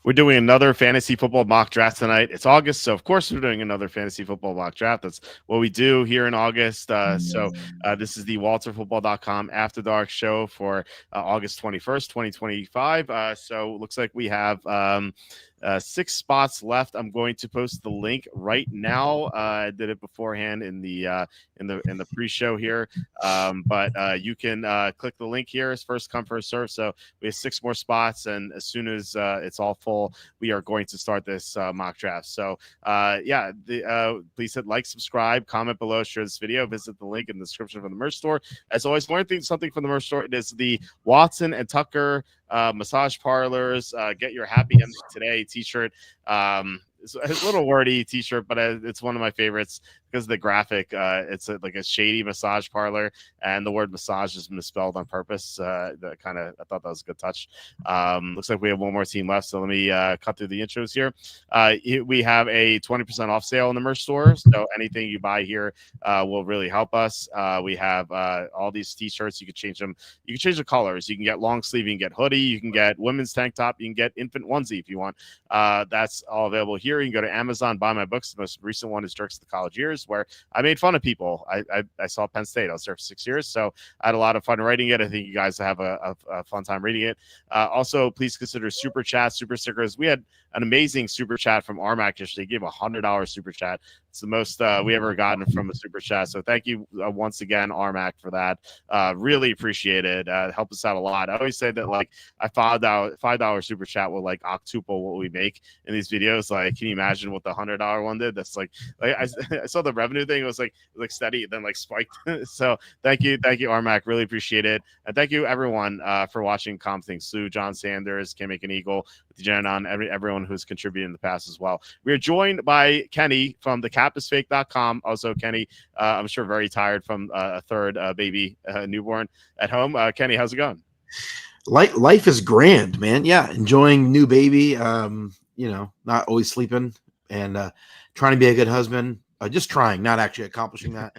We're doing another fantasy football mock draft tonight. It's August, so of course we're doing another fantasy football mock draft. That's what we do here in August. This is the WalterFootball.com After Dark show for August 21st, 2025. So it looks like we have 6 spots left. I'm going to post the link right now. I did it beforehand in the pre-show here, but you can click the link here. It's first come first serve. So we have 6 more spots, and as soon as it's all full, we are going to start this mock draft. So please hit like, subscribe, comment below, share this video, visit the link in the description from the merch store. As always, learn something from the merch store. It is the Watson and Tucker massage parlors. Get your happy ending today t-shirt. It's a little wordy t-shirt, but it's one of my favorites because of the graphic. It's like a shady massage parlor, and the word massage is misspelled on purpose. I thought that was a good touch. Looks like we have one more team left, so let me cut through the intros here. We have a 20% off sale in the merch store, so anything you buy here will really help us. We have all these t-shirts. You can change them. You can change the colors. You can get long sleeve. You can get hoodie. You can get women's tank top. You can get infant onesie if you want. That's all available here. You can go to Amazon, buy my books. The most recent one is Jerks of the College Years, where I made fun of people. I saw Penn State. I was there for 6 years, so I had a lot of fun writing it. I think you guys have a fun time reading it. Also, please consider super chat, super stickers. We had an amazing super chat from Armac yesterday. He gave $100 super chat. It's the most we ever gotten from a super chat. So thank you once again, Armac, for that. Really appreciate it. Help us out a lot. I always say that like I $5 super chat will like octuple what we make in these videos. Like, can you imagine what the $100 one did? That's like I saw the revenue thing. It was like steady, then like spiked. So thank you, Armac. Really appreciate it. And thank you everyone for watching Com Things. Sue, John Sanders, Can't Make an Eagle, Jen, everyone who's contributed in the past as well. We are joined by Kenny from thecapIsFake.com. Also, Kenny, I'm sure very tired from a third baby newborn at home. Kenny, how's it going? Life is grand, man. Yeah, enjoying new baby. Not always sleeping and trying to be a good husband. Just trying, not actually accomplishing that.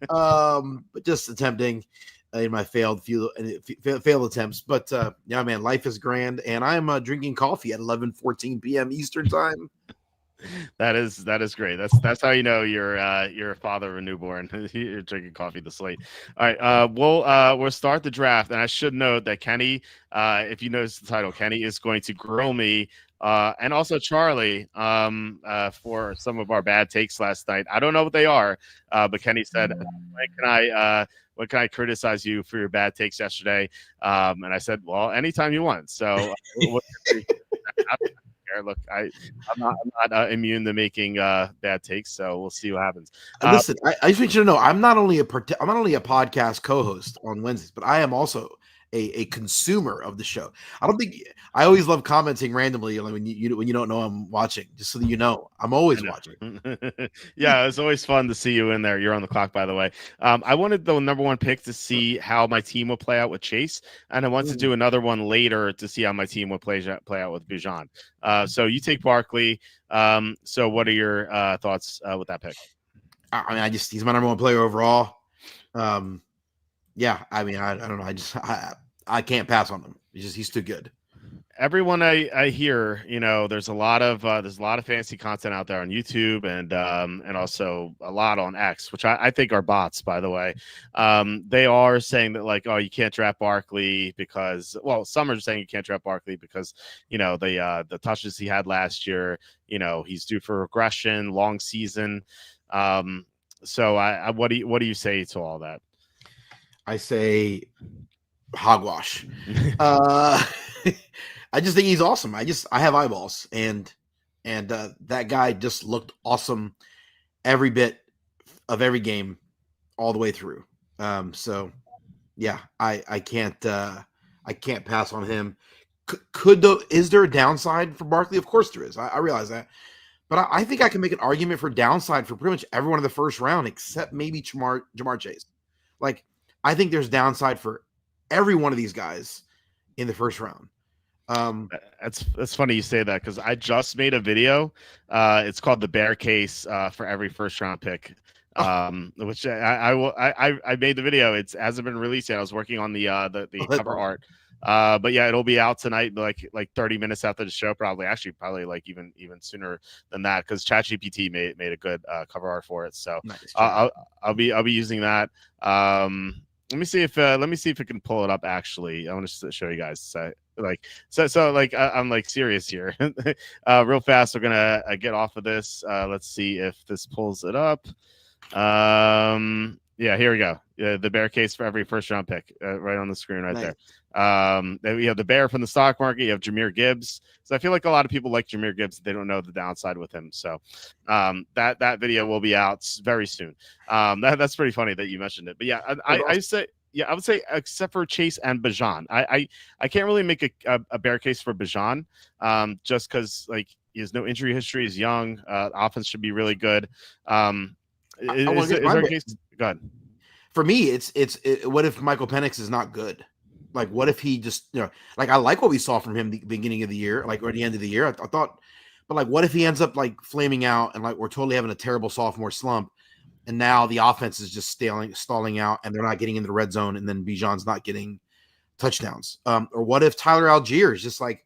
But just attempting in my failed attempts. But yeah, man, life is grand, and I'm drinking coffee at 11:14 p.m. Eastern time. That is great. That's how you know you're a father of a newborn. You're drinking coffee this late. All right, we'll start the draft, and I should note that Kenny, if you notice the title, Kenny is going to grill me and also Charlie for some of our bad takes last night. I don't know what they are, but Kenny said, when can I criticize you for your bad takes yesterday? And I said, well, anytime you want. So look, I'm not immune to making bad takes, so we'll see what happens. Listen, I just want you to know I'm not only a podcast co-host on Wednesdays, but I am also a consumer of the show. I always love commenting randomly when you don't know I'm watching, just so that you know I'm always watching. Yeah, it's always fun to see you in there. You're on the clock, by the way. I wanted the number 1 pick to see how my team will play out with Chase, and I want to do another one later to see how my team will play out with Bijan. So you take Barkley. So what are your thoughts with that pick? I mean, he's my number 1 player overall. Yeah, I mean, I don't know. I can't pass on him. He's too good. Everyone I hear, there's a lot of fancy content out there on YouTube and also a lot on X, which I think are bots, by the way. They are saying that like, oh, you can't draft Barkley because, well, some are saying you can't draft Barkley because the touches he had last year, he's due for regression, long season. So what do you say to all that? I say hogwash. I just think he's awesome. I have eyeballs, and that guy just looked awesome every bit of every game all the way through. So yeah, I can't pass on him. Is there a downside for Barkley? Of course there is. I realize that. But I think I can make an argument for downside for pretty much everyone in the first round except maybe Jamar Chase. Like, I think there's downside for every one of these guys in the first round. That's funny you say that because I just made a video. It's called the bear case for every first round pick. Which I made the video. It hasn't been released yet. I was working on the cover art. But yeah, it'll be out tonight, like 30 minutes after the show, probably like even sooner than that, because ChatGPT made a good cover art for it. So Nice job. I'll be using that. Let me see if I can pull it up. Actually, I want to show you guys. I'm like serious here. Real fast, we're gonna get off of this. Let's see if this pulls it up. Yeah, here we go. The bear case for every first round pick, right on the screen right Nice. there. Then we have the bear from the stock market. You have Jahmyr Gibbs. So I feel like a lot of people like Jahmyr Gibbs. They don't know the downside with him. So that video will be out very soon. That's pretty funny that you mentioned it. But yeah, I say. Yeah, I would say except for Chase and Bijan. I can't really make a bear case for Bijan, just because like he has no injury history. He's young. Offense should be really good. Is there a case? Go ahead. For me, what if Michael Penix is not good? Like, what if he just, like, I like what we saw from him the beginning of the year, like, or the end of the year. I thought, but like, what if he ends up like flaming out and like we're totally having a terrible sophomore slump, and now the offense is just stalling out, and they're not getting into the red zone, and then Bijan's not getting touchdowns. Or what if Tyler Algier is just like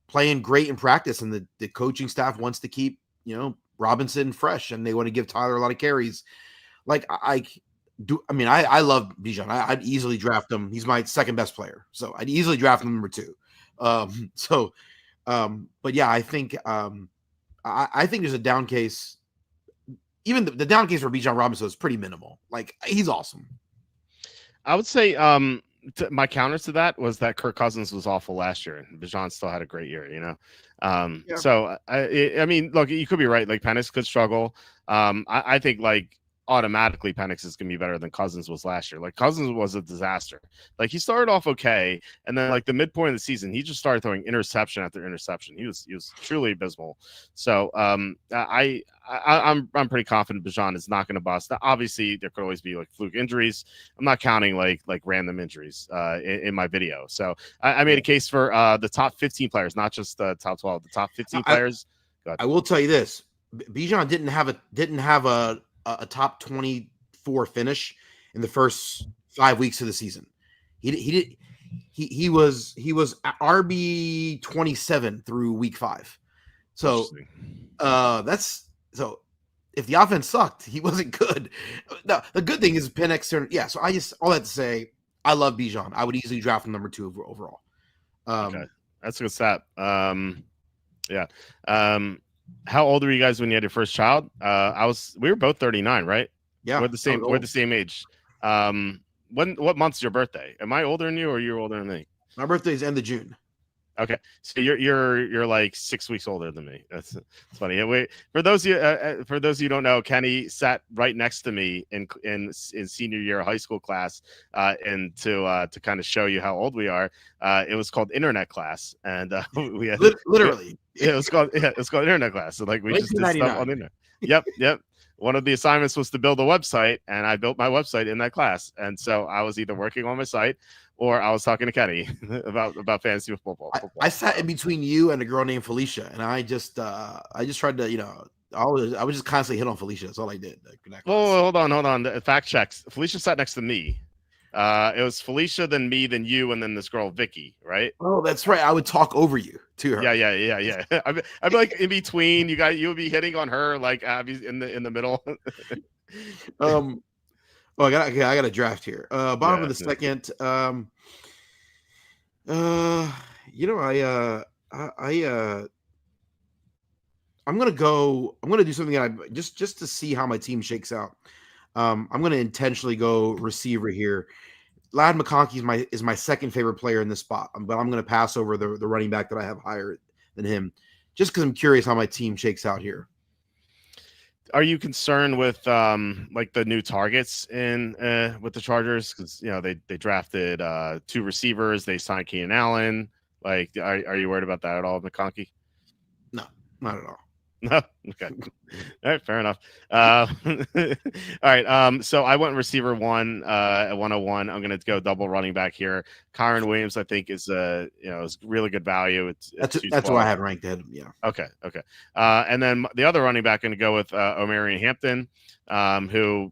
playing great in practice, and the coaching staff wants to keep Robinson fresh, and they want to give Tyler a lot of carries. Like I love Bijan. I'd easily draft him. He's my second best player, so I'd easily draft him number 2. But yeah, I think there's a down case. Even the down case for Bijan Robinson is pretty minimal. Like, he's awesome. I would say my counter to that was that Kirk Cousins was awful last year, and Bijan still had a great year. Yeah. So I mean, look, you could be right. Like Penix could struggle. I think like automatically Penix is going to be better than Cousins was last year. Like Cousins was a disaster. Like he started off okay, and then like the midpoint of the season, he just started throwing interception after interception. He was truly abysmal. So I'm pretty confident Bijan is not going to bust. Obviously, there could always be like fluke injuries. I'm not counting like random injuries in my video. So I made a case for the top 15 players, not just the top 12. The top 15 players. I will tell you this: Bijan didn't have a top 24 finish in the first 5 weeks of the season. He was RB 27 through week 5. So so if the offense sucked, he wasn't good. No, the good thing is Penix turned. Yeah, so all that to say, I love Bijan. I would easily draft him number 2 overall. Okay, that's a good stat. Yeah. How old were you guys when you had your first child? We were both 39, right? Yeah, we're the same age. What month's your birthday? Am I older than you, or you're older than me? My birthday is end of June. Okay, so you're like 6 weeks older than me. That's funny. Wait, for those of you who don't know, Kenny sat right next to me in senior year high school class, and to kind of show you how old we are. It was called internet class, and we had literally. It was called internet class. So like we just did stuff on the internet. Yep. One of the assignments was to build a website, and I built my website in that class. And so I was either working on my site or I was talking to Kenny about fantasy football. I sat in between you and a girl named Felicia, and I just tried to, I was just constantly hit on Felicia. That's all I did. Oh, hold on. The fact checks. Felicia sat next to me. It was Felicia, then me, then you, and then this girl Vicky, right? Oh, that's right. I would talk over you to her. Yeah. I'd be like in between. You would be hitting on her, like in the middle. I got a draft here. Bottom of the second. I'm gonna do something that just to see how my team shakes out. I'm gonna intentionally go receiver here. Ladd McConkey is my second favorite player in this spot, but I'm gonna pass over the running back that I have higher than him, just because I'm curious how my team shakes out here. Are you concerned with like the new targets in with the Chargers? Because they drafted 2 receivers, they signed Keenan Allen. Like, are you worried about that at all, McConkey? No, not at all. No, okay, all right, fair enough. All right, so I went receiver 1 at 101. I'm gonna go double running back here. Kyron Williams, I think, is is really good value. It's That's what I had ranked ahead. Yeah. Okay. And then the other running back, going to go with Omarion Hampton, who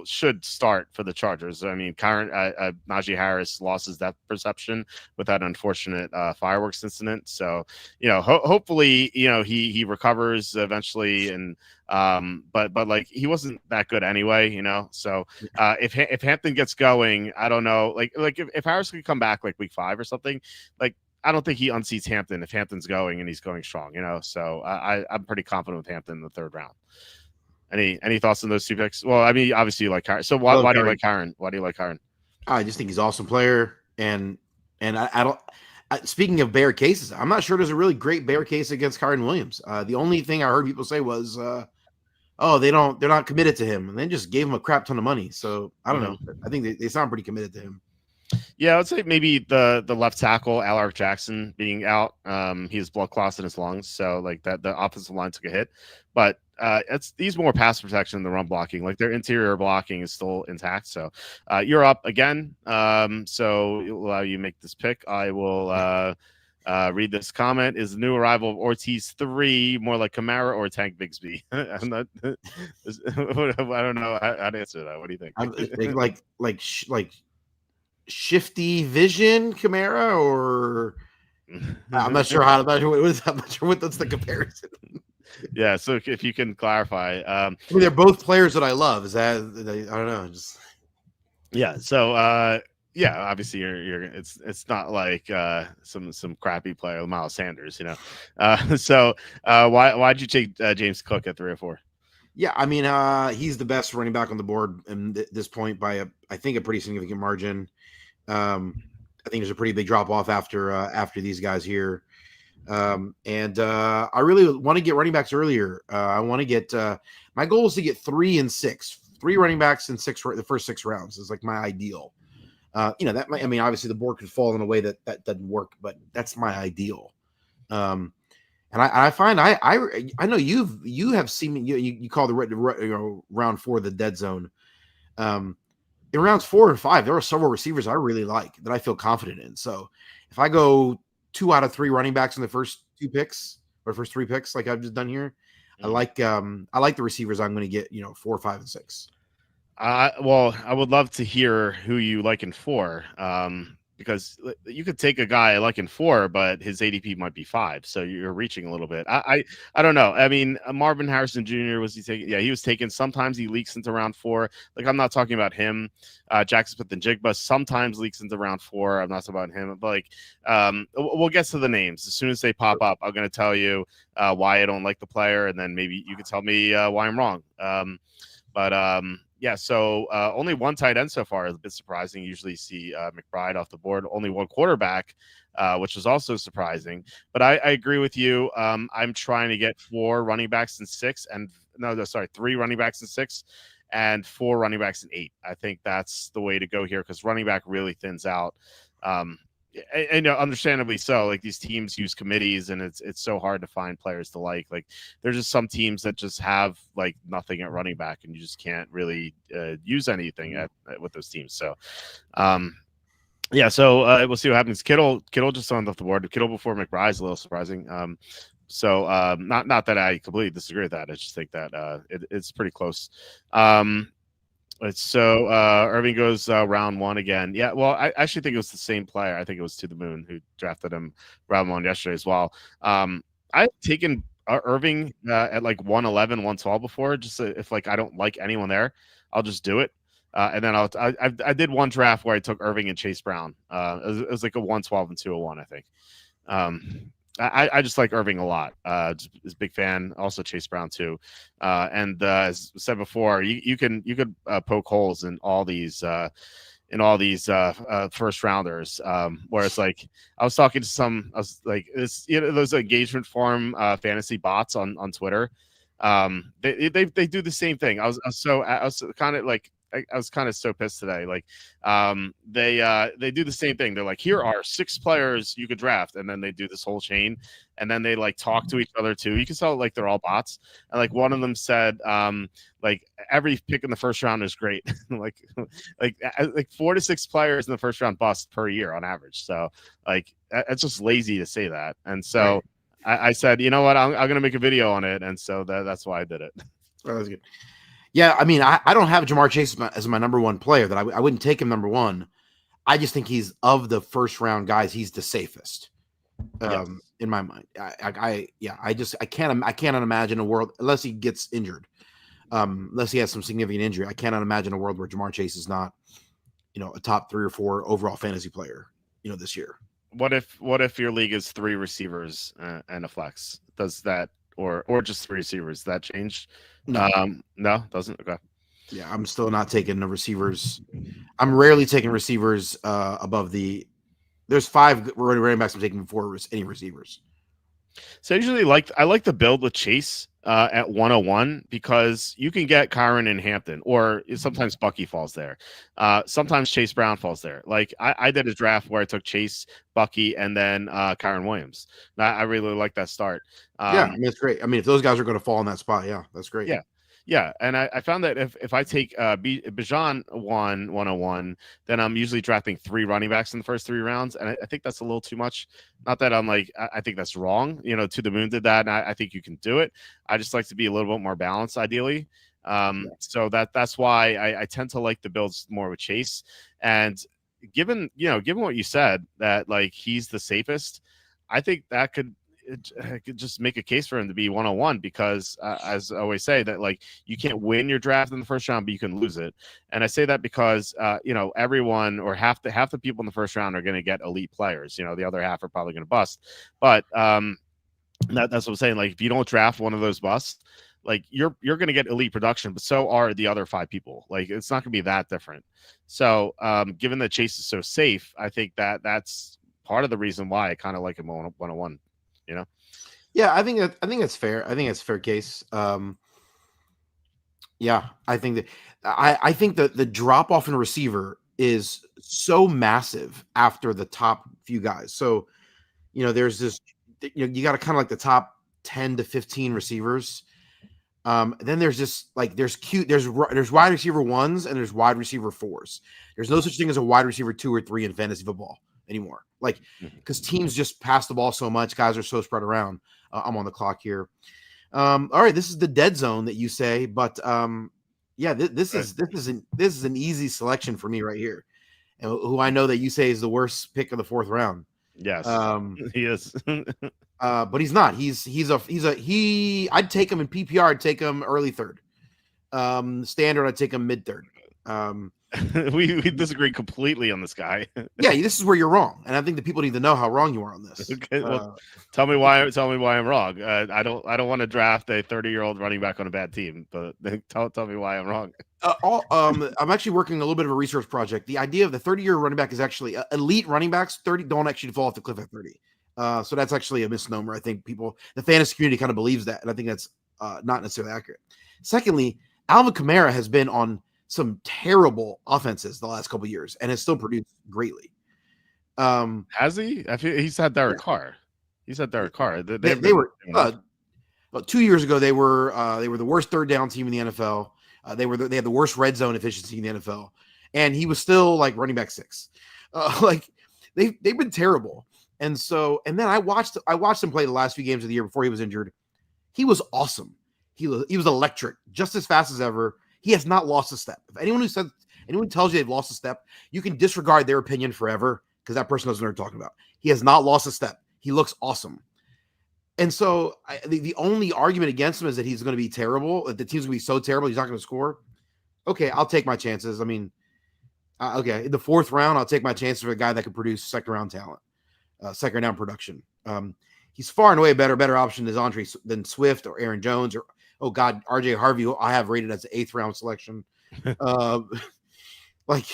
should start for the Chargers. I mean, Najee Harris lost his depth perception with that unfortunate fireworks incident. So, hopefully, he recovers eventually. And but like he wasn't that good anyway, So if Hampton gets going, I don't know, like if Harris could come back like week 5 or something, like. I don't think he unseats Hampton if Hampton's going and he's going strong, So I'm pretty confident with Hampton in the 3rd round. Any thoughts on those 2 picks? Well, I mean, obviously you like Kyron. So why do you like Kyron? Why do you like Kyron? I just think he's an awesome player, and I don't. Speaking of bear cases, I'm not sure there's a really great bear case against Kyron Williams. The only thing I heard people say was, they're not committed to him, and they just gave him a crap ton of money. So I don't know. I think they sound pretty committed to him. Yeah, I'd say maybe the left tackle, Alaric Jackson, being out. He has blood clots in his lungs, so like that the offensive line took a hit. But he's more pass protection than run blocking. Like their interior blocking is still intact. So you're up again. So it'll allow you to make this pick. I will read this comment. Is the new arrival of Ortiz 3 more like Kamara or Tank Bigsby? I'm not. I don't know how to answer that. What do you think? Like shifty vision Kamara, or I'm not sure how to. I'm not sure what that's the comparison. Yeah, so if you can clarify, I mean, they're both players that I love. Is that I don't know, just yeah. So yeah, obviously you're it's not like some crappy player, Miles Sanders, So why'd you take James Cook at 3 or 4? Yeah, I mean, he's the best running back on the board at this point by I think a pretty significant margin. I think there's a pretty big drop off after these guys here. And I really want to get running backs earlier. I want to get my goal is to get 3 and 6, 3 running backs in the first 6 rounds is like my ideal. That might, I mean, obviously the board could fall in a way that doesn't work, but that's my ideal. And I find I know you have seen you call the round 4 the dead zone. In rounds 4 and 5, there are several receivers I really like that I feel confident in. So if I go 2 out of 3 running backs in the first 2 picks or first 3 picks, like I've just done here, I like the receivers I'm going to get, 4, 5, and 6. Well, I would love to hear who you like in 4. Because you could take a guy like in 4, but his ADP might be 5, so you're reaching a little bit. I don't know. I mean, Marvin Harrison Jr. was he taken? Yeah, he was taken. Sometimes he leaks into round 4. Like I'm not talking about him. Jackson Smith-Njigba sometimes leaks into round 4. I'm not talking about him. But like, we'll get to the names as soon as they pop up. I'm going to tell you why I don't like the player, and then maybe you can tell me why I'm wrong. Yeah, so only 1 tight end so far is a bit surprising. Usually you see McBride off the board. Only 1 quarterback, which was also surprising. But I agree with you. I'm trying to get 4 running backs in 6 3 running backs in 6 and 4 running backs in 8. I think that's the way to go here because running back really thins out. And understandably so. Like these teams use committees, and it's so hard to find players to like. Like there's just some teams that just have like nothing at running back, and you just can't really use anything with those teams. So, yeah. So we'll see what happens. Kittle just on off the board. Kittle before McBride is a little surprising. So not that I completely disagree with that. I just think that it's pretty close. So Irving goes round 1 again. Yeah, well, I actually think it was the same player. I think it was To the Moon who drafted him round 1 yesterday as well. I've taken Irving at like 111, 112 before. Just if like I don't like anyone there, I'll just do it. And then I did 1 draft where I took Irving and Chase Brown. It was like a 112 and 201, I think. I just like Irving a lot. Just a big fan. Also Chase Brown too. And as said before, you could poke holes in all these first rounders. Where it's like I was talking to it's those engagement forum fantasy bots on Twitter. They do the same thing. I was kind of like I was kind of so pissed today. Like, they do the same thing. They're like, here are 6 players you could draft, and then they do this whole chain, and then they like talk to each other too. You can tell like they're all bots. And like one of them said, like every pick in the first round is great. like 4 to 6 players in the first round bust per year on average. So like it's just lazy to say that. And so. Right. I said, you know what, I'm going to make a video on it, and so that's why I did it. Oh, that's good. Yeah, I mean, I don't have Jamar Chase as my number one player. That I wouldn't take him number one. I just think he's of the first round guys, he's the safest. Yes. In my mind. I cannot imagine a world unless he gets injured. Unless he has some significant injury, I cannot imagine a world where Jamar Chase is not, a top 3 or 4 overall fantasy player, this year. What if your league is 3 receivers and a flex? Does that or just 3 receivers? That change? No. No, doesn't. Okay. Yeah, I'm still not taking the receivers. I'm rarely taking receivers above the. There's 5 running backs I'm taking before any receivers. So usually I like the build with Chase at 101 because you can get Kyron in Hampton, or sometimes Bucky falls there. Sometimes Chase Brown falls there. Like I did a draft where I took Chase, Bucky, and then Kyron Williams. I really like that start. Yeah, I mean, it's great. I mean, if those guys are going to fall in that spot, yeah, that's great. Yeah. Yeah, and I found that if I take Bijan 101, then I'm usually drafting 3 running backs in the first 3 rounds, and I think that's a little too much. Not that I'm like I think that's wrong. To the Moon did that, and I think you can do it. I just like to be a little bit more balanced, ideally. So that's why I tend to like the builds more with Chase. And given what you said, that like he's the safest, I think that could just make a case for him to be 101 because as I always say that like you can't win your draft in the first round, but you can lose it. And I say that because everyone or half the people in the first round are going to get elite players. The other half are probably going to bust. But that's what I'm saying. Like if you don't draft one of those busts, like you're going to get elite production, but so are the other 5 people. Like it's not going to be that different. So given that Chase is so safe, I think that's part of the reason why I kind of like him 101. Yeah, I think that's fair. I think it's a fair case. Yeah, I think that the drop off in receiver is so massive after the top few guys. So, there's this, you got to kind of like the top 10 to 15 receivers. Then there's just like there's wide receiver 1s and there's wide receiver 4s. There's no such thing as a wide receiver 2 or 3 in fantasy football anymore. Like, because teams just pass the ball so much, guys are so spread around. I'm on the clock here. All right, this is the dead zone that you say, but yeah, this is an easy selection for me right here, and who I know that you say is the worst pick of the 4th round. Yes, he is. But he's not. I'd take him in PPR. I'd take him early 3rd. Standard, I'd take him mid 3rd. We disagree completely on this guy. Yeah, this is where you're wrong, and I think the people need to know how wrong you are on this. Okay, well, tell me why I'm wrong. I don't want to draft a 30-year-old running back on a bad team, but tell me why I'm wrong. I'm actually working a little bit of a research project. The idea of the 30-year running back is actually elite running backs. 30 don't actually fall off the cliff at 30. So that's actually a misnomer. I think the fantasy community kind of believes that, and I think that's not necessarily accurate. Secondly, Alvin Kamara has been on some terrible offenses the last couple of years and has still produced greatly. Has he? I feel he's had Derek Carr. He's had Derek Carr. They were about 2 years ago. They were the worst 3rd down team in the NFL. They had the worst red zone efficiency in the NFL, and he was still like running back 6. Like they've been terrible. And then I watched him play the last few games of the year before he was injured. He was awesome. He was electric, just as fast as ever. He has not lost a step. If anyone tells you they've lost a step, you can disregard their opinion forever because that person doesn't know what they're talking about. He has not lost a step. He looks awesome. And so the only argument against him is that he's going to be terrible. That the team's going to be so terrible he's not going to score. Okay, I'll take my chances. I mean, okay, in the 4th round, I'll take my chances for a guy that can produce 2nd round talent, 2nd round production. He's far and away a better option than Swift or Aaron Jones or, oh God, RJ Harvey, who I have rated as an 8th round selection. Like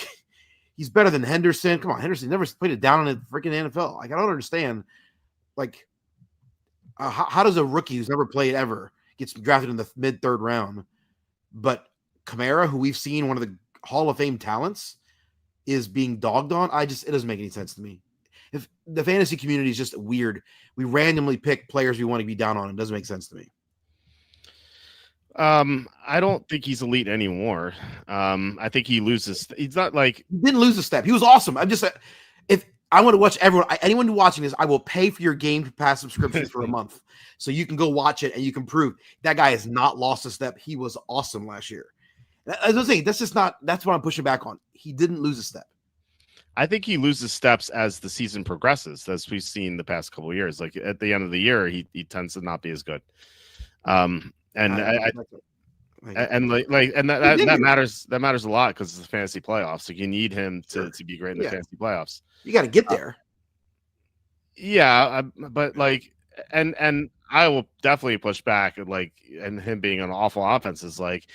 he's better than Henderson. Come on, Henderson never played it down in the freaking NFL. Like I don't understand. Like how does a rookie who's never played ever gets drafted in the mid 3rd round, but Kamara, who we've seen one of the Hall of Fame talents is being dogged on. It doesn't make any sense to me. If the fantasy community is just weird, we randomly pick players we want to be down on. It doesn't make sense to me. I don't think he's elite anymore. I think he loses. He's not like he didn't lose a step. He was awesome. I'm just if I want to watch anyone watching this, I will pay for your Game Pass subscription for a month, so you can go watch it and you can prove that guy has not lost a step. He was awesome last year. As I was saying, that's what I'm pushing back on. He didn't lose a step. I think he loses steps as the season progresses, as we've seen the past couple of years. Like at the end of the year, he tends to not be as good. And that matters. That matters a lot because it's the fantasy playoffs. Like you need him to be great in the fantasy playoffs. You got to get there. But like, and I will definitely push back. And him being an awful offense is like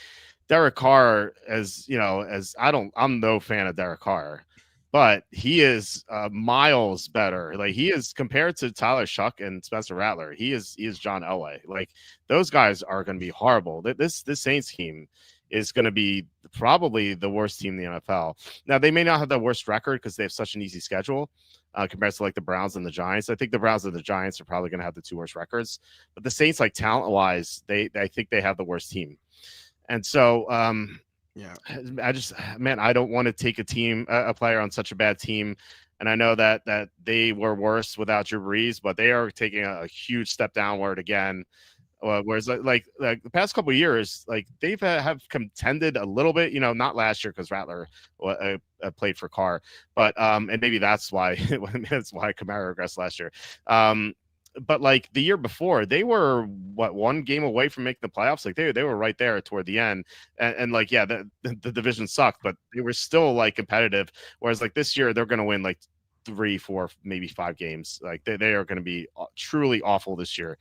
Derek Carr. I'm no fan of Derek Carr. But he is miles better. Like he is compared to Tyler Shuck and Spencer Rattler. He is John Elway. Like those guys are going to be horrible. This Saints team is going to be probably the worst team in the NFL. Now they may not have the worst record because they have such an easy schedule compared to like the Browns and the Giants. I think the Browns and the Giants are probably going to have the two worst records. But the Saints, like talent wise, I think they have the worst team. And so yeah, I don't want to take a player on such a bad team. And I know that they were worse without Drew Brees, but they are taking a huge step downward again. Whereas like the past couple of years, like they've have contended a little bit, not last year because Rattler played for Carr, but and maybe that's why Kamara regressed last year. But like the year before, they were one game away from making the playoffs. Like they were right there toward the end, and like the division sucked, but they were still like competitive. Whereas like this year, they're going to win like 3, 4, maybe 5 games. Like they are going to be truly awful this year,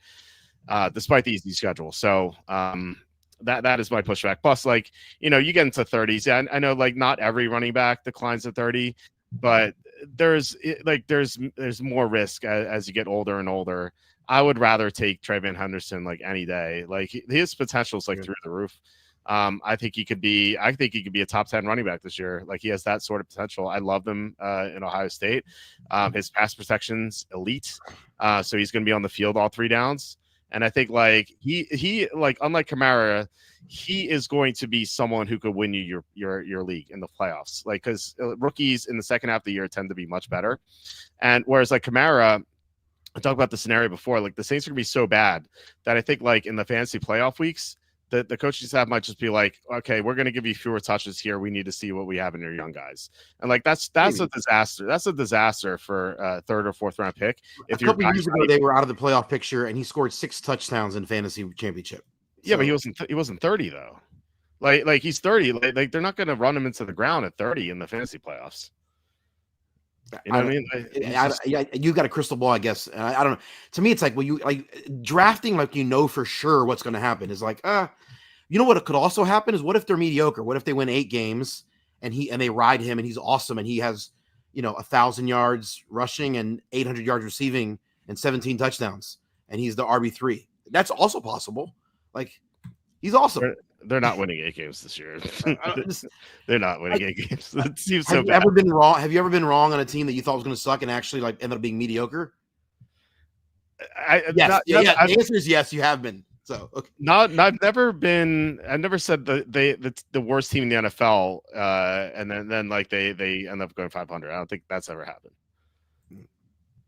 despite the easy schedule. So that is my pushback. Plus, like you get into 30s. Yeah, I know like not every running back declines to 30, but there's more risk as you get older and older. I would rather take Trayvon Henderson like any day. Like his potential is like through the roof. I think he could be a top 10 running back this year. Like he has that sort of potential. I love him in Ohio State. His pass protection's elite. So he's going to be on the field all 3 downs. And I think like he like unlike Kamara, he is going to be someone who could win you your league in the playoffs. Like because rookies in the second half of the year tend to be much better. And whereas like Kamara, I talked about the scenario before, like the Saints are gonna be so bad that I think like in the fantasy playoff weeks, the coaching staff might just be like, okay, we're going to give you fewer touches here. We need to see what we have in your young guys. And like, that's a disaster. That's a disaster for a 3rd or 4th round pick. If a couple years ago, they were out of the playoff picture and he scored 6 touchdowns in fantasy championship. Yeah, but he wasn't 30 though. Like he's 30. Like they're not going to run him into the ground at 30 in the fantasy playoffs. You know what I mean? You got a crystal ball, I guess. I don't know. To me, it's like, well, you like drafting, like for sure what's going to happen is like, you know what could also happen is what if they're mediocre? What if they win 8 games and they ride him and he's awesome and he has 1,000 yards rushing and 800 yards receiving and 17 touchdowns and he's the RB3. That's also possible. Like he's awesome. They're not winning 8 games this year. They're not winning 8 games. It seems so bad. Have you ever been wrong on a team that you thought was going to suck and actually like ended up being mediocre? Yes. The answer is yes. You have been. So okay. I've never said the worst team in the NFL, and then like they end up going 500. I don't think that's ever happened.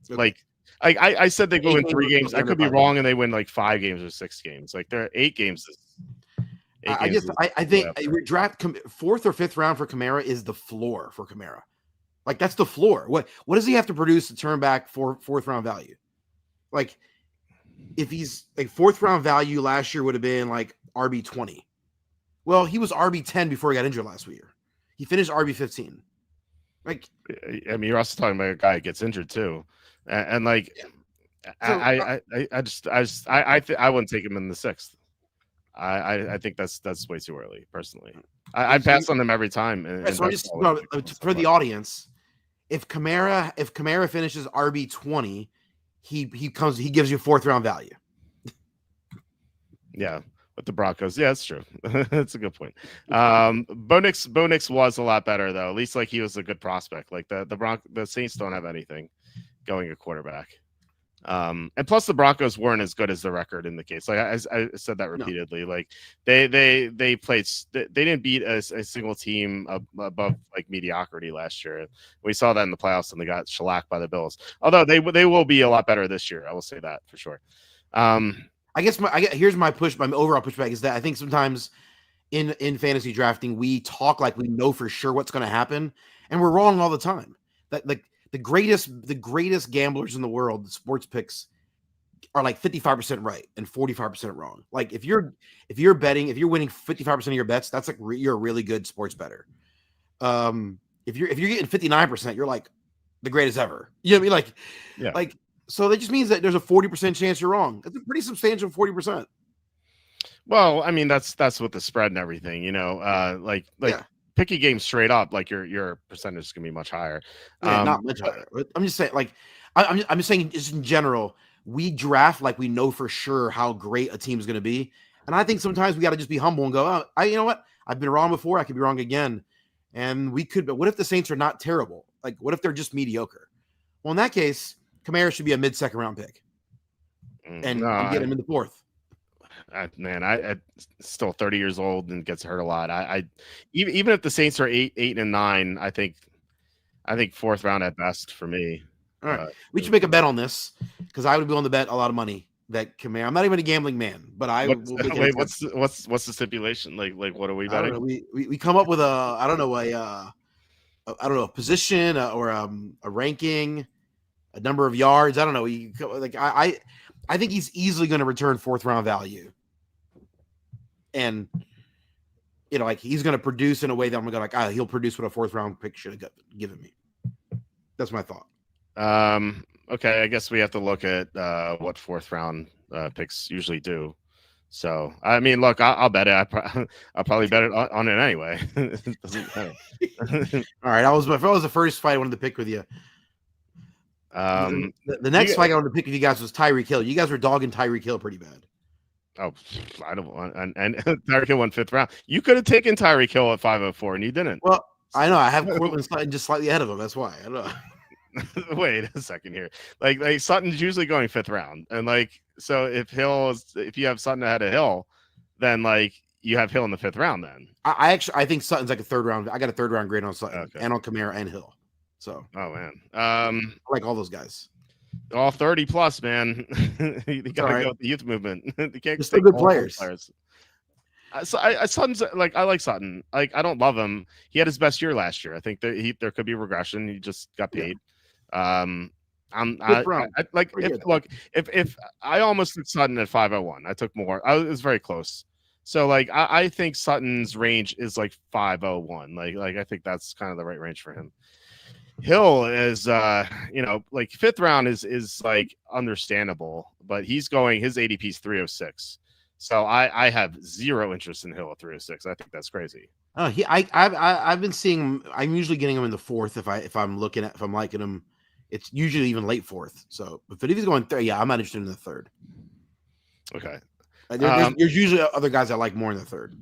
Okay. Like I said they go in 3 games. I could be wrong, and they win like 5 games or 6 games. Like they're 8 games. I think draft 4th or 5th round for Kamara is the floor for Kamara. Like that's the floor. What does he have to produce to turn back 4th round value? Like if he's like 4th round value last year would have been like RB20. Well, he was RB10 before he got injured last year. He finished RB15. Like I mean, you're also talking about a guy who gets injured too, and like I wouldn't take him in the 6th. I think that's way too early. Personally, I pass on them every time. So just for the audience, if Kamara finishes RB20, he gives you 4th round value. Yeah. With the Broncos, yeah, that's true. That's a good point. Bo Nix was a lot better though. At least like he was a good prospect. Like the Saints don't have anything going at quarterback. And plus the Broncos weren't as good as the record indicates. Like I said that No. repeatedly. Like they played, they didn't beat a single team above like mediocrity last year. We saw that in the playoffs and they got shellacked by the Bills. Although they will be a lot better this year. I will say that for sure. I guess here's my overall pushback is that I think sometimes in fantasy drafting we talk like we know for sure what's going to happen, and we're wrong all the time. That like the greatest gamblers in the world, the sports picks are like 55% right and 45% wrong. Like if you're betting, if you're winning 55% of your bets, that's like you're a really good sports bettor. If you're getting 59%, you're like the greatest ever. You know what I mean? Like, yeah. Like so that just means that there's a 40% chance you're wrong. That's a pretty substantial 40%. Well, I mean that's with the spread and everything, you know. Like Yeah. pick a game straight up, like your percentage is gonna be much higher. Yeah, not much higher. But I'm just saying, like, I'm just saying, just in general, we draft like we know for sure how great a team's going to be, and I think sometimes we got to just be humble and go, oh, you know what? I've been wrong before. I could be wrong again, and we could. But what if the Saints are not terrible? Like, what if they're just mediocre? Well, in that case, Kamara should be a mid-second round pick, and no, get him in the fourth. I still 30 years old and gets hurt a lot. I even if the Saints are 8-9, I think fourth round at best for me. All right, we should make a bet on this because I would be willing to bet a lot of money that Kamara. I'm not even a gambling man, but I will. Wait, what's the stipulation? Like what are we betting? I don't know. We come up with a I don't know a position or a ranking, a number of yards. I don't know. I think he's easily going to return fourth round value, and you know, like he's going to produce in a way that I'm going to go like, he'll produce what a fourth round pick should have given me. That's my thought. Okay, I guess we have to look at what fourth round picks usually do. So I mean, look, I'll bet it. I'll probably bet it on it anyway. All right, if I was the first fight I wanted to pick with you. The next fight I wanted to pick with you guys was Tyreek Hill. You guys were dogging Tyreek Hill pretty bad. Oh, I don't want and Tyreek Hill won fifth round. You could have taken Tyreek Hill at 504 and you didn't. Well, I know I have Courtland Sutton just slightly ahead of him. That's why. I don't know. Wait a second here. Like Sutton's usually going fifth round, and like so if you have Sutton ahead of Hill, then like you have Hill in the fifth round. Then I think Sutton's like a third round. I got a third round grade on Sutton and on Kamara and Hill. So man, I like all those guys. All 30 plus, man. You gotta go with the youth movement. You can't still good players. Sutton's like I like Sutton. Like I don't love him. He had his best year last year. I think that there could be regression. He just got paid. Yeah. If I almost took Sutton at 501, I took more. It was very close. So like I think Sutton's range is like 501. Like I think that's kind of the right range for him. Hill is like fifth round is like understandable, but his ADP is 306. So I have zero interest in Hill at 306. I think that's crazy. Oh, I've been seeing. I'm usually getting him in the fourth if I'm liking him. It's usually even late fourth. So, but if he's going third, yeah, I'm not interested in the third. Okay. There's usually other guys I like more in the third.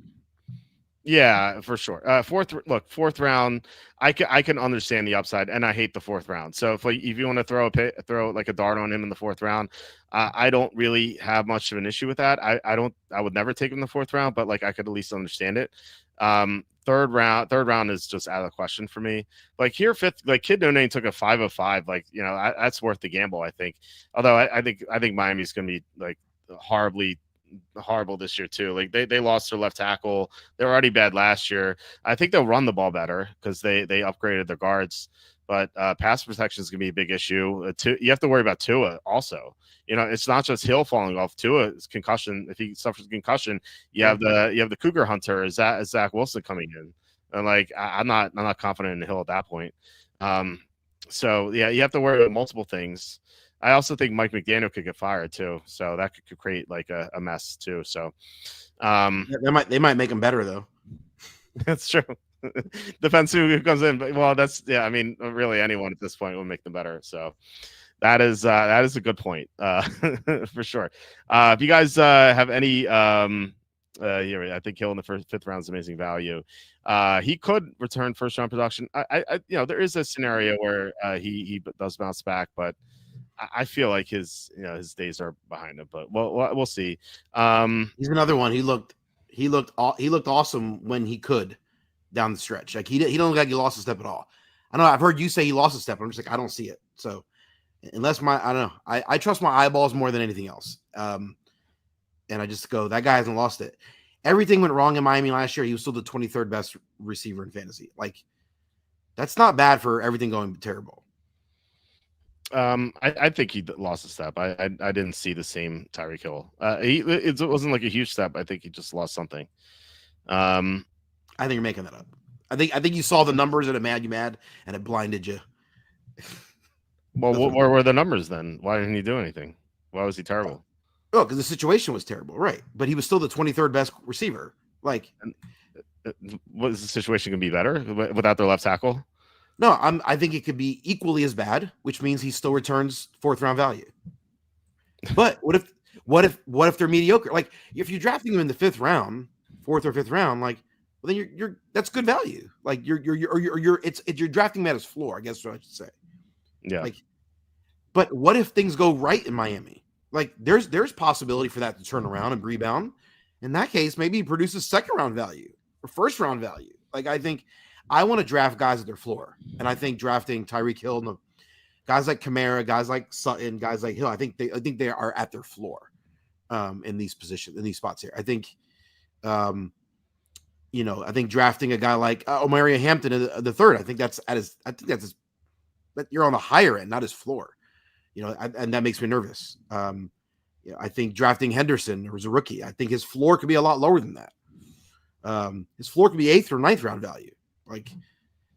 Yeah, for sure. Fourth round, I can understand the upside, and I hate the fourth round. So if you want to throw like a dart on him in the fourth round, I don't really have much of an issue with that. I would never take him in the fourth round, but like I could at least understand it. Third round is just out of the question for me. Like here, fifth, like Kid No Name took a 505. Like that's worth the gamble. I think. Although I think Miami's going to be like horrible this year too. Like they lost their left tackle. They were already bad last year. I think they'll run the ball better because they upgraded their guards. But pass protection is going to be a big issue. You have to worry about Tua also. It's not just Hill falling off. Tua's concussion. If he suffers a concussion, you have the Cougar Hunter. Is Zach Wilson coming in? And like I'm not confident in Hill at that point. So yeah, you have to worry about multiple things. I also think Mike McDaniel could get fired too, so that could create like a mess too. So they might make him better though. That's true. Depends who comes in, but well, I mean, really anyone at this point will make them better. So that is a good point for sure. If you guys have any Yeah, I think Hill in the fifth round is amazing value. He could return first round production. There is a scenario where he does bounce back, but I feel like his days are behind him. But we'll see. He's another one. He looked awesome when he could down the stretch. Like he don't look like he lost a step at all. I know I've heard you say he lost a step. I'm just like I don't see it. So unless I don't know. I trust my eyeballs more than anything else. And I just go, that guy hasn't lost it. Everything went wrong in Miami last year. He was still the 23rd best receiver in fantasy. Like, that's not bad for everything going terrible. I think he lost a step. I didn't see the same Tyreek Hill. It wasn't like a huge step. I think he just lost something. I think you're making that up. I think you saw the numbers and it made you mad and it blinded you. Well, where were the numbers then? Why didn't he do anything? Why was he terrible? Oh, because the situation was terrible, right? But he was still the 23rd best receiver. Like, what is the situation going to be better without their left tackle? No, I think it could be equally as bad, which means he still returns fourth round value. But what if they're mediocre? Like, if you're drafting him in the fifth round, fourth or fifth round, like, well, then you're that's good value. Like you're drafting him at his floor, I guess what I should say. Yeah. Like, but what if things go right in Miami? Like, there's possibility for that to turn around and rebound. In that case, maybe he produces second round value or first round value. Like, I think I want to draft guys at their floor, and I think drafting Tyreek Hill and guys like Kamara, guys like Sutton, guys like Hill, I think they are at their floor in these positions, in these spots here. I think, I think drafting a guy like Omarion Hampton the third, I think that's that you're on the higher end, not his floor. And that makes me nervous. I think drafting Henderson as a rookie, I think his floor could be a lot lower than that. His floor could be 8th or 9th round value.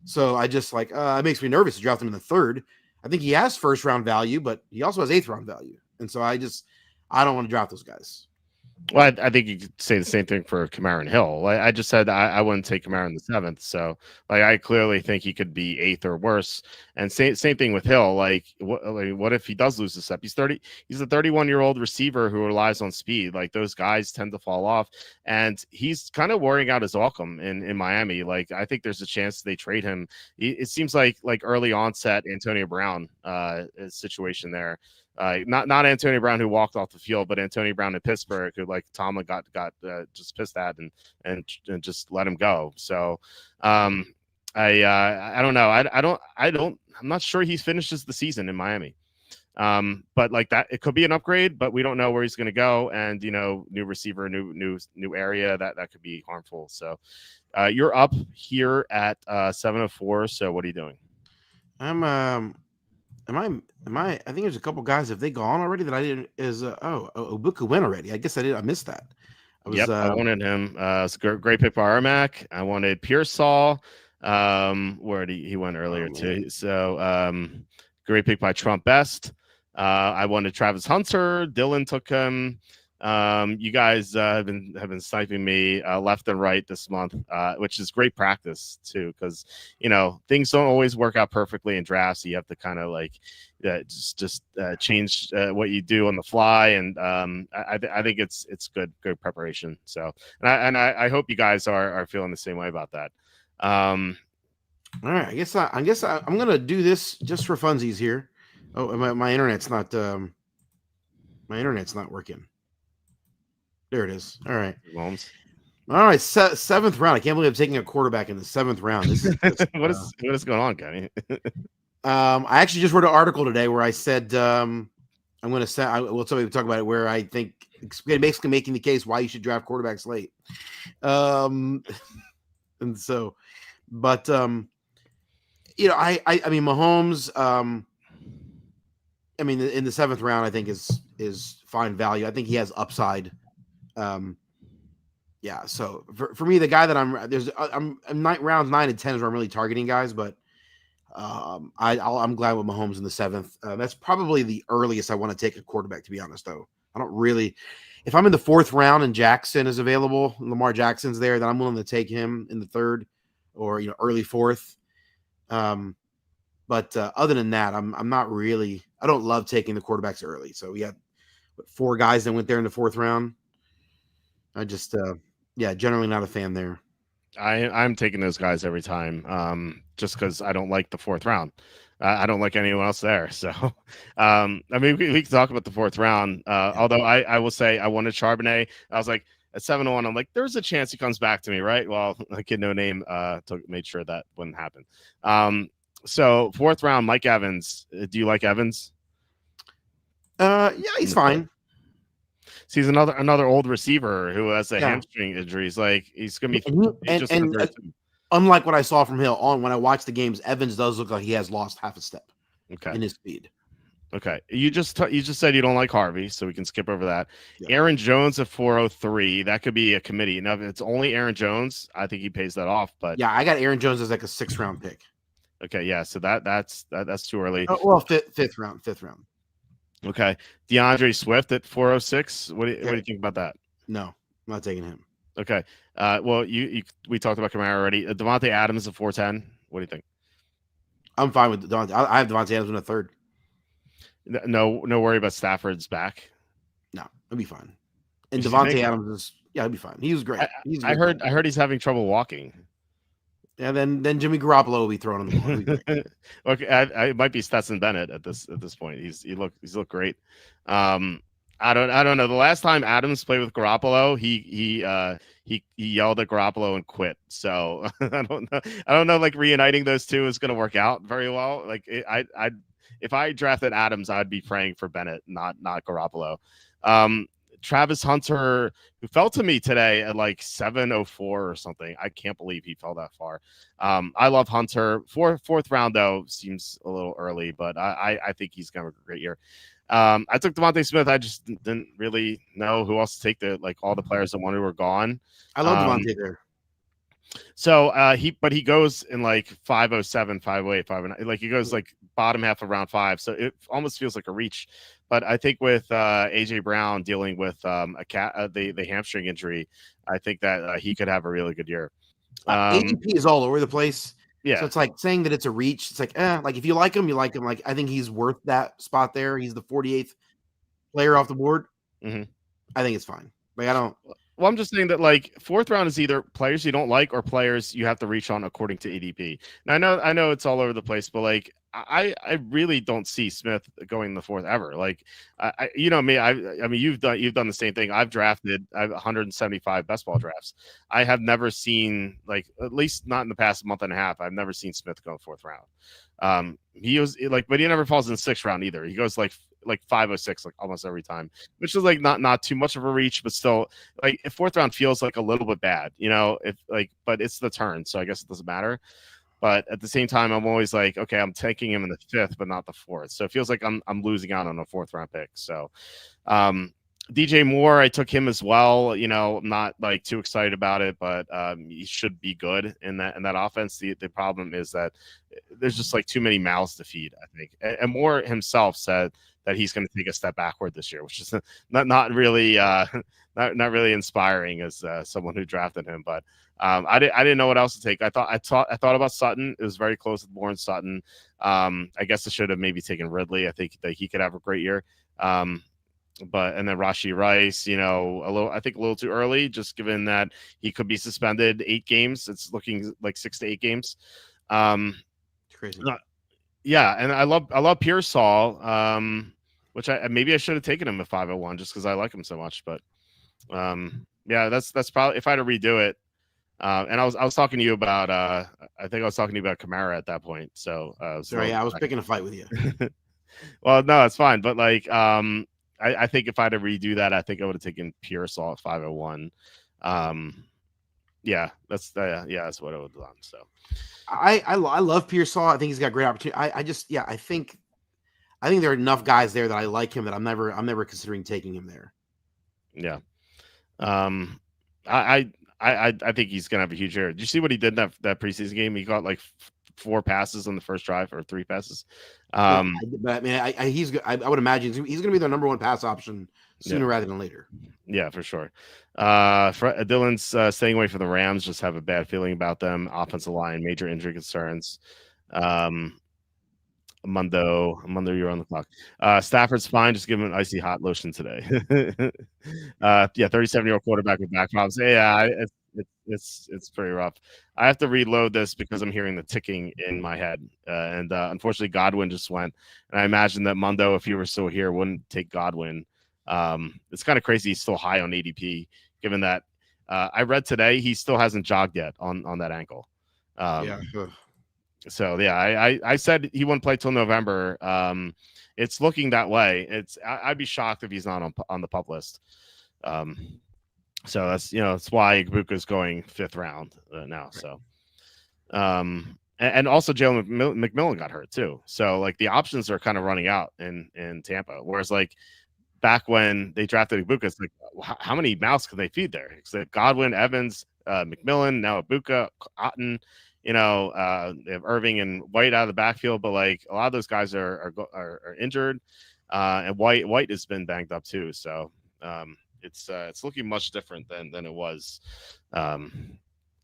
So I just it makes me nervous to draft him in the third. I think he has first round value, but he also has 8th round value. And so I don't want to draft those guys. Well, I think you could say the same thing for Kamara and Hill. Like I just said, I wouldn't take Kamara in the 7th. So, I clearly think he could be 8th or worse. And same thing with Hill. What if he does lose the step? He's 30. He's a 31-year-old receiver who relies on speed. Like those guys tend to fall off, and he's kind of wearing out his welcome in Miami. Like I think there's a chance they trade him. It seems like early onset Antonio Brown situation there. Not Antonio Brown who walked off the field, but Antonio Brown in Pittsburgh who Tomlin got just pissed at and just let him go. So I don't know. I'm not sure he finishes the season in Miami. But that it could be an upgrade, but we don't know where he's going to go. And new receiver, new area that could be harmful. So you're up here at 7:04. So what are you doing? I think there's a couple guys. Have they gone already that I didn't? Obuka went already. I guess I missed that. I wanted him. It's a great pick by Armac. I wanted Pearsall. Where did he went earlier too? So great pick by Trump Best. I wanted Travis Hunter. Dylan took him. You guys have been sniping me left and right this month, which is great practice too, because things don't always work out perfectly in drafts. You have to kind of just change what you do on the fly, and I think it's good preparation. So and I hope you guys are feeling the same way about that. All right, I guess I'm gonna do this just for funsies here. Oh, my internet's not working. There it is. All right. Mahomes. All right. 7th round. I can't believe I'm taking a quarterback in the 7th round. What is going on, Kenny? I actually just wrote an article today where I said I'm going to say we'll talk about it, where I think basically making the case why you should draft quarterbacks late. And so, but I mean Mahomes. I mean, in the 7th round, I think is fine value. I think he has upside. So for me, the guy that I'm rounds 9 and 10 is where I'm really targeting guys, but I'm glad with Mahomes in the 7th. That's probably the earliest I want to take a quarterback, to be honest. Though I don't really, if I'm in the 4th round and Jackson is available, Lamar Jackson's there, then I'm willing to take him in the 3rd or early 4th. But other than that, I'm not really. I don't love taking the quarterbacks early. So we had 4 guys that went there in the 4th round. I just Yeah, generally not a fan there. I'm taking those guys every time, just because I don't like the fourth round. I don't like anyone else there. So, I mean, we can talk about the fourth round. Although I will say I wanted Charbonnet. I was like at 7-1. I'm like, there's a chance he comes back to me, right? Well, a kid no name made sure that wouldn't happen. So fourth round, Mike Evans. Do you like Evans? Yeah, he's fine. So he's another old receiver who has a Yeah, hamstring injury. He's like he's gonna be and just under 32. unlike what I saw from Hill on when I watched the games, Evans does look like he has lost half a step Okay. in his speed. Okay. You just said you don't like Harvey, so we can skip over that. Yeah. Aaron Jones at 403. That could be a committee. Now, if it's only Aaron Jones, I think he pays that off. But Yeah, I got Aaron Jones as like a 6th round pick. okay, yeah. So that's too early. Well, fifth round. Okay. DeAndre Swift at 406. What do you think about that? No, I'm not taking him. Okay. Well, we talked about Kamara already. Devontae Adams at 410. What do you think? I'm fine with Devontae. I have Devontae Adams in a 3rd. No worry about Stafford's back. No, it'll be fine. And Devontae Adams is it'll be fine. He was great. I heard he's having trouble walking. Yeah, then Jimmy Garoppolo will be thrown on the ball. Okay, I might be Stetson Bennett at this point. He's looked great. I don't know. The last time Adams played with Garoppolo, he yelled at Garoppolo and quit. So I don't know. Like reuniting those two is going to work out very well. Like if I drafted Adams, I'd be praying for Bennett, not Garoppolo. Travis Hunter, who fell to me today at like 704 or something. I can't believe he fell that far. I love Hunter. Fourth round though seems a little early, but I think he's gonna have a great year. I took Devontae Smith. I just didn't really know who else to take. All the players that wanted were gone. I love Devontae there. So he goes in like 507, 508, 509. Like he goes like bottom half of round 5. So it almost feels like a reach. But I think with AJ Brown dealing with the hamstring injury, I think that he could have a really good year. ADP is all over the place. Yeah. So it's like saying that it's a reach. It's like, like if you like him, you like him. Like I think he's worth that spot there. He's the 48th player off the board. Mm-hmm. I think it's fine. Like I don't. Well, I'm just saying that like fourth round is either players you don't like or players you have to reach on according to ADP. Now I know it's all over the place, but like I really don't see Smith going in the fourth ever. Like you know me, I mean you've done the same thing. I've drafted 175 best ball drafts. I have never seen, like, at least not in the past month and a half, I've never seen Smith go fourth round. He was like, but he never falls in the 6th round either. He goes like 506 like almost every time, which is like not too much of a reach, but still like if fourth round feels like a little bit bad, you know, if like, but it's the turn, so I guess it doesn't matter. But at the same time, I'm always like, okay, I'm taking him in the 5th, but not the 4th. So it feels like I'm losing out on a 4th round pick. So DJ Moore, I took him as well. You know, I'm not like too excited about it, but he should be good in that offense. The problem is that there's just like too many mouths to feed, I think. And Moore himself said that he's going to take a step backward this year, which is not really not really inspiring as someone who drafted him. But I didn't know what else to take. I thought about Sutton. It was very close with Moore and Sutton. I guess I should have maybe taken Ridley. I think that he could have a great year. But and then Rashee Rice, you know, a little too early, just given that he could be suspended 8 games. It's looking like 6 to 8 games. Crazy. Yeah, and I love Pearsall, which maybe I should have taken him at 501 just because I like him so much. But yeah, that's probably if I had to redo it. And I was talking to you about I think I was talking to you about Kamara at that point. So sorry, I was picking a fight with you. Well, no, it's fine. But like I think if I had to redo that, I think I would have taken Pearsall at 501. Yeah, that's what I would have done. So I love Pearsall. I think he's got great opportunity. I think there are enough guys there that I like him that I'm never considering taking him there. Yeah. I think he's gonna have a huge year. Did you see what he did in that preseason game? He got like 4 passes on the first drive or 3 passes. But I mean, I would imagine he's going to be their number 1 pass option sooner rather than later. Yeah, for sure. Dylan's staying away from the Rams. Just have a bad feeling about them. Offensive line, major injury concerns. Mundo, you're on the clock. Stafford's fine. Just give him an icy hot lotion today. Yeah, 37-year-old quarterback with back problems. Yeah, it's pretty rough. I have to reload this because I'm hearing the ticking in my head, and unfortunately, Godwin just went. And I imagine that Mundo, if he were still here, wouldn't take Godwin. It's kind of crazy. He's still high on ADP, given that I read today he still hasn't jogged yet on that ankle. Yeah. So yeah, I said he wouldn't play till November. It's looking that way. I'd be shocked if he's not on the pup list. So that's why Ibuka's going 5th round now. So, and also Jalen McMillan got hurt too. So like the options are kind of running out in Tampa. Whereas like back when they drafted Ibuka, it's like how many mouths can they feed there? It's like Godwin, Evans, McMillan, now Ibuka, Otten. They have Irving and White out of the backfield, but like a lot of those guys are injured, and White has been banged up too. So it's looking much different than it was. I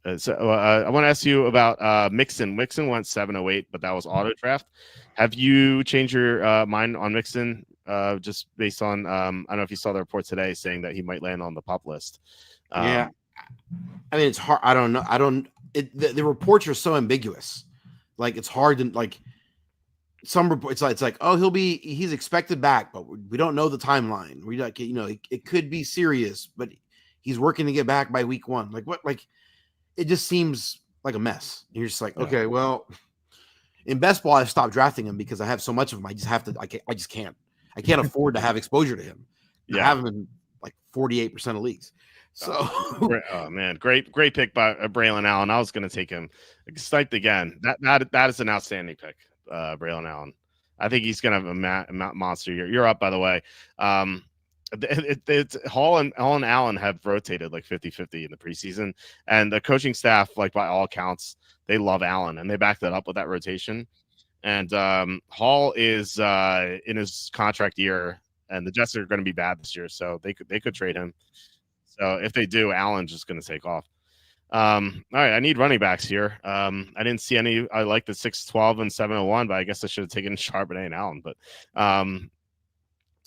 want to ask you about Mixon. Mixon went 708, but that was auto draft. Have you changed your mind on Mixon just based on I don't know if you saw the report today saying that he might land on the pup list? Yeah, I mean it's hard. I don't know. The reports are so ambiguous. Like it's hard to like some reports. It's like oh he's expected back, but we don't know the timeline. We like it could be serious, but he's working to get back by week 1. Like what? Like it just seems like a mess. And you're just like okay, well, in best ball I've stopped drafting him because I have so much of him. I just have to. I just can't. I can't afford to have exposure to him. I have him in like 48% of leagues. So, oh man, great pick by Braylon Allen. I was going to take him. Sniped again. That is an outstanding pick, Braylon Allen. I think he's going to have a monster year. You're up, by the way. It's Hall and Allen have rotated like 50-50 in the preseason, and the coaching staff, like by all accounts, they love Allen and they back that up with that rotation. And Hall is in his contract year, and the Jets are going to be bad this year, so they could trade him. So if they do, Allen's just going to take off. All right, I need running backs here. I didn't see any. I like the 612 and 701, but I guess I should have taken Charbonnet and Allen. But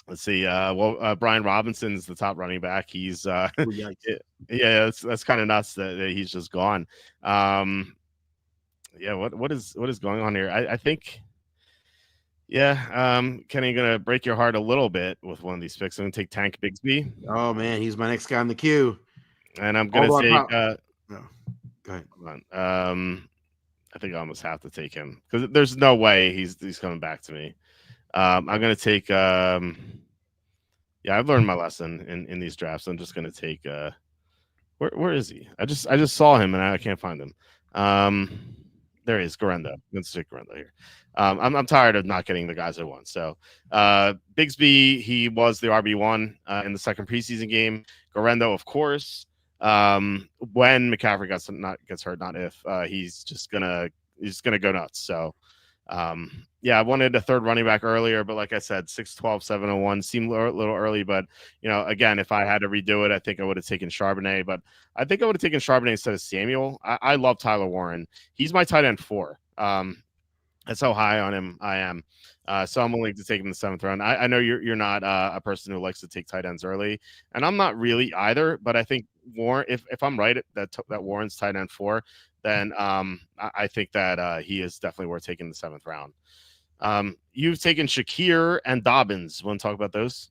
let's see. Brian Robinson's the top running back. He's that's kind of nuts that he's just gone. Yeah, what is going on here? I think. Yeah, Kenny, gonna break your heart a little bit with one of these picks. I'm gonna take Tank Bigsby. Oh man, he's my next guy in the queue. And I'm gonna take no. Go ahead. Hold on. I think I almost have to take him because there's no way he's coming back to me. I'm gonna take I've learned my lesson in these drafts. I'm just gonna take where is he? I just saw him and I can't find him. There he is, Garendo. Let's take Garendo here. I'm tired of not getting the guys I want. So Bigsby, he was the RB1 in the second preseason game. Garendo, of course. When McCaffrey gets hurt, not if, he's gonna go nuts. So I wanted a third running back earlier, but like I said, 612, 701 seemed a little early. But again, if I had to redo it, I think I would have taken Charbonnet. But I think I would have taken Charbonnet instead of Samuel. I love Tyler Warren. He's my tight end 4. That's how high on him I am. So I'm willing to take him in the 7th round. I know you're not a person who likes to take tight ends early, and I'm not really either. But I think Warren, if I'm right that Warren's tight end 4, then I think that he is definitely worth taking in the 7th round. You've taken Shakir and Dobbins. Want to talk about those?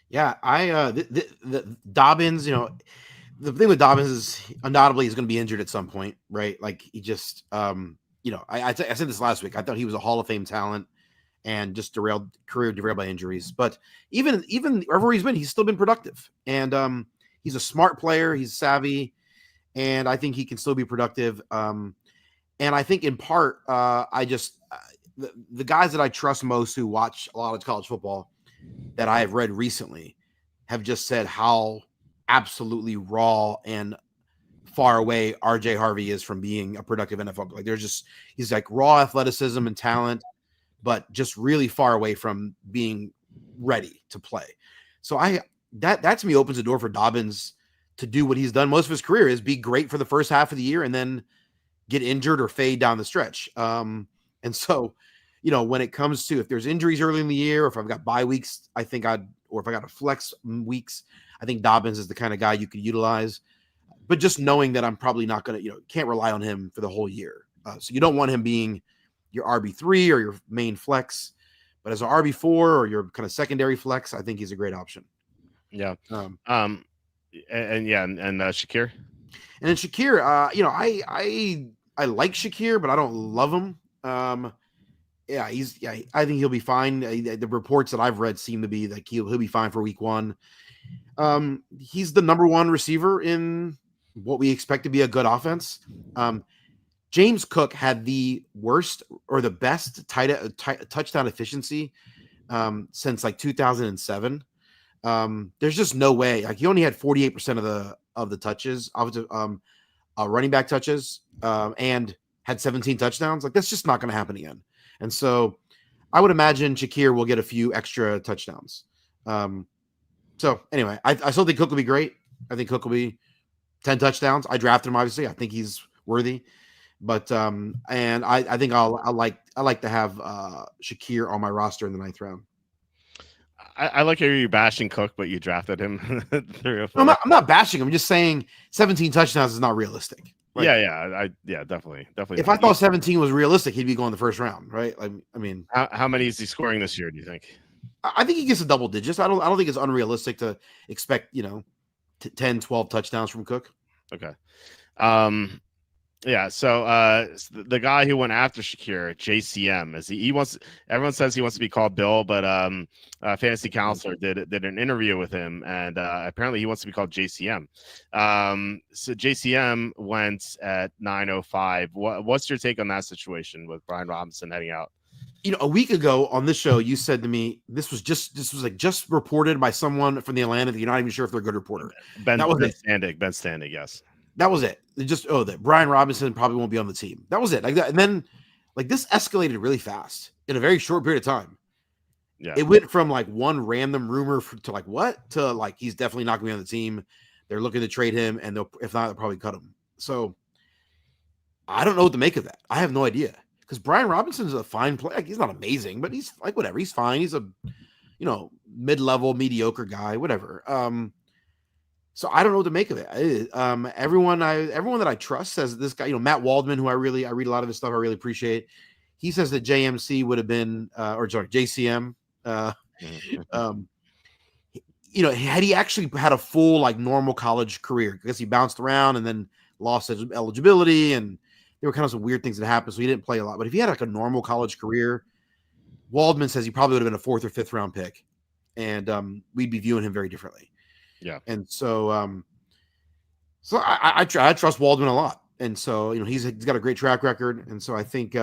Yeah, the Dobbins. The thing with Dobbins is undoubtedly he's going to be injured at some point, right? Like he just I said this last week. I thought he was a Hall of Fame talent and just career derailed by injuries. But even wherever he's been, he's still been productive. And he's a smart player. He's savvy. And I think he can still be productive. And I think in part, the guys that I trust most who watch a lot of college football that I have read recently have just said how absolutely raw and far away RJ Harvey is from being a productive NFL. Like he's like raw athleticism and talent, but just really far away from being ready to play. So that to me opens the door for Dobbins to do what he's done most of his career, is be great for the first half of the year and then get injured or fade down the stretch. And so, when it comes to if there's injuries early in the year, or if I've got bye weeks, or if I got a flex weeks, I think Dobbins is the kind of guy you could utilize. But just knowing that I'm probably not going to, can't rely on him for the whole year. So you don't want him being your RB3 or your main flex, but as an RB4 or your kind of secondary flex, I think he's a great option. Yeah. And Shakir. And then Shakir, I like Shakir, but I don't love him. I think he'll be fine. The reports that I've read seem to be like he'll be fine for week 1. He's the number 1 receiver in what we expect to be a good offense. James Cook had the worst or the best touchdown efficiency since like 2007. There's just no way. Like he only had 48% of the touches, running back touches, and had 17 touchdowns. Like that's just not going to happen again. And so I would imagine Shakir will get a few extra touchdowns. So anyway, I still think Cook will be great. I think Cook will be 10 touchdowns. I drafted him, obviously. I think he's worthy. But and I think I like to have Shakir on my roster in the 9th round. I like how you're bashing Cook, but you drafted him. I'm not bashing him. I'm just saying 17 touchdowns is not realistic. Like, definitely. If I thought 17 was realistic, he'd be going the first round, right? I mean, how many is he scoring this year? Do you think? I think he gets a double digits. I don't think it's unrealistic to expect 10, 12 touchdowns from Cook. Okay. Yeah, so the guy who went after Shakir, JCM, he wants. Everyone says he wants to be called Bill, but Fantasy Counselor did an interview with him, and apparently he wants to be called JCM. So JCM went at 905. What's your take on that situation with Brian Robinson heading out? A week ago on this show, you said to me this was just reported by someone from the Atlantic. You're not even sure if they're a good reporter. Ben Standig, yes. That was it. That Brian Robinson probably won't be on the team. That was it. Like that, and then like this escalated really fast in a very short period of time. Yeah, it went from like one random rumor to like what to like he's definitely not going to be on the team. They're looking to trade him, and if not, they'll probably cut him. So I don't know what to make of that. I have no idea because Brian Robinson's a fine player. Like, he's not amazing, but he's like whatever. He's fine. He's a mid-level mediocre guy. Whatever. So I don't know what to make of it. Everyone that I trust says this guy, Matt Waldman, who I read a lot of his stuff. I really appreciate. He says that JMC would have been, JCM. Had he actually had a full like normal college career, because he bounced around and then lost his eligibility, and there were kind of some weird things that happened, so he didn't play a lot. But if he had like a normal college career, Waldman says he probably would have been a 4th or 5th round pick, and we'd be viewing him very differently. Yeah. And so I trust Waldman a lot. And so, he's got a great track record. And so I think,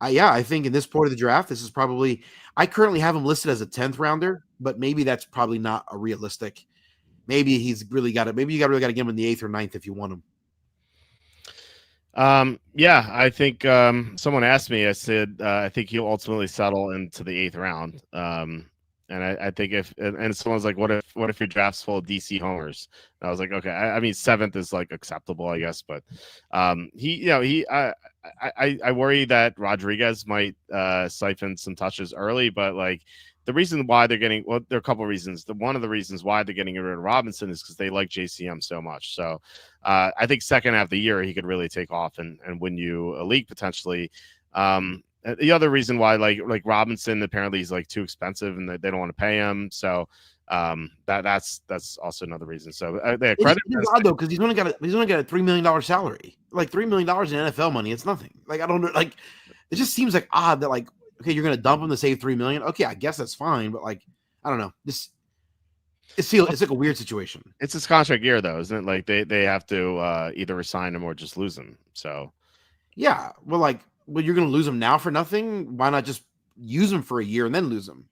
I think in this point of the draft, this is probably, I currently have him listed as a 10th rounder, but maybe that's probably not a realistic. Maybe he's really got it. Maybe you really got to get him in the 8th or 9th if you want him. I think someone asked me, I said, I think he'll ultimately settle into the 8th round. And I think if someone's like, what if your draft's full of DC homers? And I was like, okay. I mean, 7th is like acceptable, I guess, but I worry that Rodriguez might siphon some touches early, but like the reason why they're getting, well, there are a couple of reasons. One of the reasons why they're getting rid of Robinson is because they like JCM so much. So I think second half of the year he could really take off and win you a league potentially. The other reason why, like Robinson, apparently he's like too expensive and they don't want to pay him. So that's also another reason. So they credit. It's odd though, because he's only got a $3 million salary. Like $3 million in NFL money, it's nothing. Like I don't know. Like it just seems like odd that like okay, you're gonna dump him to save $3 million. Okay, I guess that's fine, but like I don't know. It's like a weird situation. It's his contract year though, isn't it? Like they have to either resign him or just lose him. So yeah, well, you're going to lose him now for nothing. Why not just use him for a year and then lose him?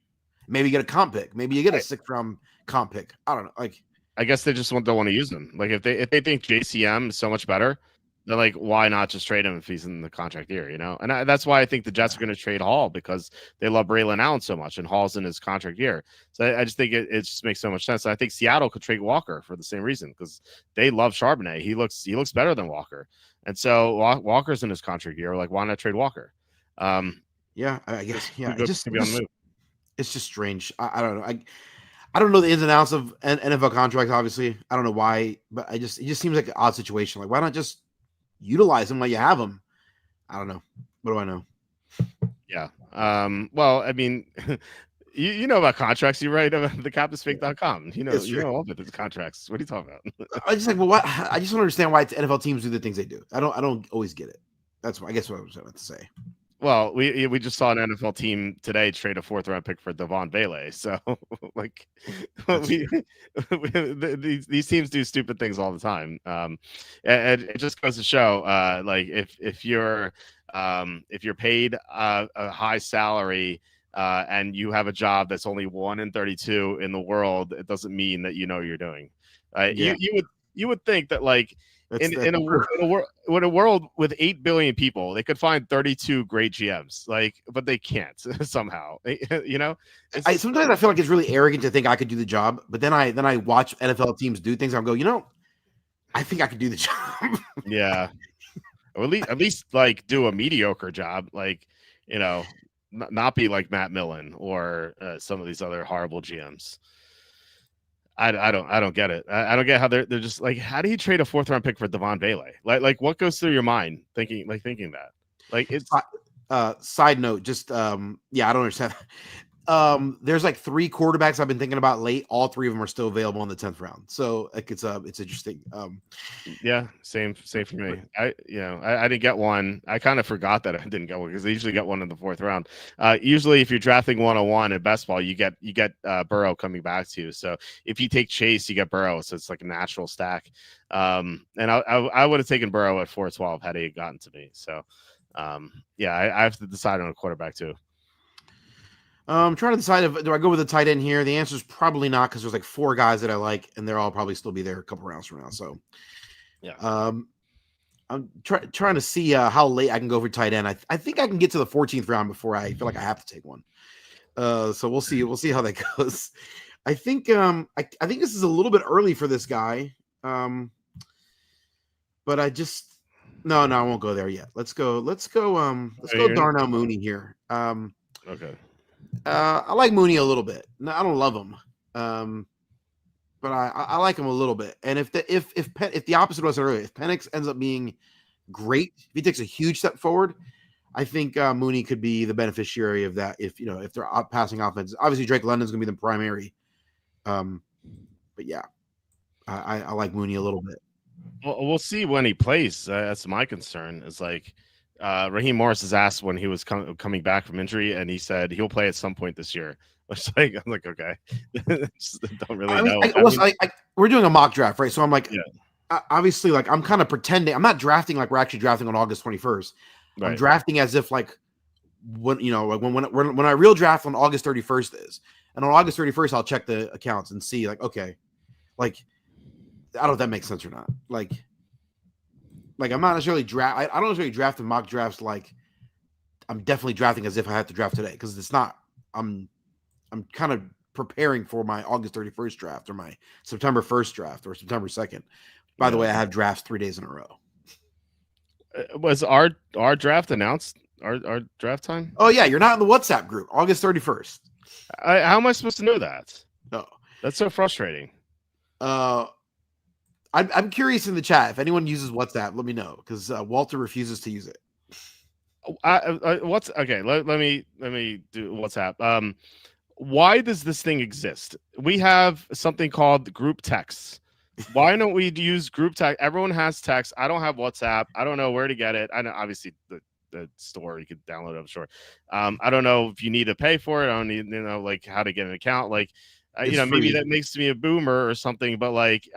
Maybe get a comp pick. Maybe you get a 6th round comp pick. I don't know. Like, I guess they just don't want to use him. Like if they think JCM is so much better, they're like, why not just trade him if he's in the contract year? And that's why I think the Jets are going to trade Hall, because they love Braylon Allen so much, and Hall's in his contract year. So I just think it just makes so much sense. I think Seattle could trade Walker for the same reason, because they love Charbonnet. He looks better than Walker. And so Walker's in his contract year. Like, why not trade Walker? Yeah, Yeah, I guess. Just Yeah, could be on the move. it's just strange. I don't know. I don't know the ins and outs of NFL contracts. Obviously, I don't know why, but it just seems like an odd situation. Like, why not just utilize them while you have them? I don't know. What do I know? Yeah. Well, I mean, you know about contracts. You write about thecapsfake.com. It's You true. know all about the contracts. What are you talking about? I just like, well, what? I just don't understand why NFL teams do the things they do. I don't always get it. That's I guess what I was about to say. Well, we just saw an NFL team today trade a 4th-round pick for Devon Bailey. So, like, That's true. these teams do stupid things all the time. And it just goes to show, like, if you're paid a high salary and you have a job that's only 1 in 32 in the world, it doesn't mean that you know what you're doing. Yeah, You would think that, like, that's true. in a world with 8 billion people, they could find 32 great GMs, like, but they can't somehow. You know, it's just, Sometimes I feel like it's really arrogant to think I could do the job, but then I watch NFL teams do things. I go, I think I could do the job. yeah, or at least like do a mediocre job, like, you know, not be like Matt Millen or some of these other horrible GMs. I don't get it. I don't get how they're just like, how do you trade a 4th-round pick for Devon Bailey? Like what goes through your mind thinking that? Like, it's Side note, just yeah, I don't understand. There's like 3 quarterbacks I've been thinking about late. All 3 of them are still available in the 10th round. So like it's interesting. yeah, same for me. I didn't get one. I kind of forgot that I didn't get one because they usually get one in the 4th round. Usually if you're drafting 101 in best ball, you get Burrow coming back to you. So if you take Chase, you get Burrow. So it's like a natural stack. And I would have taken Burrow at 412 had he gotten to me. So yeah, I have to decide on a quarterback too. I'm trying to decide if do I go with a tight end here. The answer is probably not because there's like 4 guys that I like, and they're all probably still be there a couple rounds from now. So Yeah. I'm trying to see how late I can go for tight end. I think I can get to the 14th round before I feel like I have to take one. So we'll see. We'll see how that goes. I think I think this is a little bit early for this guy. But I just no, I won't go there yet. Let's go Darnell Mooney here. Okay. I like Mooney a little bit. No, I don't love him. But I like him a little bit. And if the opposite was earlier, if Penix ends up being great, if he takes a huge step forward, I think Mooney could be the beneficiary of that. If they're passing offense, obviously Drake London's going to be the primary. But yeah, I like Mooney a little bit. Well, we'll see when he plays. That's my concern. Is like Raheem Morris is asked when he was coming back from injury, and he said he'll play at some point this year. Which, like, I'm like, okay, just don't really know. We're doing a mock draft, right? So I'm like, yeah. Obviously, like I'm kind of pretending. I'm not drafting like we're actually drafting on August 21st. Right. I'm drafting as if like when I real draft on August 31st is, and on August 31st I'll check the accounts and see like, okay, like I don't know if that makes sense or not. Like I'm not necessarily I don't necessarily draft in mock drafts like I'm definitely drafting as if I have to draft today because it's not. I'm kind of preparing for my August 31st draft or my September 1st draft or September 2nd. By the way, I have drafts 3 days in a row. Was our draft announced? Our draft time? Oh yeah, you're not in the WhatsApp group. August 31st. How am I supposed to know that? No, that's so frustrating. I'm curious in the chat if anyone uses WhatsApp. Let me know because Walter refuses to use it. What's okay? Let me do WhatsApp. Why does this thing exist? We have something called group texts. Why don't we use group text? Everyone has text. I don't have WhatsApp. I don't know where to get it. I know obviously the store you could download it, I'm sure. I don't know if you need to pay for it. I don't need like how to get an account. Like maybe that makes me a boomer or something. But like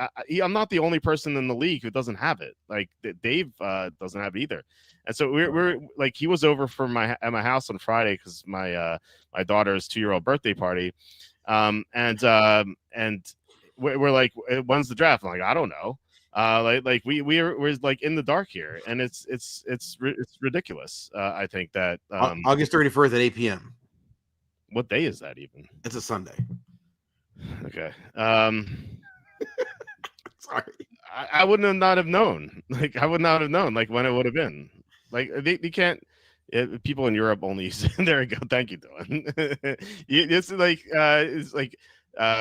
I'm not the only person in the league who doesn't have it. Like Dave doesn't have it either. And so we're like he was over at my house on Friday because my daughter's 2-year-old birthday party, and we're like, when's the draft? I'm like, I don't know. We're like in the dark here, and it's ridiculous. I think that August 31st at 8 p.m. What day is that even? It's a Sunday. Okay. Sorry. I wouldn't have not have known. Like I would not have known like when it would have been. Like they can't People in Europe only use it. There we go. Thank you, Dylan. It's like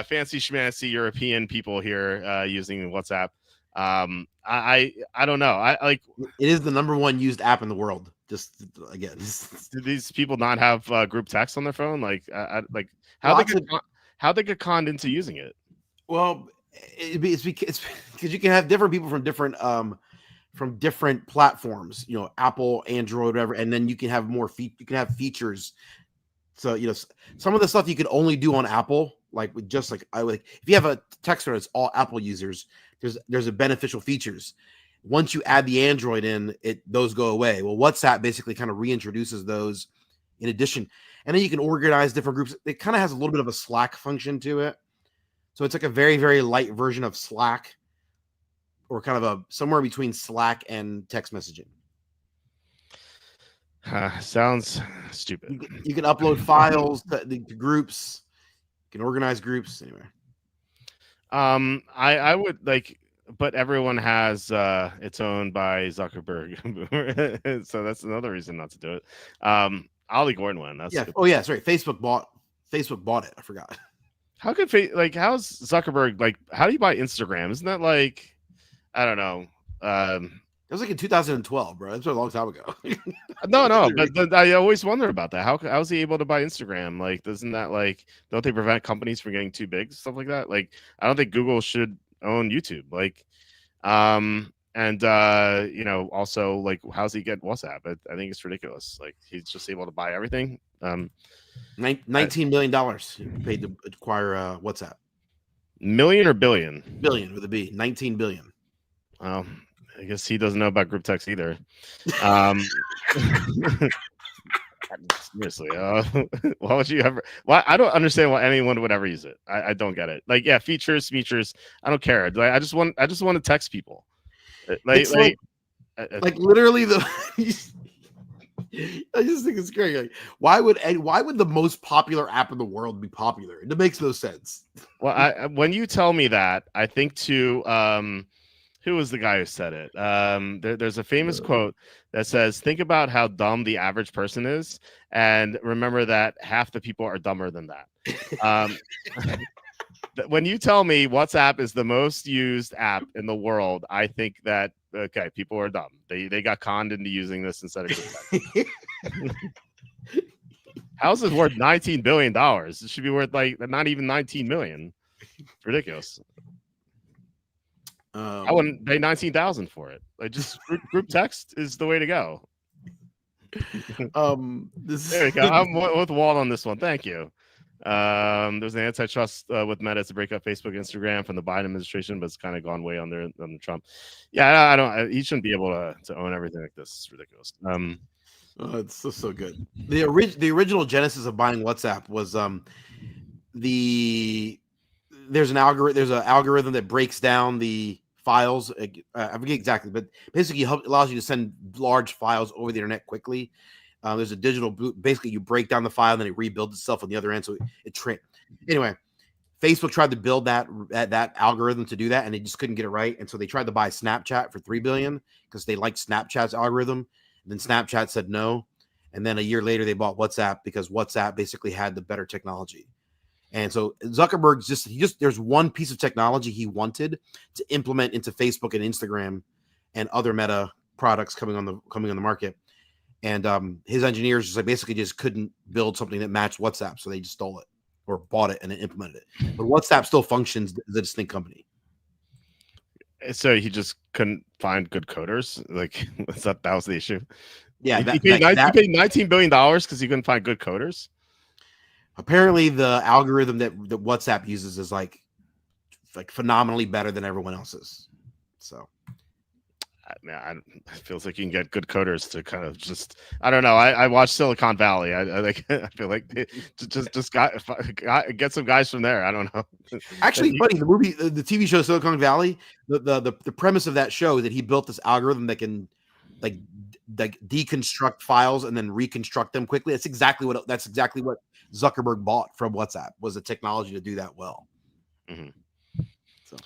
fancy schmancy European people here using WhatsApp. I don't know. I like. It is the number one used app in the world. Just again, Do these people not have group text on their phone? Like, like how they get conned into using it? well, it's because you can have different people from different platforms. You know, Apple, Android, whatever, and then you can have you can have features. So some of the stuff you could only do on Apple, like with just like if you have a texter that's all Apple users, there's a beneficial features. Once you add the Android in, those go away. Well, WhatsApp basically kind of reintroduces those in addition, and then you can organize different groups. It kind of has a little bit of a Slack function to it, so it's like a very very light version of Slack, or kind of a somewhere between Slack and text messaging. Sounds stupid. You can upload files to groups. You can organize groups anyway. I would like, but everyone has it's owned by Zuckerberg, so that's another reason not to do it. Ollie Gordon one. That's Oh yeah, sorry. Facebook bought it. I forgot. How could how's Zuckerberg like? How do you buy Instagram? Isn't that like, I don't know. It was like in 2012, bro. That's a long time ago. No, but I always wonder about that. How is he able to buy Instagram? Like, doesn't that like, don't they prevent companies from getting too big, stuff like that? Like, I don't think Google should own YouTube. Like, and also like, how's he get WhatsApp? I think it's ridiculous. Like, he's just able to buy everything. $19 million paid to acquire WhatsApp. Million or billion? Billion with a B. 19 billion. I guess he doesn't know about group text either. Seriously, why would you ever? Why? I don't understand why anyone would ever use it. I don't get it. Like, yeah, features. I don't care. Like, I just want to text people. Like literally I just think it's great. Like, why would the most popular app in the world be popular? It makes no sense. Well, when you tell me that, I think to who was the guy who said it? There's a famous quote that says, "Think about how dumb the average person is, and remember that half the people are dumber than that." When you tell me WhatsApp is the most used app in the world, I think that okay, people are dumb. They got conned into using this instead of group text. How's it worth $19 billion? It should be worth like not even 19 million. It's ridiculous. I wouldn't pay 19,000 for it. Like, just group text is the way to go. There you go. I'm with Walt on this one. Thank you. There's an antitrust with Meta to break up Facebook, Instagram from the Biden administration, but it's kind of gone way under on Trump. Yeah, I don't. He shouldn't be able to own everything like this. It's ridiculous. It's so good. The original genesis of buying WhatsApp was there's an algorithm that breaks down the files. I forget exactly, but basically allows you to send large files over the internet quickly. There's a digital boot. Basically, you break down the file, and then it rebuilds itself on the other end. So anyway, Facebook tried to build that algorithm to do that, and they just couldn't get it right. And so they tried to buy Snapchat for $3 billion because they liked Snapchat's algorithm. And then Snapchat said no. And then a year later, they bought WhatsApp because WhatsApp basically had the better technology. And so Zuckerberg there's one piece of technology he wanted to implement into Facebook and Instagram and other Meta products coming on the market. And his engineers basically couldn't build something that matched WhatsApp, so they just stole it or bought it and then implemented it. But WhatsApp still functions as a distinct company. So he just couldn't find good coders. Like, that was the issue. Yeah, he paid $19 billion because he couldn't find good coders. Apparently, the algorithm that WhatsApp uses is like phenomenally better than everyone else's. So, man, it feels like you can get good coders to kind of just. I don't know. I watched Silicon Valley. I feel like just get some guys from there. I don't know. Actually, funny, the TV show Silicon Valley. The premise of that show is that he built this algorithm that can like deconstruct files and then reconstruct them quickly. That's exactly what Zuckerberg bought from WhatsApp, was a technology to do that well. Mm-hmm. So,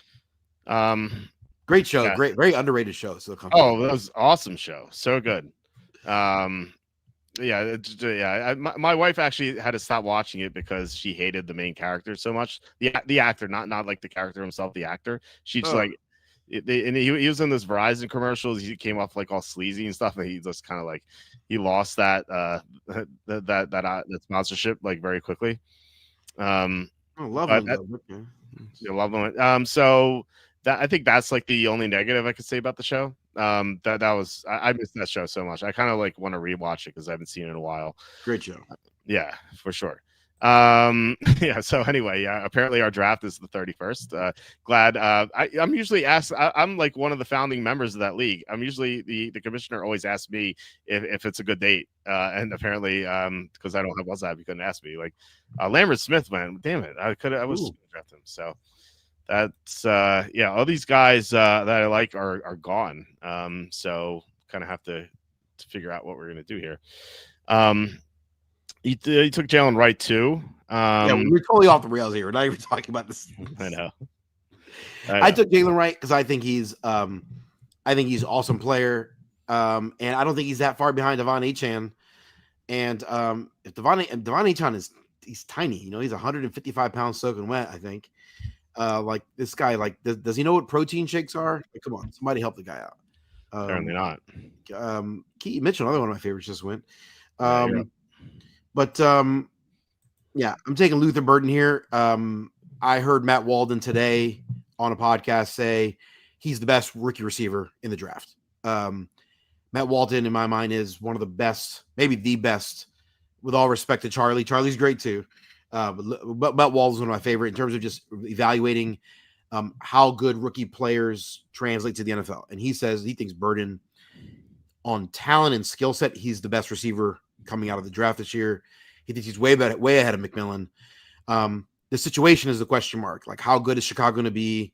great show, yeah. Great, very underrated show. That was awesome show, so good. Yeah, yeah. My wife actually had to stop watching it because she hated the main character so much. The actor, not like the character himself, the actor. She just Oh, like and he was in this Verizon commercials. He came off like all sleazy and stuff, and he just kind of like he lost that that sponsorship like very quickly. Um, oh, but Loveland Dove. Okay. Nice. you love it. So that I think that's like the only negative I could say about the show. That was I missed that show so much. I kind of like want to rewatch it because I haven't seen it in a while. Great show. Yeah, for sure. Yeah, so anyway, yeah, apparently our draft is the 31st. Glad I'm usually asked, I'm like one of the founding members of that league. I'm usually the commissioner always asks me if it's a good date. And apparently because I don't have WhatsApp, you couldn't ask me. Like Lambert Smith, man, damn it. I was Ooh. gonna draft him. So that's yeah, all these guys that I like are gone. So kind of have to figure out what we're gonna do here. Um he took Jalen Wright too. Yeah, we're totally off the rails here. We're not even talking about this. I know. I took Jalen Wright because I think he's awesome player. And I don't think he's that far behind Devon Achan. And if Devon Achan he's tiny, he's 155 pounds soaking wet, I think. Like this guy, like does he know what protein shakes are? Like, come on, somebody help the guy out. Apparently not. Keaton Mitchell, another one of my favorites, just went. Yeah. But yeah, I'm taking Luther Burden here. I heard Matt Walden today on a podcast say he's the best rookie receiver in the draft. Matt Walden, in my mind, is one of the best, maybe the best, with all respect to Charlie. Charlie's great too. But Matt Walden is one of my favorite in terms of just evaluating how good rookie players translate to the NFL. And he says he thinks Burden, on talent and skill set, he's the best receiver coming out of the draft this year. He thinks he's way ahead of McMillan. The situation is the question mark. Like, how good is Chicago going to be?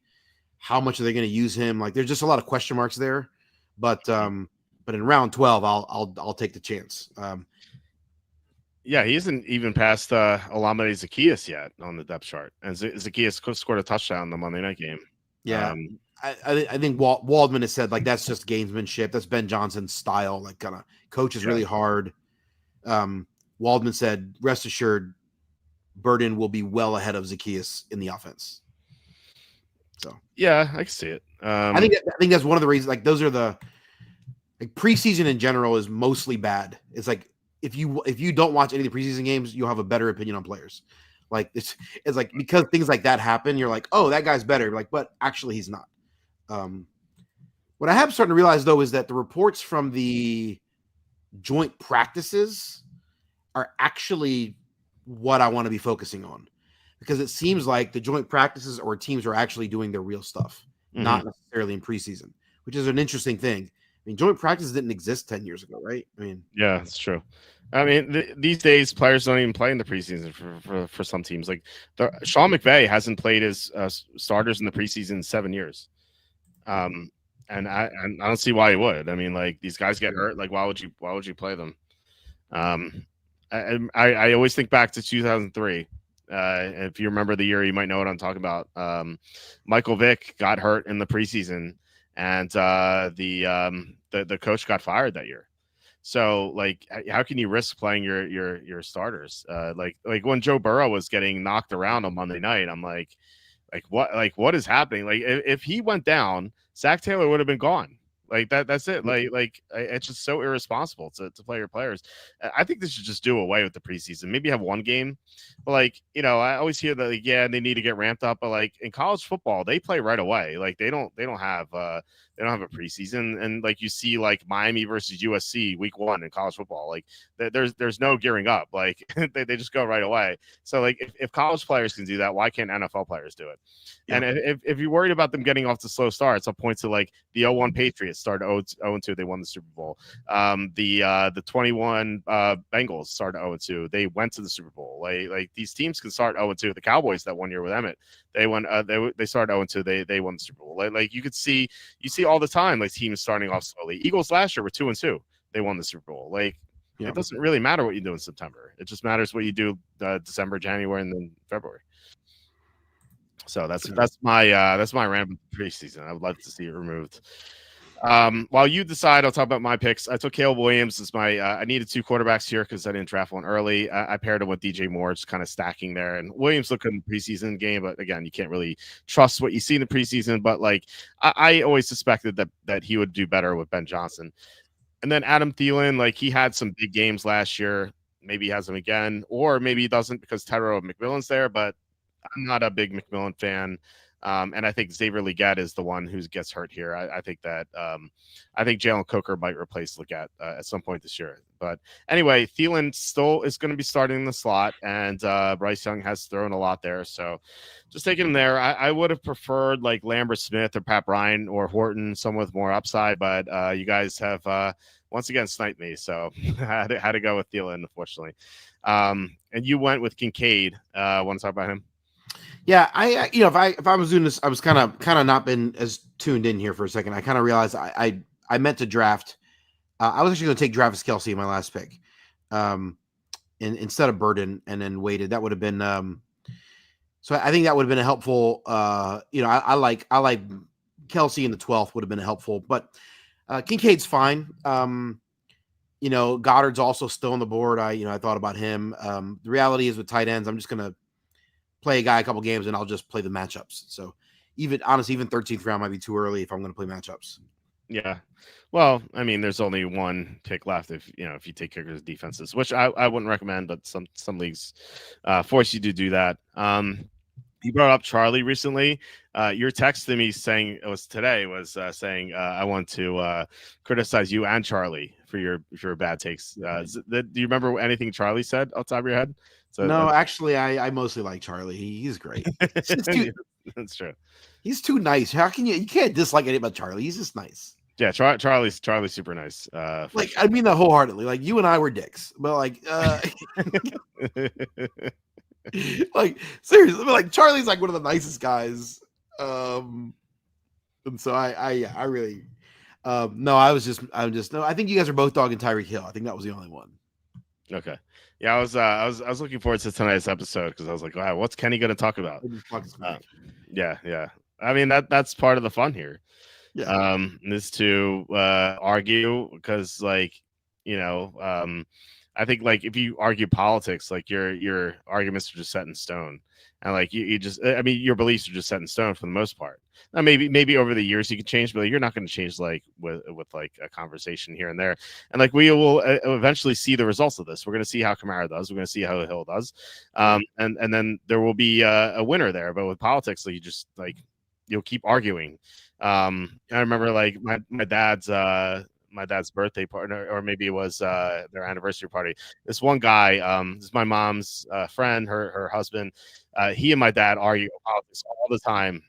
How much are they going to use him? Like, there's just a lot of question marks there. But in round 12, I'll take the chance. Yeah, he isn't even past Olamide Zacchaeus yet on the depth chart, and Zacchaeus scored a touchdown in the Monday night game. Yeah, I think Waldman has said like that's just gamesmanship. That's Ben Johnson's style. Like, kind of coaches really hard. Waldman said, "Rest assured, Burden will be well ahead of Zacchaeus in the offense." So yeah, I can see it. I think that's one of the reasons. Like, those are the preseason in general is mostly bad. It's like if you don't watch any of the preseason games, you'll have a better opinion on players. Like it's like because things like that happen, you're like, oh, that guy's better. Like, but actually he's not. What I have started to realize though is that the reports from the joint practices are actually what I want to be focusing on, because it seems like the joint practices or teams are actually doing their real stuff, not necessarily in preseason, which is an interesting thing. I mean, joint practices didn't exist 10 years ago, right? I mean, yeah, it's true. I mean, these days players don't even play in the preseason for some teams. Like Sean McVay hasn't played his starters in the preseason in 7 years. And I don't see why he would. I mean, like, these guys get hurt. Like, why would you play them? I always think back to 2003. If you remember the year, you might know what I'm talking about. Michael Vick got hurt in the preseason, and the coach got fired that year. So, like, how can you risk playing your starters? Like when Joe Burrow was getting knocked around on Monday night, I'm like what is happening? Like, if he went down, Zach Taylor would have been gone. Like that's it. Like it's just so irresponsible to play your players. I think they should just do away with the preseason. Maybe have one game, but like, I always hear that like, yeah, they need to get ramped up. But like in college football, they play right away. Like they don't have a preseason. And like you see like Miami versus USC week 1 in college football. Like there's no gearing up. Like they just go right away. So like if college players can do that, why can't NFL players do it? Yeah. And if you're worried about them getting off to slow starts, I'll point to like the 0-1 Patriots started 0-2. They won the Super Bowl. The 21 Bengals started 0-2. They went to the Super Bowl. Like these teams can start 0-2. The Cowboys that 1 year with Emmett, they went. They started 0-2. They won the Super Bowl. Like you see all the time like teams starting off slowly. Eagles last year were 2-2. They won the Super Bowl. Like it doesn't really matter what you do in September. It just matters what you do December, January, and then February. So that's my rant preseason. I would love to see it removed. While you decide, I'll talk about my picks. I took Caleb Williams as my. I needed two quarterbacks here because I didn't draft one early. I paired him with DJ Moore, just kind of stacking there. And Williams looked good in the preseason game, but again, you can't really trust what you see in the preseason. But like, I always suspected that he would do better with Ben Johnson. And then Adam Thielen, like he had some big games last year. Maybe he has them again, or maybe he doesn't because Tyrell McMillan's there. But I'm not a big McMillan fan. And I think Xavier Legette is the one who gets hurt here. I think that I think Jalen Coker might replace Legette at some point this year. But anyway, Thielen still is going to be starting in the slot, and Bryce Young has thrown a lot there. So just taking him there. I would have preferred like Lambert Smith or Pat Bryan or Horton, someone with more upside. But you guys have once again sniped me. So I had to go with Thielen, unfortunately. And you went with Kincaid. Want to talk about him? Yeah, if I was doing this, I was kind of not been as tuned in here for a second. I kind of realized I meant to draft. I was actually going to take Travis Kelce in my last pick, instead of Burden, and then waited. That would have been. So I think that would have been a helpful. I like Kelce in the 12th would have been helpful, but Kincaid's fine. Goddard's also still on the board. I thought about him. The reality is with tight ends, I'm just going to play a guy a couple games and I'll just play the matchups. So even 13th round might be too early if I'm going to play matchups. Yeah. Well, I mean, there's only one pick left if you take kickers defenses, which I wouldn't recommend, but some leagues force you to do that. You brought up Charlie recently. Your text to me saying saying I want to criticize you and Charlie for your bad takes. Do you remember anything Charlie said off the top of your head? So no, actually, I mostly like Charlie. He's great. That's true. He's too nice. How can you can't dislike anything about Charlie? He's just nice. Yeah, Charlie's super nice. Like sure. I mean that wholeheartedly. Like you and I were dicks, but like, like seriously, like Charlie's like one of the nicest guys. And so I really, no, I think you guys are both dogging Tyreek Hill. I think that was the only one. Okay. Yeah, I was looking forward to tonight's episode because I was like, wow, what's Kenny going to talk about? Yeah. I mean that's part of the fun here. Yeah. Is to argue because I think like if you argue politics, like your arguments are just set in stone, and like you just your beliefs are just set in stone for the most part. Now maybe over the years you can change, but you're not going to change like with like a conversation here and there. And like we will eventually see the results of this. We're going to see how Kamara does. We're going to see how Hill does, and then there will be a winner there. But with politics, like you just like you'll keep arguing. I remember like my dad's birthday party, or maybe it was their anniversary party. This one guy, this is my mom's friend, her husband. He and my dad argue politics all the time.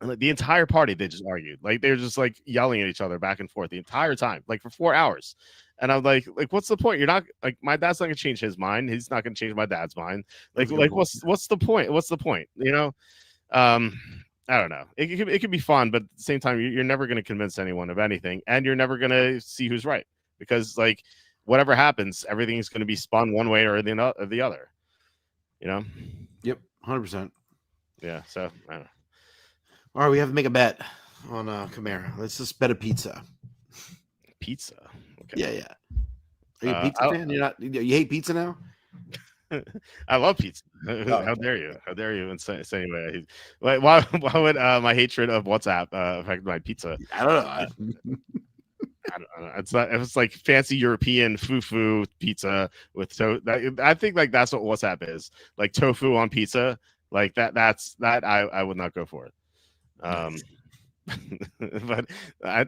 And like, the entire party, they just argued. Like they're just like yelling at each other back and forth the entire time, like for 4 hours. And I'm like, what's the point? You're not like my dad's not gonna change his mind. He's not gonna change my dad's mind. Like what's the point? What's the point? I don't know. It could be fun, but at the same time, you're never going to convince anyone of anything, and you're never going to see who's right because, like, whatever happens, everything is going to be spun one way or the other. Yep, 100%. Yeah. So I don't know. All right, we have to make a bet on Kamara. Let's just bet a pizza. Pizza. Okay. Yeah. Are you a pizza fan? You hate pizza now? I love pizza. How dare you? How dare you? And say anyway, why would my hatred of WhatsApp affect my pizza? I don't know. I don't know. It's like fancy European foo pizza with I think like that's what WhatsApp is. Like tofu on pizza. Like that's I would not go for it. But I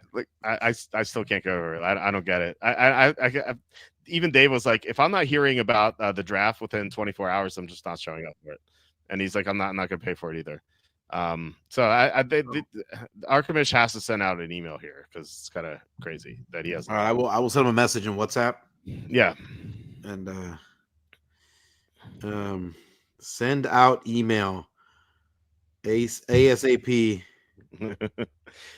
still can't go over it. I don't get it. I even Dave was like, if I'm not hearing about the draft within 24 hours, I'm just not showing up for it. And he's like, I'm not going to pay for it either. So our commission has to send out an email here because it's kind of crazy that he has. All right, I will send him a message in WhatsApp. Yeah, and send out email ASAP.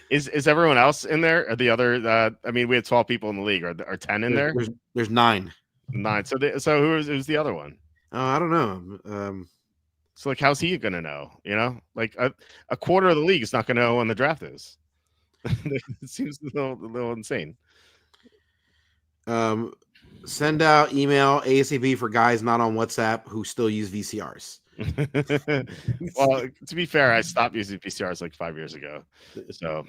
Is everyone else in there? Are the other? We had 12 people in the league. Are 10 in there? There's 9. 9. So who's the other one? I don't know. So like, how's he gonna know? Like a quarter of the league is not gonna know when the draft is. It seems a little insane. Send out email ASAP for guys not on WhatsApp who still use VCRs. Well, to be fair, I stopped using PCRs like 5 years ago. So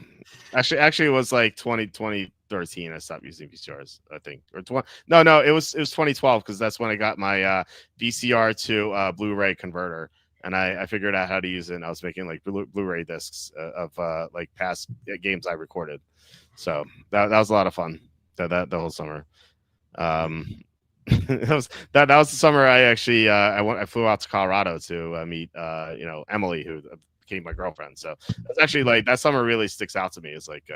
actually, it was like 2013. I stopped using VCRs, I think, or 20. No, it was 2012 because that's when I got my VCR to Blu-ray converter, and I figured out how to use it. And I was making like Blu-ray discs of like past games I recorded. So that was a lot of fun. That the whole summer. That was the summer I actually I flew out to Colorado to meet Emily, who became my girlfriend. So that's actually like that summer really sticks out to me. It's like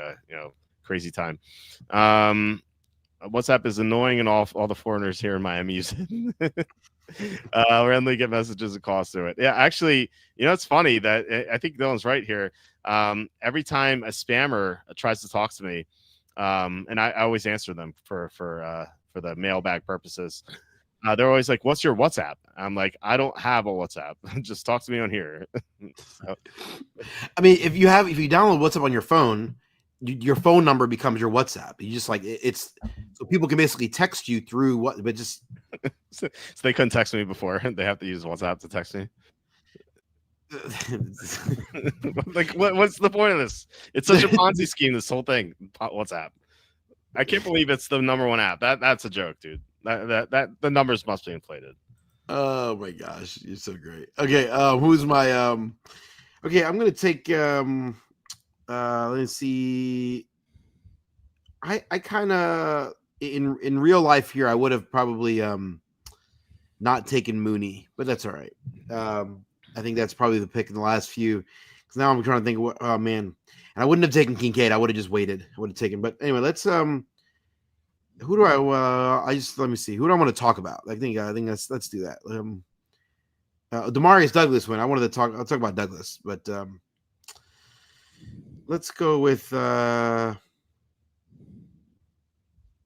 crazy time. WhatsApp is annoying, and all the foreigners here in Miami use it. Randomly get messages and calls through it. Yeah, actually, it's funny that I think Dylan's right here. Every time a spammer tries to talk to me, and I always answer them for the mailbag purposes. They're always like, "What's your WhatsApp?" I'm like, "I don't have a WhatsApp. Just talk to me on here." So, I mean, if you download WhatsApp on your phone, your phone number becomes your WhatsApp. You just like it's so people can basically text you through what, but just so they couldn't text me before. They have to use WhatsApp to text me. Like, what's the point of this? It's such a Ponzi scheme. This whole thing, WhatsApp. I can't believe it's the number one app. That's a joke, dude. That the numbers must be inflated. Oh my gosh, you're so great. Okay, who's my okay, I'm gonna take let's see. I kinda in real life here, I would have probably not taken Mooney, but that's all right. I think that's probably the pick in the last few. Because now I'm trying to think of what man. And I wouldn't have taken Kincaid, I would have just waited. I would have taken, but anyway, let's who do I just let me see. Who do I want to talk about? I think let's do that. Demarius Douglas went. I'll talk about Douglas, but let's go with oh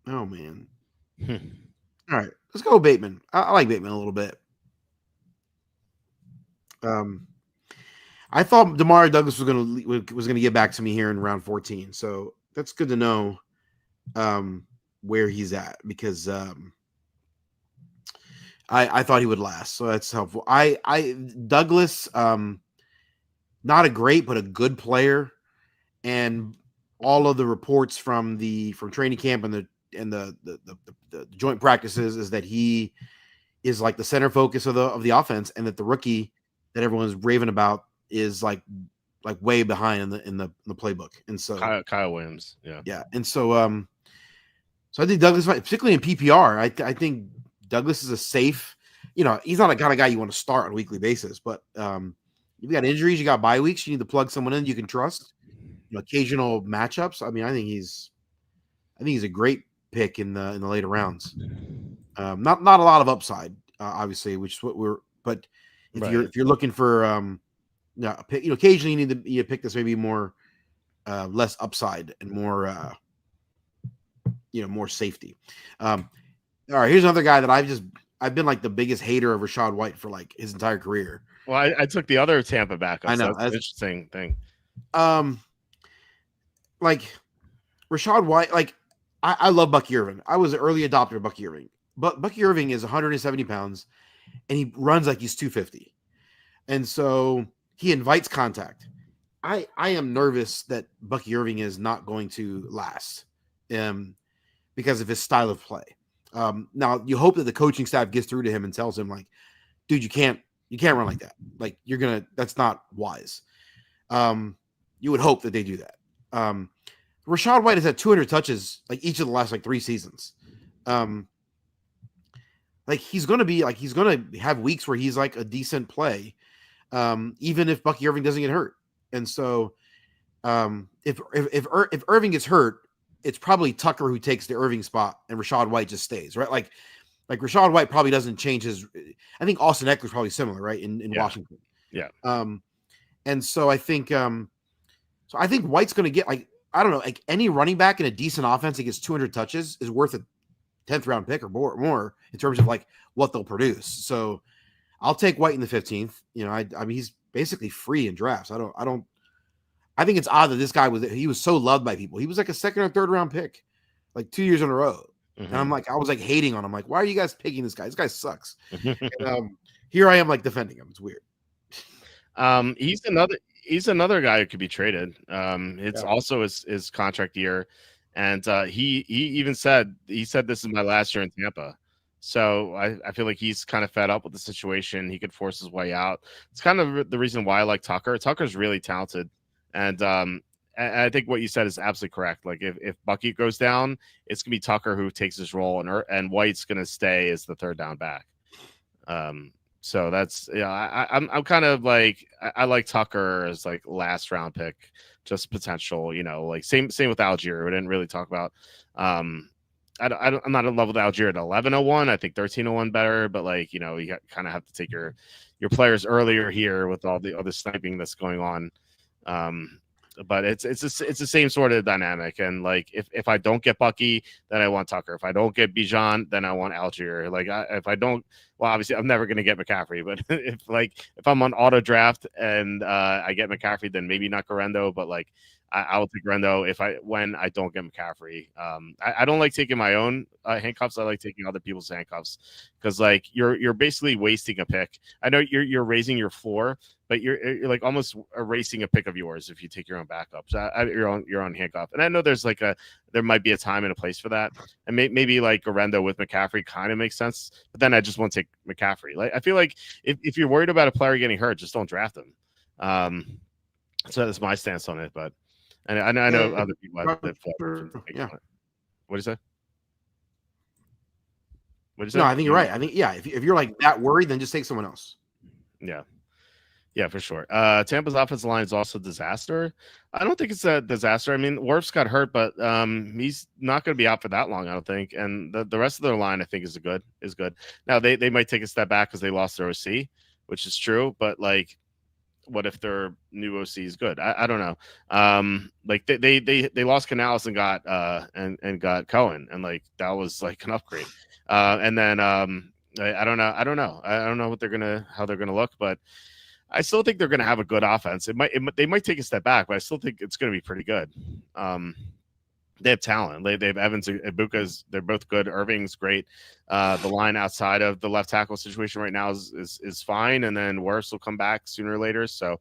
man. All right, let's go with Bateman. I like Bateman a little bit. I thought Demario Douglas was gonna get back to me here in round 14, so that's good to know where he's at because I thought he would last, so that's helpful. Douglas, not a great but a good player, and all of the reports from training camp and the joint practices is that he is like the center focus of the offense, and that the rookie that everyone's raving about is like way behind in the playbook. And so Kyle Williams, yeah, and so so I think Douglas, particularly in PPR, I think Douglas is a safe. He's not a kind of guy you want to start on a weekly basis, but you've got injuries, you got bye weeks, you need to plug someone in you can trust. Occasional matchups. I mean, I think he's a great pick in the later rounds. Not a lot of upside, obviously, which is what we're. But if you're looking for occasionally you need to pick this maybe more less upside and more more safety. All right, here's another guy that I've been like the biggest hater of Rachaad White for like his entire career. Well, I took the other Tampa backup. I know that's an interesting thing. Like Rachaad White, like I love Bucky Irving. I was an early adopter of Bucky Irving, but Bucky Irving is 170 pounds and he runs like he's 250, and so he invites contact. I am nervous that Bucky Irving is not going to last, because of his style of play. Now you hope that the coaching staff gets through to him and tells him like, dude, you can't run like that. Like that's not wise. You would hope that they do that. Rachaad White has had 200 touches like each of the last like 3 seasons. Like he's going to have weeks where he's like a decent play, even if Bucky Irving doesn't get hurt. And so, if Irving gets hurt, it's probably Tucker who takes the Irving spot, and Rachaad White just stays, right? Like Rachaad White probably doesn't change his. I think Austin Eckler's probably similar, right? In Washington, yeah. And so I think, White's going to get like I don't know, like any running back in a decent offense that gets 200 touches is worth a 10th round pick or more in terms of like what they'll produce. So I'll take White in the 15th. I mean he's basically free in drafts. I don't I think it's odd that this guy was so loved by people. He was like a second or third round pick, like 2 years in a row. And I was like hating on him. Like, why are you guys picking this guy? This guy sucks. And, here I am like defending him. It's weird. He's another guy who could be traded. It's also his contract year, and he even said this is my last year in Tampa. So I feel like he's kind of fed up with the situation. He could force his way out. It's kind of the reason why I like Tucker. Tucker's really talented, and I think what you said is absolutely correct. Like if Bucky goes down, it's gonna be Tucker who takes his role, and White's gonna stay as the third down back. So that's I'm kind of like I like Tucker as like last round pick, just potential. Like same with Algier. We didn't really talk about. I'm not in love with Algier at 11:01. I think 13:01 better, but like you kind of have to take your players earlier here with all the other sniping that's going on. But it's the same sort of dynamic. And like if I don't get Bucky, then I want Tucker. If I don't get Bijan, then I want Algier. Like if I don't, well, obviously I'm never gonna get McCaffrey. But if I'm on auto draft and I get McCaffrey, then maybe not Garendo. But like I will take Garendo when I don't get McCaffrey. I don't like taking my own handcuffs. I like taking other people's handcuffs because like you're basically wasting a pick. I know you're raising your floor, but you're like almost erasing a pick of yours if you take your own backups, your own handcuff. And I know there might be a time and a place for that, and maybe like Garendo with McCaffrey kind of makes sense. But then I just won't take McCaffrey. Like I feel like if you're worried about a player getting hurt, just don't draft him. So that's my stance on it. But and I know other people have that. Yeah. What is that? No, I think you're right. I think if you're like that worried, then just take someone else. Yeah, for sure. Tampa's offensive line is also a disaster. I don't think it's a disaster. I mean, Wirfs got hurt, but he's not going to be out for that long, I don't think. And the rest of their line, I think, is good. Now they might take a step back because they lost their OC, which is true. But like, what if their new OC is good? I don't know. Like they lost Canales and got got Cohen, and like that was like an upgrade. And then I don't know. I don't know how they're gonna look, but I still think they're gonna have a good offense. They might take a step back, but I still think it's gonna be pretty good. They have talent. They have Evans and Ibuka's. They're both good. Irving's great. The line outside of the left tackle situation right now is fine, and then Wirfs will come back sooner or later. So,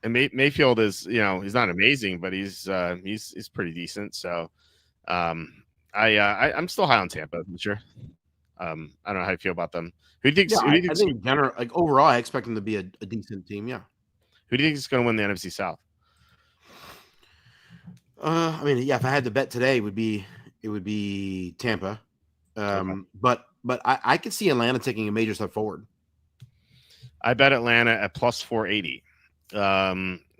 and Mayfield is he's not amazing, but he's pretty decent. So, I'm still high on Tampa. Sure. I don't know how you feel about them. Who do you think? I think in general, like overall, I expect them to be a decent team. Yeah. Who do you think is going to win the NFC South? I mean, yeah, if I had to bet today, it would be Tampa. But I could see Atlanta taking a major step forward. I bet Atlanta at plus 480.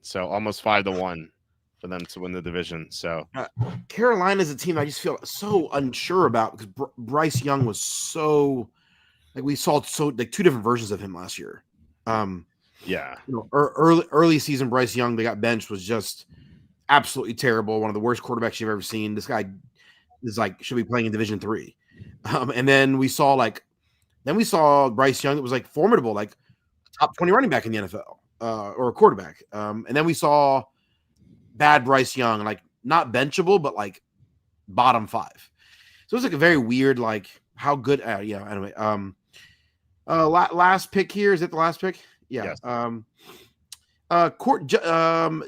So almost 5-1 for them to win the division. So Carolina is a team I just feel so unsure about because Bryce Young was so like we saw like two different versions of him last year. Yeah, early season Bryce Young, they got benched, was just absolutely terrible. One of the worst quarterbacks you've ever seen. This guy is like should be playing in Division III. And then we saw Bryce Young that was like formidable, like top 20 running back in the NFL or a quarterback. And then we saw bad Bryce Young, like not benchable, but like bottom 5. So it was like a very weird, like how good. Anyway, last pick here. Is it the last pick? Yeah. Yes.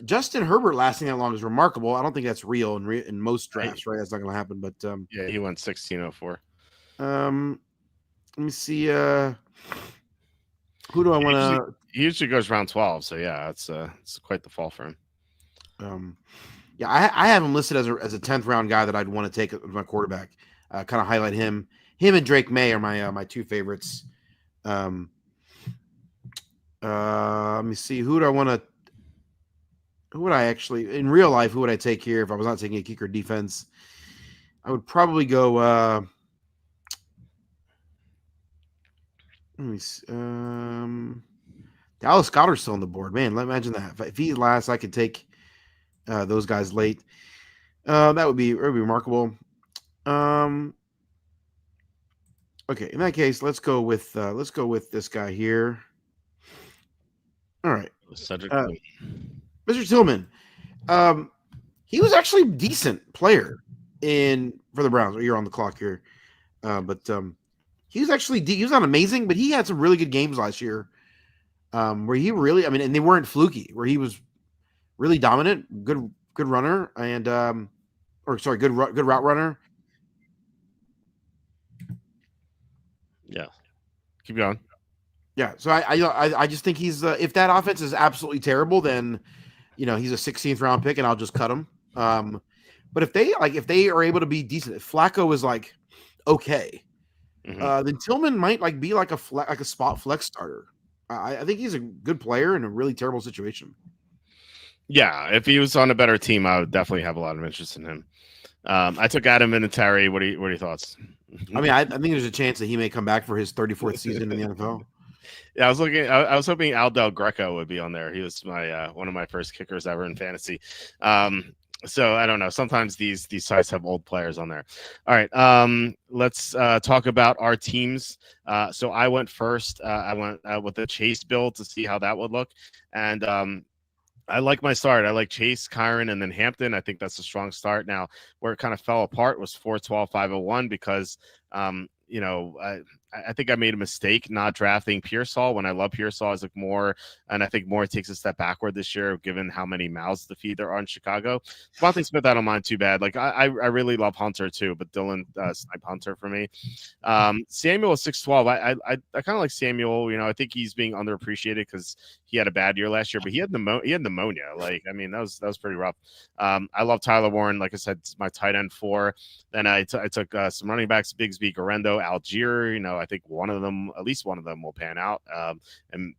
Justin Herbert lasting that long is remarkable. I don't think that's real in most drafts, right? That's not going to happen. But yeah, he went 1604. Let me see. Who do I want to? He usually goes round 12, so yeah, it's quite the fall for him. Yeah, I have him listed as a 10th round guy that I'd want to take as my quarterback. Kind of highlight him. Him and Drake May are my two favorites. Let me see. Who would I actually in real life? Who would I take here if I was not taking a kicker defense? I would probably go. Let me see. Dallas Goedert's still on the board. Man, imagine that. If he's last, I could take those guys late. That would be remarkable. Okay, in that case, let's go with this guy here. All right, Cedric Mr. Tillman. Um, he was actually a decent player in for the Browns. You're on the clock here, but he was actually he was not amazing, but he had some really good games last year. Where he really, I mean, and they weren't fluky. Where he was really dominant, good runner, and or sorry, good route runner. Yeah, keep going. Yeah, so I just think he's if that offense is absolutely terrible, then he's a 16th round pick, and I'll just cut him. But if they are able to be decent, if Flacco is like okay, then Tillman might be like a spot flex starter. I think he's a good player in a really terrible situation. Yeah, if he was on a better team, I would definitely have a lot of interest in him. I took Adam Vinatieri. What are your thoughts? I mean, I think there's a chance that he may come back for his 34th season in the NFL. Yeah, I was hoping Al Del Greco would be on there. He was my one of my first kickers ever in fantasy. So I don't know. Sometimes these sites have old players on there. All right. Let's talk about our teams. So I went first. I went with the Chase build to see how that would look, and I like my start. I like Chase, Kyron, and then Hampton. I think that's a strong start. Now, where it kind of fell apart was 4-12, 501 because, I think I made a mistake not drafting Pearsall when I love Pearsall. I was like more, and I think more takes a step backward this year, given how many mouths to feed there are in Chicago. Devontae Smith, I don't mind too bad. Like I really love Hunter too, but Dylan snipe Hunter for me. Samuel is 6'12". I kind of like Samuel. I think he's being underappreciated because he had a bad year last year, but he had pneumonia. Like, I mean, that was pretty rough. I love Tyler Warren. Like I said, it's my tight end 4. Then I took some running backs, Bigsby, Garendo, Algier. I think at least one of them will pan out and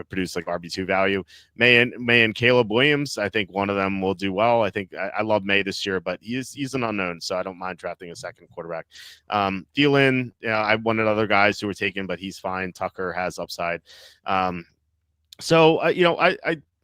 produce like RB2 value. May and Caleb Williams. I think one of them will do well. I think I love May this year, but he's an unknown, so I don't mind drafting a second quarterback. Thielen, I wanted other guys who were taken, but he's fine. Tucker has upside. So I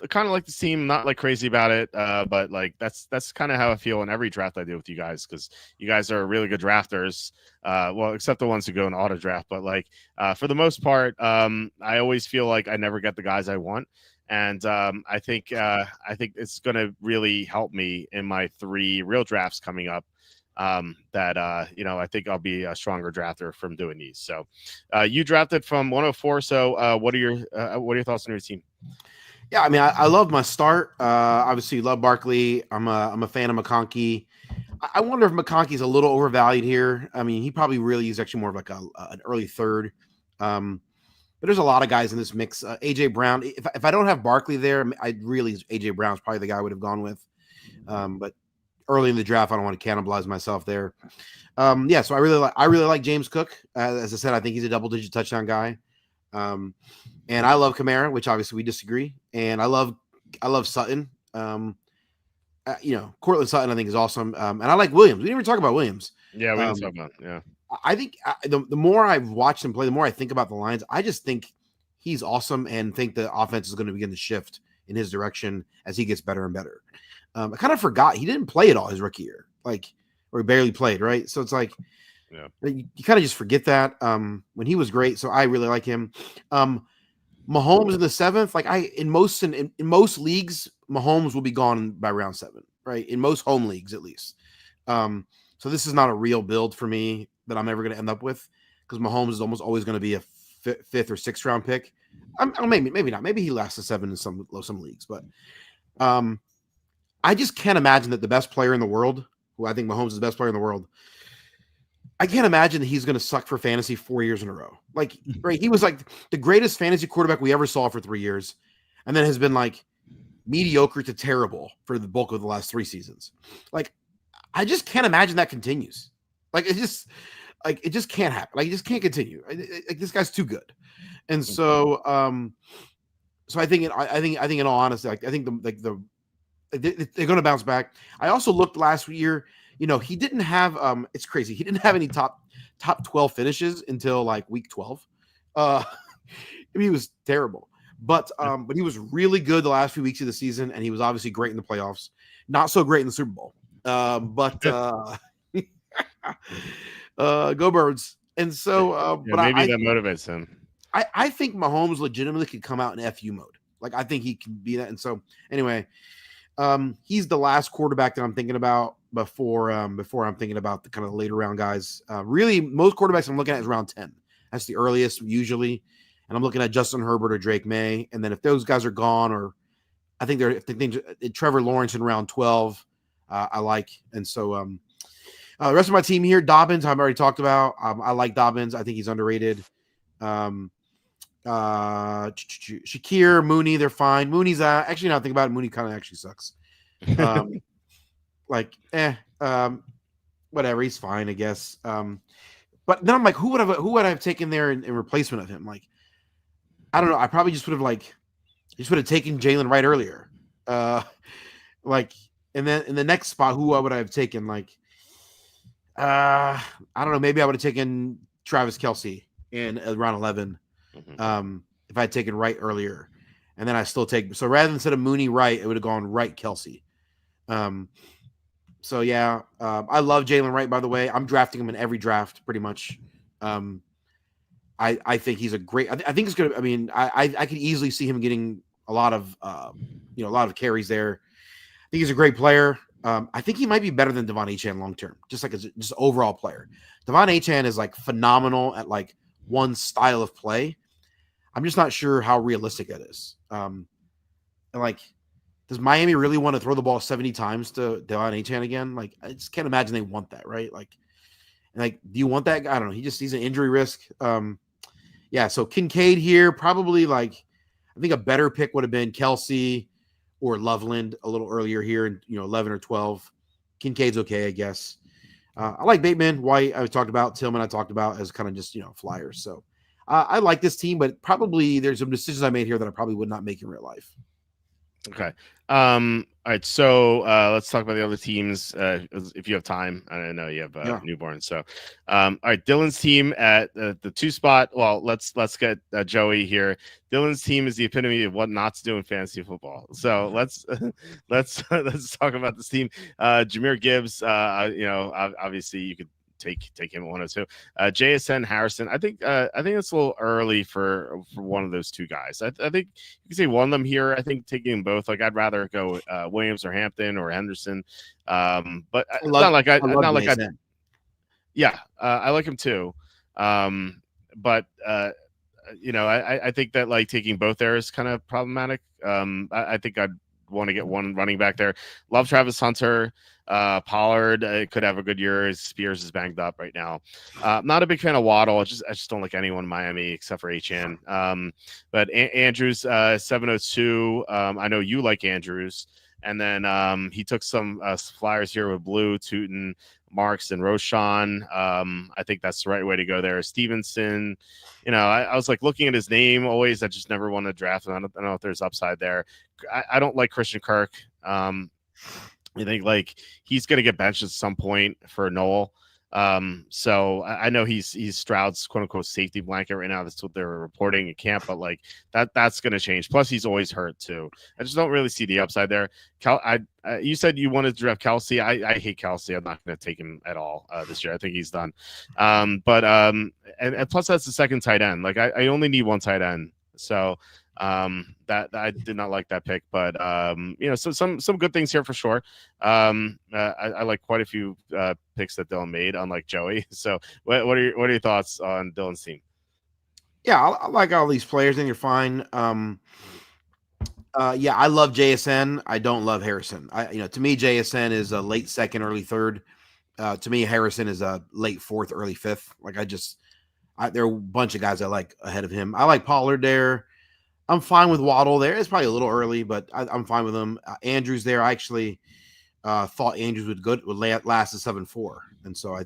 kind of like the team, not like crazy about it, but like that's kind of how I feel in every draft I do with you guys, because you guys are really good drafters. Well, except the ones who go in auto draft, but like for the most part, I always feel like I never get the guys I want, and I think it's going to really help me in my 3 real drafts coming up. I think I'll be a stronger drafter from doing these. So you drafted from 104. So what are your thoughts on your team? Yeah, I mean, I love my start. Obviously, love Barkley. I'm a fan of McConkey. I wonder if McConkey's a little overvalued here. I mean, he probably really is actually more of like an early third. But there's a lot of guys in this mix. AJ Brown. If I don't have Barkley there, AJ Brown's probably the guy I would have gone with. But early in the draft, I don't want to cannibalize myself there. So I really like James Cook. As I said, I think he's a double-digit touchdown guy. And I love Kamara, which obviously we disagree. And I love Sutton. Cortland Sutton I think is awesome. And I like Williams. We didn't even talk about Williams. Yeah, we didn't talk about. Yeah, I think the more I've watched him play, the more I think about the Lions. I just think he's awesome, and think the offense is going to begin to shift in his direction as he gets better and better. I kind of forgot he didn't play at all his rookie year, or he barely played, right? So it's like, yeah, you kind of just forget that when he was great. So I really like him. Mahomes in the 7th, in most leagues, Mahomes will be gone by round 7, right? In most home leagues, at least. So this is not a real build for me that I'm ever going to end up with, because Mahomes is almost always going to be a 5th or 6th round pick. Maybe not. Maybe he lasts a 7 in some leagues, but I just can't imagine that the best player in the world, who I think Mahomes is the best player in the world, I can't imagine that he's going to suck for fantasy 4 years in a row. Right? He was like the greatest fantasy quarterback we ever saw for 3 years, and then has been like mediocre to terrible for the bulk of the last 3 seasons. I just can't imagine that continues. It just can't happen. It just can't continue. This guy's too good. And so, I think in all honesty, I think they're going to bounce back. I also looked last year. He didn't have it's crazy. He didn't have any top 12 finishes until week 12. He was terrible. But he was really good the last few weeks of the season, and he was obviously great in the playoffs. Not so great in the Super Bowl. Go Birds. And so but maybe that motivates him. I think Mahomes legitimately could come out in FU mode. I think he can be that. And so anyway, He's the last quarterback that I'm thinking about before I'm thinking about the kind of later round guys. Really, most quarterbacks I'm looking at is round 10. That's the earliest usually, and I'm looking at Justin Herbert or Drake May. And then if those guys are gone, or I think Trevor Lawrence in round 12, I like. And so the rest of my team here, Dobbins, I've already talked about. I like Dobbins. I think he's underrated. Shakir, Mooney, they're fine. Mooney's actually, now think about it, Mooney kind of actually sucks. Whatever, he's fine, I guess. But then I'm like, who would I have taken there in replacement of him? Like, I don't know. I probably just would have taken Jalen Wright earlier. And then in the next spot, who would I have taken? Like, I don't know. Maybe I would have taken Travis Kelce in round 11. If I had taken Wright earlier, and then I still take, so rather than instead of Mooney Wright, it would have gone Wright Kelce. So yeah, I love Jalen Wright, by the way. I'm drafting him in every draft pretty much. I think he's a great, I think it's good. I mean, I could easily see him getting a lot of carries there. I think he's a great player. I think he might be better than Devon Achane long term, just like just overall player. Devon Achane is like phenomenal at like one style of play. I'm just not sure how realistic that is. And like, does Miami really want to throw the ball 70 times to Devon Achane again? Like, I just can't imagine they want that, right? Like, do you want that guy? I don't know. He's an injury risk. Yeah. So Kincaid here, probably like, I think a better pick would have been Kelce or Loveland a little earlier here in 11 or 12. Kincaid's okay, I guess. I like Bateman, White. I talked about Tillman. I talked about as kind of just flyers. So I like this team, but probably there's some decisions I made here that I probably would not make in real life. Okay. All right. So let's talk about the other teams if you have time. I know you have newborn. So all right, Dylan's team at the 2 spot. Well, let's get Joey here. Dylan's team is the epitome of what not to do in fantasy football. So let's talk about this team. Jahmyr Gibbs, obviously you could take him at 102. JSN Harrison. I think it's a little early for one of those two guys. I think you can say one of them here. I think taking them both. Like, I'd rather go Williams or Hampton or Henderson. But I like him too. But I think that like taking both there is kind of problematic. I think I'd want to get one running back there. Love Travis Hunter. Pollard could have a good year. Spears is banged up right now. Not a big fan of Waddle. I just don't like anyone in Miami except for Achane. But Andrews 702. I know you like Andrews, and then he took some flyers here with Blue, Tootin, Marks, and Roshan. I think that's the right way to go there. Stevenson. I was like looking at his name always. I just never wanted to draft him. I don't know if there's upside there. I don't like Christian Kirk. I think like he's going to get benched at some point for Noel. So I know he's Stroud's quote unquote safety blanket right now. That's what they're reporting at camp, but like that's going to change. Plus he's always hurt too. I just don't really see the upside there. You said you wanted to draft Kelce. I hate Kelce. I'm not going to take him at all this year. I think he's done. And plus that's the second tight end. Like I only need one tight end. So that I did not like that pick, but so some good things here for sure. I like quite a few picks that Dylan made, unlike Joey. So what are your thoughts on Dylan's team? Yeah, I like all these players, and you're fine. Yeah, I love JSN. I don't love Harrison. To me, JSN is a late second, early third. To me, Harrison is a late fourth, early fifth. Like there are a bunch of guys I like ahead of him. I like Pollard there. I'm fine with Waddle there. It's probably a little early, but I'm fine with him. Andrews there. I actually thought Andrews would last at 7-4, and so I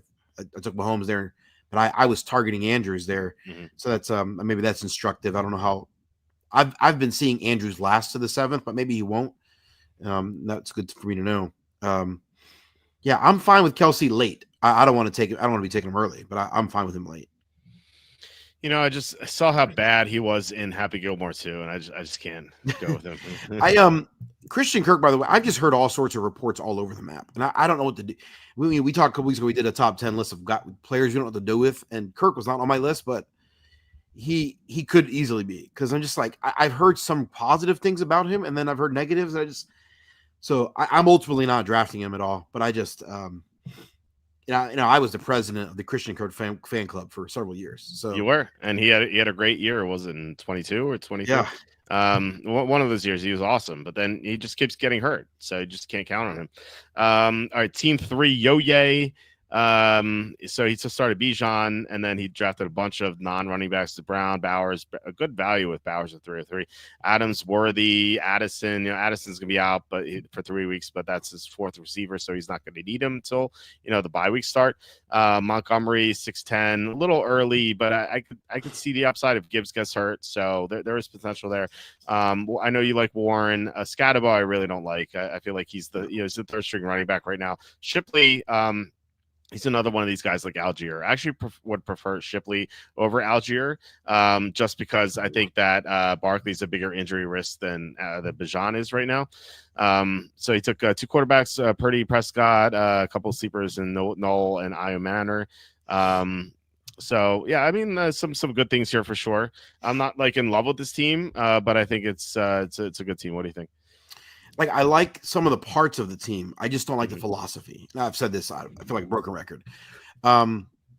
took Mahomes there, but I was targeting Andrews there. Mm-hmm. So that's maybe that's instructive. I don't know how. I've been seeing Andrews last to the 7th, but maybe he won't. That's good for me to know. Yeah, I'm fine with Kelce late. I don't want to take it. I don't want to be taking him early, but I'm fine with him late. I just saw how bad he was in Happy Gilmore too, and I just can't go with him. Christian Kirk, by the way, I've just heard all sorts of reports all over the map, and I don't know what to do. We talked a couple weeks ago. We did a top 10 list of players you don't know what to do with, and Kirk was not on my list, but he could easily be, because I'm just like I've heard some positive things about him, and then I've heard negatives. And So I'm ultimately not drafting him at all. But I just, I was the president of the Christian Code fan club for several years. You So were, and he had a great year. Was it in 22 or 23? yeah, One of those years he was awesome, but then he just keeps getting hurt, so you just can't count on him. All right, team 3, Yo-Ye. So he just started Bijan, and then he drafted a bunch of non-running backs to Brown, Bowers, a good value with Bowers at 303. Adams, Worthy, Addison. Addison's gonna be out, but for 3 weeks, but that's his fourth receiver, so he's not going to need him until the bye week start. Montgomery 6'10", a little early, but I could see the upside if Gibbs gets hurt, so there is potential there. I know you like Warren. Scatterbo I really don't like. I feel like he's the third string running back right now. Shipley. He's another one of these guys like Algier. I actually would prefer Shipley over Algier, just because I think that Barkley's a bigger injury risk than the Bijan is right now. So he took 2 quarterbacks, Purdy, Prescott, a couple of sleepers in Knoll and Io Manor. So yeah, I mean some good things here for sure. I'm not like in love with this team, but I think it's a good team. What do you think? like I like some of the parts of the team. I just don't like the philosophy. Now, I've said this. I feel like a broken record.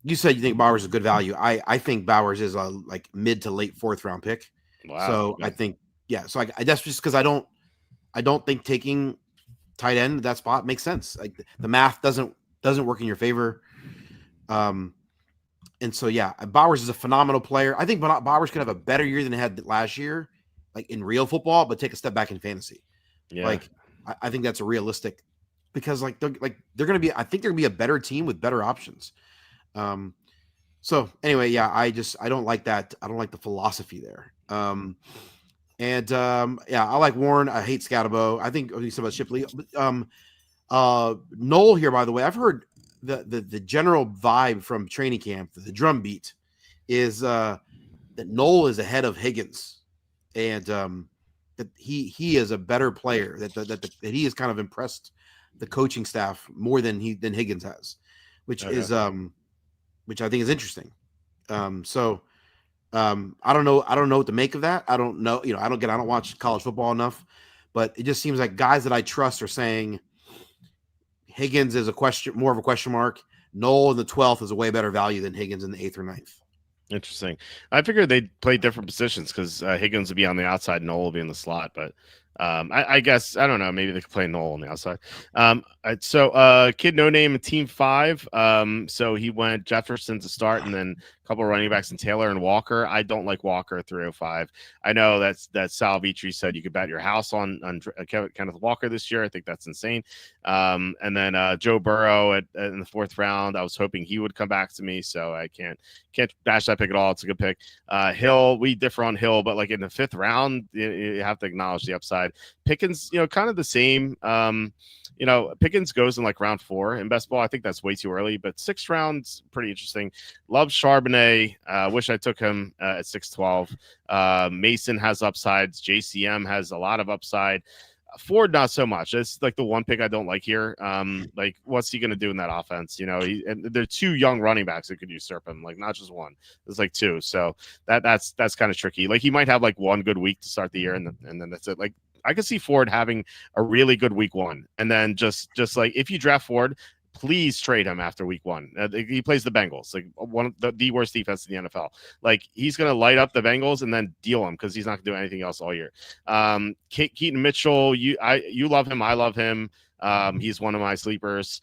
You said you think Bowers is a good value. I think Bowers is a like mid to late 4th round pick. Wow. So okay. I think So I that's just because I don't think taking tight end at that spot makes sense. Like the math doesn't work in your favor. And so Bowers is a phenomenal player. I think Bowers could have a better year than he had last year, like in real football, but take a step back in fantasy. Yeah. Like I think that's a realistic, because they're going to be. I think they're going to be a better team with better options. So anyway, I don't like that. I don't like the philosophy there. I like Warren. I hate Scatterbo. I think you said about Shipley. Knoll here, by the way, I've heard the general vibe from training camp, the drum beat, is that Knoll is ahead of Higgins, and that he is a better player. That he has kind of impressed the coaching staff more than Higgins has, which is which I think is interesting. I don't know what to make of that. I don't know. I don't watch college football enough, but it just seems like guys that I trust are saying Higgins is more of a question mark. Knoll in the 12th is a way better value than Higgins in the 8th or 9th. Interesting. I figured they'd play different positions because Higgins would be on the outside, Knoll will be in the slot. But I guess I don't know. Maybe they could play Knoll on the outside. So kid no name in team 5. So he went Jefferson to start, and then a couple of running backs and Taylor and Walker. I don't like Walker 305. I know that Sal Vitri said you could bet your house on Kenneth Walker this year. I think that's insane. And then Joe Burrow in the 4th round. I was hoping he would come back to me, so I can't bash that pick at all. It's a good pick. Hill, we differ on Hill, but like in the 5th round, you have to acknowledge the upside. Pickens, kind of the same. Pickens goes in like round 4 in best ball. I think that's way too early, but 6th round's pretty interesting. Love Charbonnet. Wish I took him at 6'12". Mason has upsides. JCM has a lot of upside. Ford, not so much. It's like the one pick I don't like here. Like, what's he going to do in that offense? And there are 2 young running backs that could usurp him, like not just one. There's like 2. So that's kind of tricky. Like he might have like one good week to start the year, and then that's it. Like I could see Ford having a really good week 1, and then just like if you draft Ford, please trade him after week 1. He plays the Bengals, like one of the worst defense in the NFL. Like he's going to light up the Bengals and then deal him because he's not going to do anything else all year. Keaton Mitchell, you love him. I love him. He's one of my sleepers.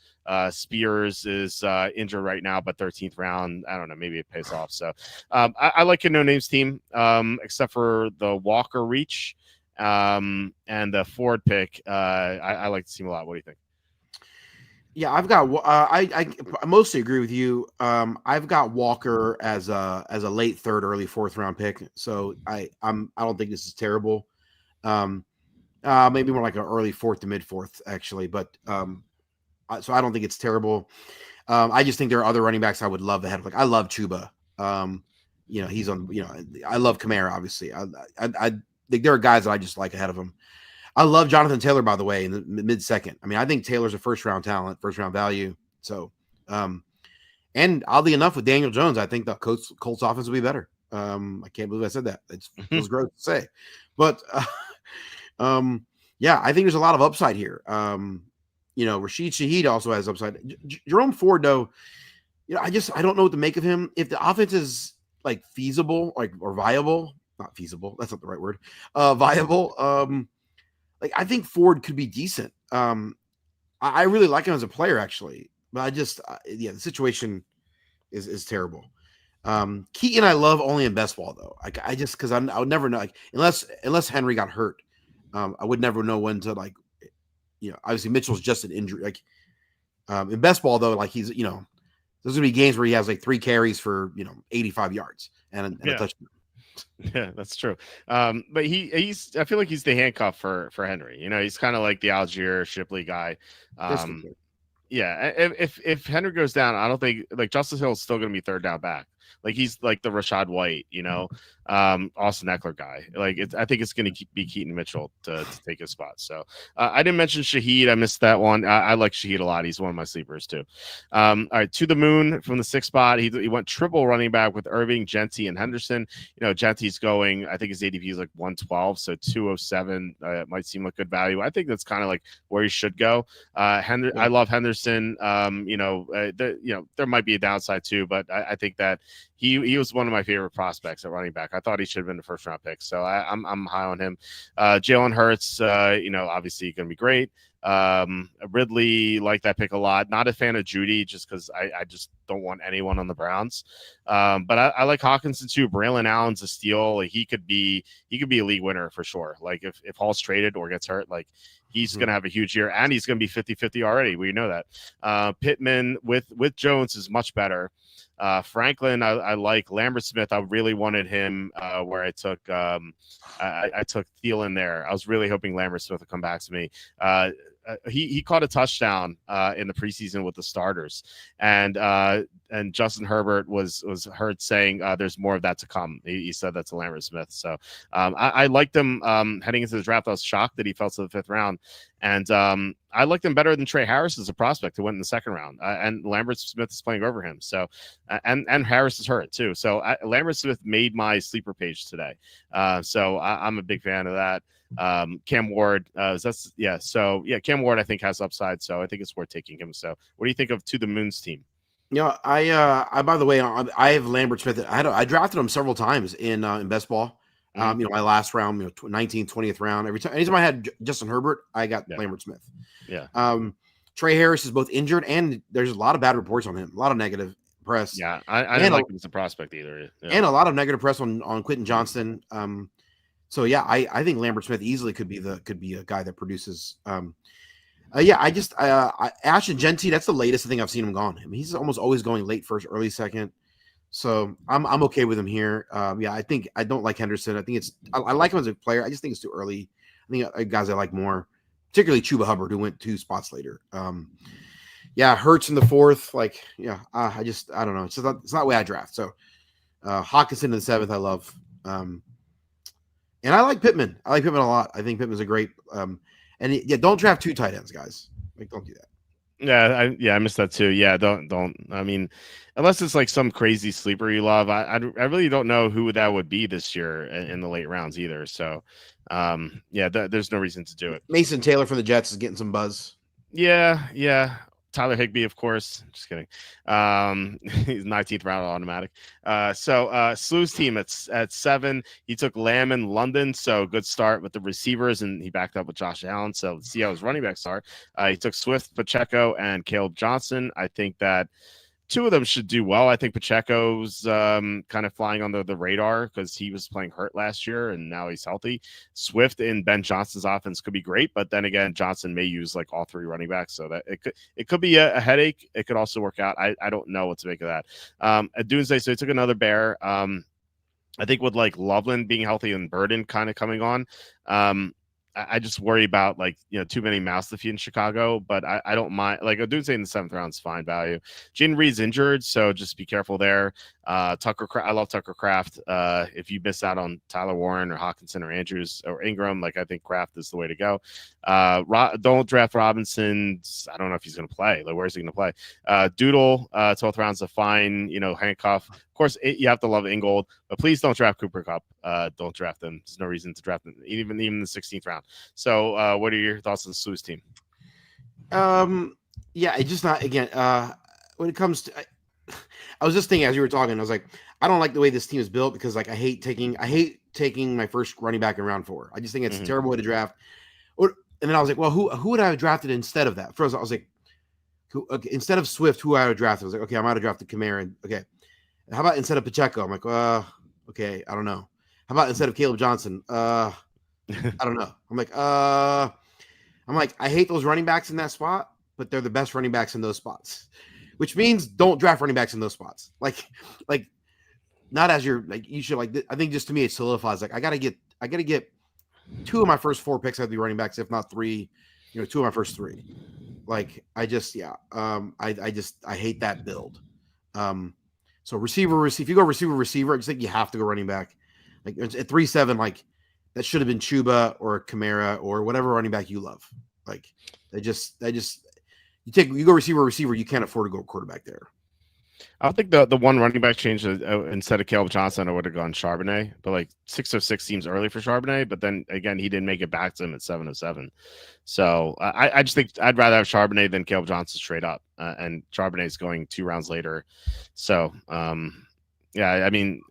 Spears is injured right now, but 13th round. I don't know. Maybe it pays off. So I like your no names team, except for the Walker reach and the Ford pick. I like the team a lot. What do you think? Yeah, I've got. I mostly agree with you. I've got Walker as a late 3rd, early 4th round pick. So I don't think this is terrible. Maybe more like an early 4th to mid 4th actually, but so I don't think it's terrible. I just think there are other running backs I would love ahead of. Like I love Chuba. He's on. I love Kamara. Obviously, I think there are guys that I just like ahead of him. I love Jonathan Taylor, by the way, in the mid 2nd. I mean, I think Taylor's a 1st round talent, 1st round value. So, and oddly enough, with Daniel Jones, I think the Colts offense will be better. I can't believe I said that. It feels gross to say, but Yeah, I think there's a lot of upside here. Rashid Shaheed also has upside. Jerome Ford, though, I don't know what to make of him. If the offense is like feasible, like or viable, not feasible, that's not the right word. Viable. Like I think Ford could be decent. I really like him as a player, actually, but the situation is terrible. Keaton, I love only in best ball though. I just because I would never know like unless Henry got hurt, I would never know when to like. Obviously Mitchell's just an injury. Like in best ball though, like there's gonna be games where he has like 3 carries for 85 yards and a Yeah. touchdown. Yeah, that's true. But he's I feel like he's the handcuff for Henry. He's kind of like the Algier Shipley guy. That's good. Um, yeah, if Henry goes down, I don't think like Justice Hill's still going to be third down back. Like he's like the Rashad White, Austin Eckler guy. Like I think it's going to be Keaton Mitchell to take his spot. So I didn't mention Shaheed. I missed that one. I like Shaheed a lot. He's one of my sleepers too. All right, to the moon from the 6th spot. He went triple running back with Irving, Genty, and Henderson. Genty's going. I think his ADP is like 112, so 207 might seem like good value. I think that's kind of like where he should go. I love Henderson. There might be a downside too, but I think that he was one of my favorite prospects at running back. I thought he should have been the first round pick, so I'm high on him. Jalen Hurts, obviously going to be great. Ridley, like that pick a lot. Not a fan of Judy just because I just don't want anyone on the Browns. But I like Hawkinson too. Braylon Allen's a steal. Like he could be a league winner for sure. Like if Hall's traded or gets hurt, like he's going to have a huge year, and he's going to be 50-50 already. We know that. Pittman with Jones is much better. Franklin, I like. Lambert Smith, I really wanted him where I took I took Thielen there. I was really hoping Lambert Smith would come back to me. He caught a touchdown in the preseason with the starters, and Justin Herbert was heard saying there's more of that to come. He said that to Lambert Smith. So I liked him heading into the draft. I was shocked that he fell to the 5th round, and I liked him better than Trey Harris as a prospect who went in the 2nd round. And Lambert Smith is playing over him. So and Harris is hurt too. So Lambert Smith made my sleeper page today. So I'm a big fan of that. Cam Ward, Cam Ward I think has upside, so I think it's worth taking him. So what do you think of To the Moon's team? I by the way, I have Lambert Smith. I drafted him several times in best ball. My last round, 19th, 20th round. Anytime I had Justin Herbert, I got Lambert Smith. Yeah. Trey Harris is both injured and there's a lot of bad reports on him, a lot of negative press. Yeah, I didn't like him as a prospect either. Yeah. And a lot of negative press on Quentin Johnston. So yeah, I think Lambert Smith easily could be a guy that produces. Ashton Genty, that's the latest thing I've seen him gone. I mean, he's almost always going late first, early second. So I'm okay with him here. I don't like Henderson. I think I like him as a player. I just think it's too early. I think guys I like more, particularly Chuba Hubbard, who went 2 spots later. Hurts in the 4th. I don't know. It's not the way I draft. So Hawkinson in the 7th, I love. And I like Pittman. I like Pittman a lot. I think Pittman's a great. Don't draft 2 tight ends, guys. Like, don't do that. Yeah, I missed that too. Yeah, don't. I mean, unless it's like some crazy sleeper you love, I really don't know who that would be this year in the late rounds either. So, there's no reason to do it. Mason Taylor from the Jets is getting some buzz. Yeah. Tyler Higbee, of course. Just kidding. He's 19th round automatic. Slew's team at 7. He took Lamb in London, so good start with the receivers, and he backed up with Josh Allen. So let's see how his running backs are. He took Swift, Pacheco, and Caleb Johnson. I think that 2 of them should do well. I think Pacheco's kind of flying under the radar because he was playing hurt last year and now he's healthy. Swift in Ben Johnson's offense could be great, but then again, Johnson may use like all 3 running backs, so that it could be a headache. It could also work out. I don't know what to make of that. At Doomsday, so he took another bear. I think with like Loveland being healthy and Burden kind of coming on, I just worry about too many mouths to feed in Chicago, but I don't mind. Like Odunze in the 7th round is fine value. Jaden Reed's injured, so just be careful there. I love Tucker Kraft. If you miss out on Tyler Warren or Hawkinson or Andrews or Ingram, I think Kraft is the way to go. Don't draft Robinson. I don't know if he's going to play. Where's he going to play? Doodle, 12th round's a fine, handcuff. course, you have to love Ingold, but please don't draft Cooper Cup. Don't draft him. There's no reason to draft him, even in the 16th round. So, what are your thoughts on the Sluice team? Yeah, it's just not again. When it comes to, I was just thinking as you were talking, I was like, I don't like the way this team is built because like I hate taking my first running back in round 4. I just think it's a terrible way to draft. And then I was like, well, who would I have drafted instead of that? First, I was like, instead of Swift, who I would draft? I was like, okay, I might have drafted Kamara. Okay, how about instead of Pacheco? I'm like, okay, I don't know. How about instead of Caleb Johnson? I don't know. I'm like, I hate those running backs in that spot, but they're the best running backs in those spots, which means don't draft running backs in those spots. Like not as you're like you should like. I think just to me it solidifies like I gotta get 2 of my first 4 picks have to be running backs, if not 3. 2 of my first 3. Like I hate that build. So receiver, if you go receiver, I just think you have to go running back. Like at 3-7, like that should have been Chuba or Kamara or whatever running back you love. Like you go receiver, you can't afford to go quarterback there. I don't think the one running back change instead of Caleb Johnson, I would have gone Charbonnet, but like 606 seems early for Charbonnet. But then again, he didn't make it back to him at 707. So I just think I'd rather have Charbonnet than Caleb Johnson straight up. And Charbonnet is going 2 rounds later. So yeah, I mean,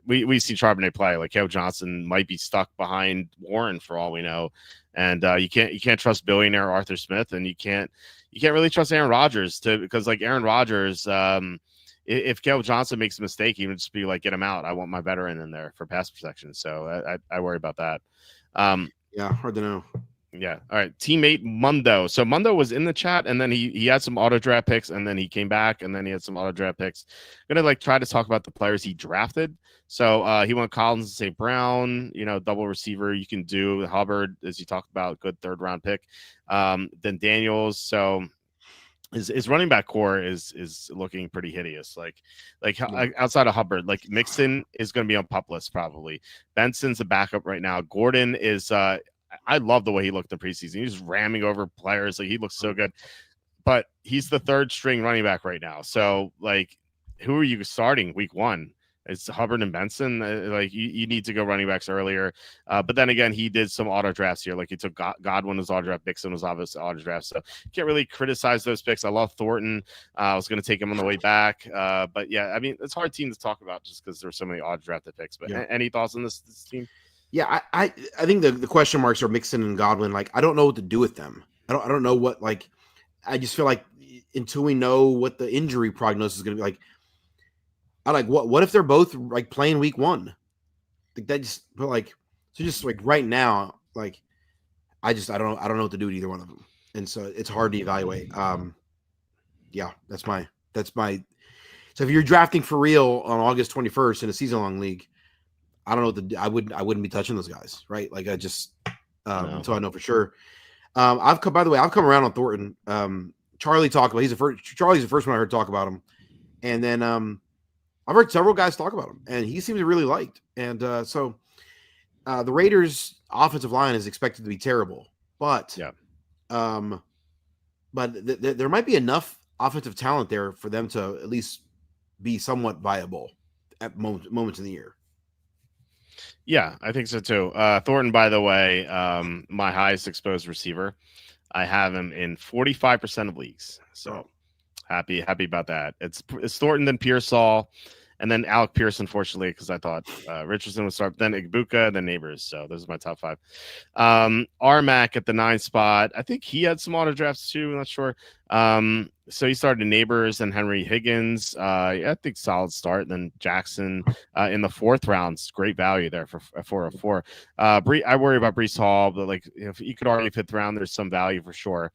we see Charbonnet play. Like Caleb Johnson might be stuck behind Warren for all we know, and you can't trust billionaire Arthur Smith, and you can't really trust Aaron Rodgers because like Aaron Rodgers. If Caleb Johnson makes a mistake, he would just be like, get him out. I want my veteran in there for pass protection. So I worry about that. Yeah, hard to know. Yeah. All right. Teammate Mundo. So Mundo was in the chat and then he had some auto draft picks and then he came back and then he had some auto draft picks. I'm going to try to talk about the players he drafted. So he went Collins and St. Brown, double receiver. You can do Hubbard, as you talked about, good 3rd round pick. Then Daniels. So his running back core is looking pretty hideous. Outside of Hubbard, like Mixon is going to be on pup list probably. Benson's a backup right now. Gordon is I love the way he looked in preseason. He's ramming over players. Like he looks so good, but he's the 3rd string running back right now. So like, who are you starting week 1? It's Hubbard and Benson. You need to go running backs earlier. But then again, he did some auto drafts here. Like he took Godwin was auto draft, Dixon was obviously auto draft. So can't really criticize those picks. I love Thornton. I was going to take him on the way back. But yeah, I mean, it's a hard team to talk about just because there's so many auto drafted picks. But any thoughts on this team? Yeah, I think the question marks are Mixon and Godwin. Like I don't know what to do with them. I don't know what like. I just feel like until we know what the injury prognosis is going to be like. I like what if they're both like playing week 1? Like that just but like so just like right now like I don't know what to do with either one of them, and so it's hard to evaluate. Yeah, that's my so if you're drafting for real on August 21st in a season long league, I don't know what to do. I wouldn't be touching those guys, right? Like I just no. So I know for sure. I've come around on Thornton. Charlie talked about Charlie's the first one I heard talk about him, and then I've heard several guys talk about him, and he seems to really liked. And so the Raiders' offensive line is expected to be terrible, but there might be enough offensive talent there for them to at least be somewhat viable at moments in the year. Yeah, I think so too. Thornton, by the way, my highest exposed receiver. I have him in 45% of leagues. So happy about that. It's Thornton, then Pearsall, and then Alec Pierce, unfortunately, because I thought Richardson would start, then Igbuka, then Neighbors. So those are my top 5. Armac at the 9 spot. I think he had some auto drafts too. I'm not sure. So he started Neighbors and Henry Higgins. I think solid start. And then Jackson in the 4th round. Great value there for 404. I worry about Breece Hall, but like if you could argue 5th round, there's some value for sure.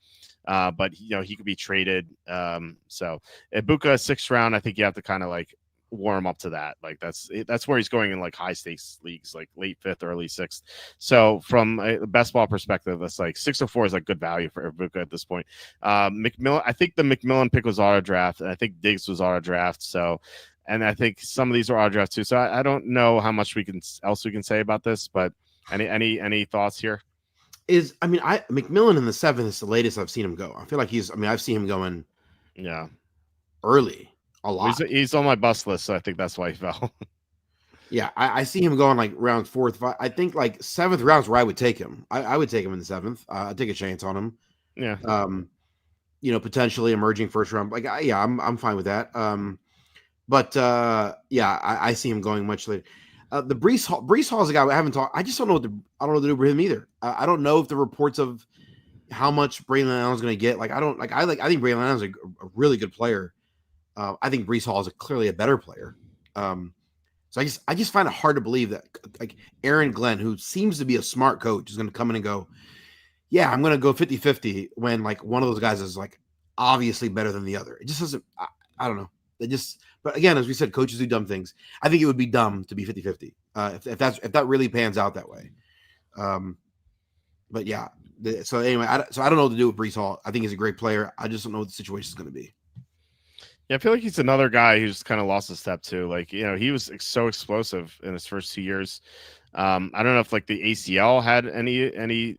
But he could be traded. So Ibuka 6th round, I think you have to kind of like warm up to that. Like that's where he's going in like high stakes leagues, like late 5th, early 6th. So from a best ball perspective, that's like 604 is like good value for Ibuka at this point. McMillan, I think the McMillan pick was auto draft, and I think Diggs was auto draft. So, and I think some of these are auto draft too. So I don't know how much we can say about this, but any thoughts here? McMillan in the 7th is the latest I've seen him go. I feel like I've seen him going early. a Well, lot. he's on my bus list, so I think that's why he fell. Yeah, I see him going like round fourth, five. I think like seventh rounds where I would take him. I would take him in the seventh. I'd take a chance on him. Yeah. Um, potentially emerging first round. Like, yeah, I'm fine with that. But yeah, I see him going much later. The Brees Hall is a guy I haven't talked. I just don't know I don't know what to do with him either. I don't know if the reports of how much Braylon Allen's going to get. Like, I don't like. I think Braylon Allen's a really good player. I think Brees Hall is clearly a better player. So I just find it hard to believe that like Aaron Glenn, who seems to be a smart coach, is going to come in and go, yeah, I'm going to go 50-50 when like one of those guys is like obviously better than the other. It just doesn't. I don't know. It just. But again, as we said, coaches do dumb things. I think it would be dumb to be 50-50 if that really pans out that way. But yeah. So anyway, I don't know what to do with Brees Hall. I think he's a great player. I just don't know what the situation is going to be. Yeah, I feel like he's another guy who's kind of lost a step too. Like, he was so explosive in his first 2 years. I don't know if like the ACL had any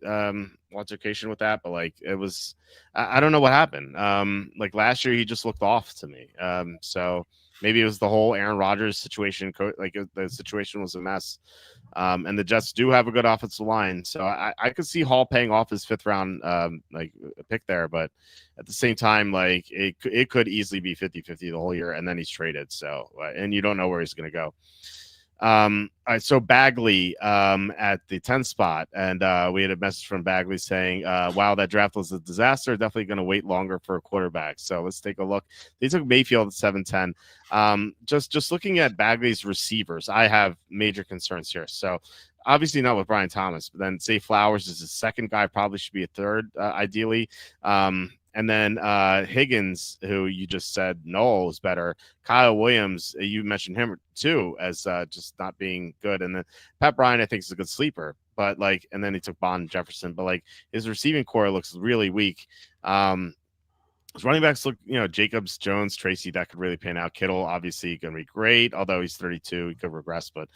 altercation with that, but like it was, I don't know what happened. Like last year he just looked off to me. So maybe it was the whole Aaron Rodgers situation. Like the situation was a mess. And the Jets do have a good offensive line, so I could see Hall paying off his 5th round like pick there, but at the same time, like it could easily be 50-50 the whole year, and then he's traded. So and you don't know where he's going to go. All right, so Bagley at the 10th spot, and we had a message from Bagley saying, wow, that draft was a disaster. Definitely going to wait longer for a quarterback. So let's take a look. They took Mayfield at 7-10. Just looking at Bagley's receivers, I have major concerns here. So obviously not with Brian Thomas, but then Zay Flowers is the second guy, probably should be a third, ideally. And then Higgins, who you just said Noel is better. Kyle Williams, you mentioned him too as just not being good. And then Pat Bryant, I think, is a good sleeper. But like, and then he took Bond Jefferson. But like his receiving core looks really weak. His running backs look, Jacobs, Jones, Tracy, that could really pan out. Kittle, obviously, going to be great. Although he's 32, he could regress, but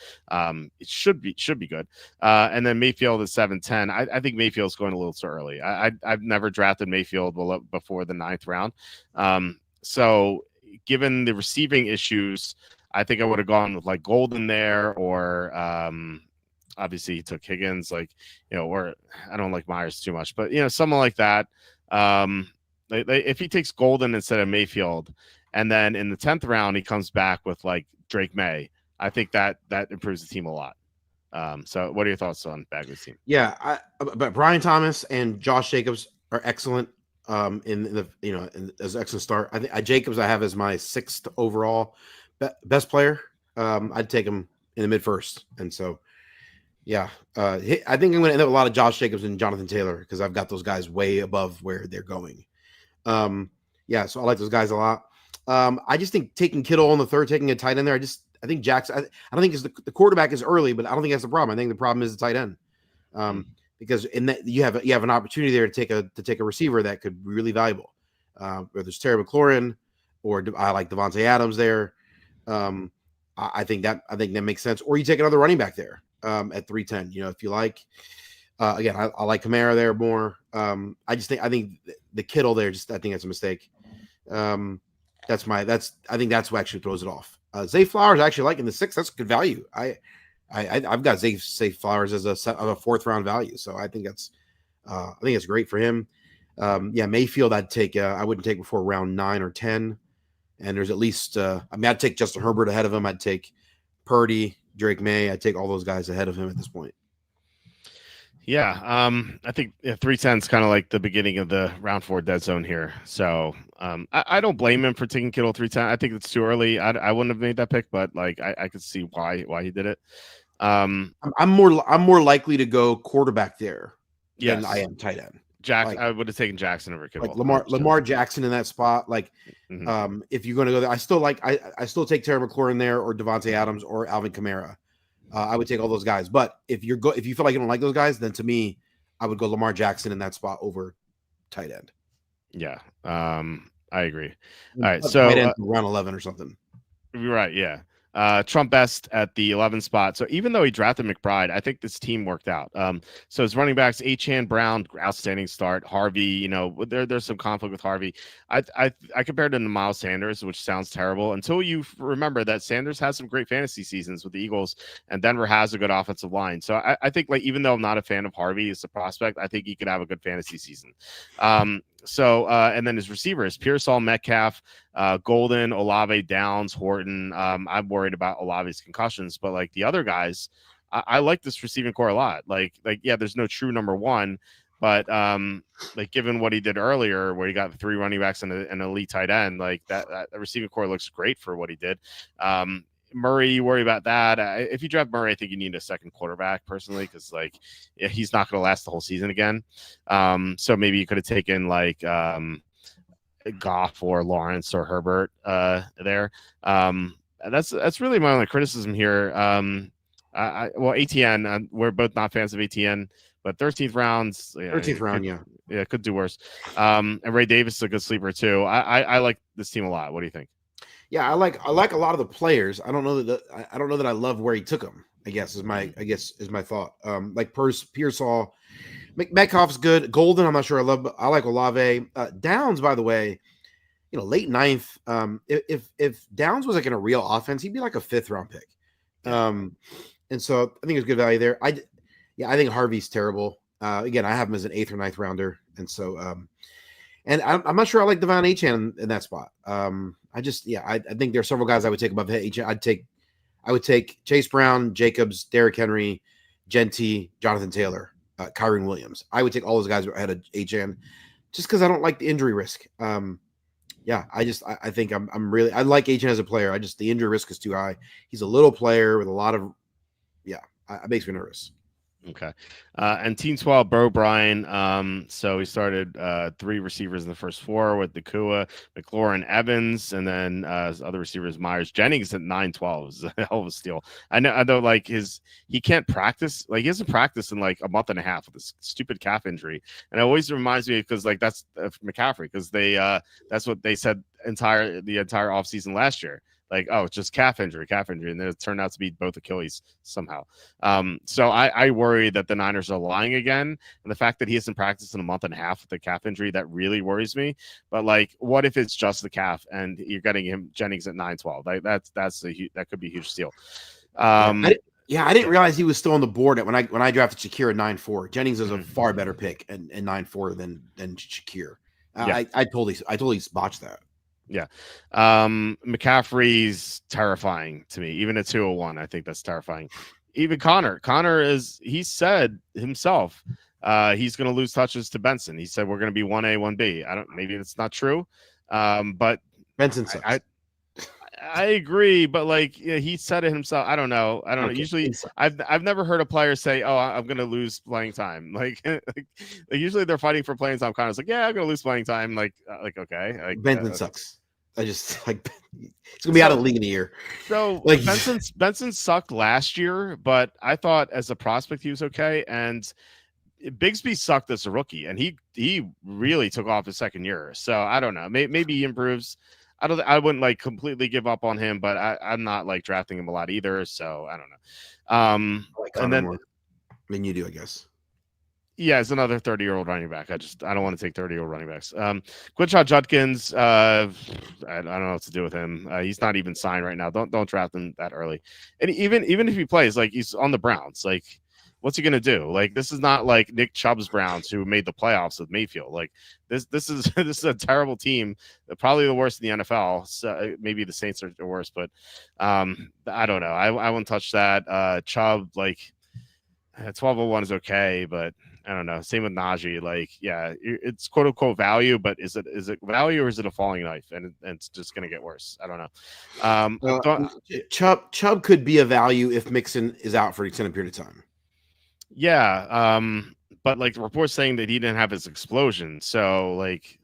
it should be good. And then Mayfield is 7-10. I think Mayfield's going a little too early. I've never drafted Mayfield before the 9th round. So given the receiving issues, I think I would have gone with like Golden there, or obviously he took Higgins, or I don't like Myers too much, but someone like that. If he takes Golden instead of Mayfield, and then in the 10th round he comes back with like Drake May, I think that improves the team a lot. So what are your thoughts on Bagley's team? Yeah, but Brian Thomas and Josh Jacobs are excellent. In as an excellent start. I think Jacobs I have as my 6th overall best player. I'd take him in the mid first, and so yeah, I think I'm going to end up with a lot of Josh Jacobs and Jonathan Taylor because I've got those guys way above where they're going. Yeah, so I like those guys a lot. I just think taking Kittle on the 3rd, taking a tight end there. I think Jackson. I don't think it's the quarterback is early, but I don't think that's the problem. I think the problem is the tight end. Because in that you have an opportunity there to take a receiver that could be really valuable. Whether it's Terry McLaurin or I like Devontae Adams there. I think that makes sense. Or you take another running back there at 310. If you like. Again, I like Kamara there more. I think the Kittle there. I think that's a mistake. I think that's what actually throws it off. Zay Flowers actually like in the 6th. That's good value. I've got Zay Flowers as a 4th round value. So I think it's great for him. Yeah, Mayfield I wouldn't take before round 9 or 10. And there's at least I'd take Justin Herbert ahead of him. I'd take Purdy, Drake May. I'd take all those guys ahead of him at this point. Yeah, I think 310 is kind of like the beginning of the round 4 dead zone here. So I don't blame him for taking Kittle 310. I think it's too early. I wouldn't have made that pick, but like I could see why he did it. I'm more likely to go quarterback there than I am tight end. I would have taken Jackson over Kittle. Like Lamar Jackson in that spot. Like, if you're going to go there, I still take Terry McLaurin there or Devontae Adams or Alvin Kamara. I would take all those guys. But if you feel like you don't like those guys, then to me, I would go Lamar Jackson in that spot over tight end. Yeah, I agree. All right, so tight end round 11 or something. Right, yeah. Trump Best at the 11 spot. So even though he drafted McBride, I think this team worked out. So his running backs, Achan Brown, outstanding start. Harvey, there's some conflict with Harvey. I compared him to Miles Sanders, which sounds terrible until you remember that Sanders has some great fantasy seasons with the Eagles, and Denver has a good offensive line. So I think, like, even though I'm not a fan of Harvey as a prospect, I think he could have a good fantasy season. And then his receivers, Pearsall, Metcalf, Golden, Olave, Downs, Horton. I'm worried about Olave's concussions, but like the other guys, I like this receiving core a lot. Yeah, there's no true number one, but like given what he did earlier, where he got 3 running backs and an elite tight end, like that receiving core looks great for what he did. Murray, you worry about that. If you draft Murray, I think you need a second quarterback personally, because he's not going to last the whole season again. So maybe you could have taken Goff or Lawrence or Herbert there. That's really my only criticism here. ATN, we're both not fans of ATN, but 13th rounds, 13th round, yeah, could do worse. And Ray Davis is a good sleeper too. I like this team a lot. What do you think? Yeah, I like a lot of the players. I don't know that I love where he took them. I guess is my thought. Like Pearsall, Metcalf's good. Golden, I'm not sure. I like Olave. Downs, by the way, late 9th. If Downs was like in a real offense, he'd be like a 5th round pick. And so I think there's good value there. I think Harvey's terrible. Again, I have him as an 8th or 9th rounder, and so and I'm not sure I like Devon Achane in that spot. I think there are several guys I would take above Achane. I would take Chase Brown, Jacobs, Derrick Henry, Genty, Jonathan Taylor, Kyron Williams. I would take all those guys ahead of Achane, just because I don't like the injury risk. I think I like Achane as a player. The injury risk is too high. He's a little player with a lot of, it makes me nervous. Okay. And Team 12, Bo Bryan. So he started 3 receivers in the first 4 with Nakua, McLaurin, Evans, and then other receivers, Myers. Jennings at 9-12 is a hell of a steal. I know like he can't practice. Like he hasn't practiced in like a month and a half with this stupid calf injury. And it always reminds me, because like that's McCaffrey, because that's what they said the entire offseason last year. Like, oh, it's just calf injury, and then it turned out to be both Achilles somehow. So I worry that the Niners are lying again, and the fact that he hasn't practiced in a month and a half with the calf injury, that really worries me. But like, what if it's just the calf and you're getting him Jennings at 9-12? Like that could be a huge steal. I didn't realize he was still on the board when I drafted Shakir at 9-4. Jennings is a far better pick and 9-4 than Shakir. I totally botched that. Yeah. McCaffrey's terrifying to me. Even at 201, I think that's terrifying. Even Connor he said himself, he's going to lose touches to Benson. He said, we're going to be 1A, 1B. Maybe it's not true. But Benson sucks. I agree, but like he said it himself. I don't know. Usually, I've never heard a player say, "Oh, I'm going to lose playing time." Like usually they're fighting for playing time. Connor's like, "Yeah, I'm going to lose playing time." Like okay. Like, Benson sucks. I just like he's going to be out of the league in a year. So like Benson sucked last year, but I thought as a prospect he was okay, and Bigsby sucked as a rookie, and he really took off his second year. So I don't know. Maybe he improves. I wouldn't like completely give up on him, but I'm not like drafting him a lot either. So I don't know. And then you do, I guess. Yeah, it's another 30-year-old running back. I don't want to take 30-year-old running backs. Quinshot Judkins, I don't know what to do with him. He's not even signed right now. Don't draft him that early. And even if he plays, like he's on the Browns, like what's he gonna do? Like this is not like Nick Chubb's Browns who made the playoffs with Mayfield. Like this is this is a terrible team, probably the worst in the NFL. So maybe the Saints are worse, but I don't know. I wouldn't touch that. Chubb, like 1201 is okay, but I don't know. Same with Najee. Like, yeah, it's quote unquote value, but is it value or is it a falling knife? And it's just going to get worse. I don't know. Chubb could be a value if Mixon is out for an extended period of time. Yeah. But like the report's saying that he didn't have his explosion. So like,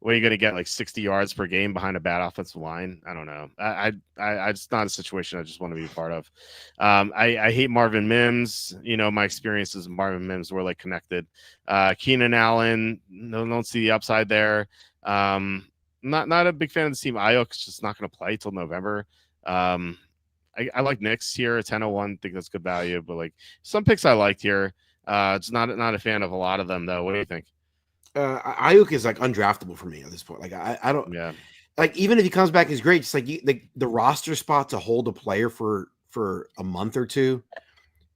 where are you going to get like 60 yards per game behind a bad offensive line? I don't know. I it's not a situation I just want to be a part of. I hate Marvin Mims. You know, my experiences with Marvin Mims were like connected. Keenan Allen, don't see the upside there. Not a big fan of the team. Ayuk's just not going to play till November. I like Knicks here at 1001. Think that's good value, but like some picks I liked here. It's not a fan of a lot of them though. What do you think? Ayuk is like undraftable for me at this point. Like I don't Yeah, like, even if he comes back, he's great. Just like the roster spot to hold a player for a month or two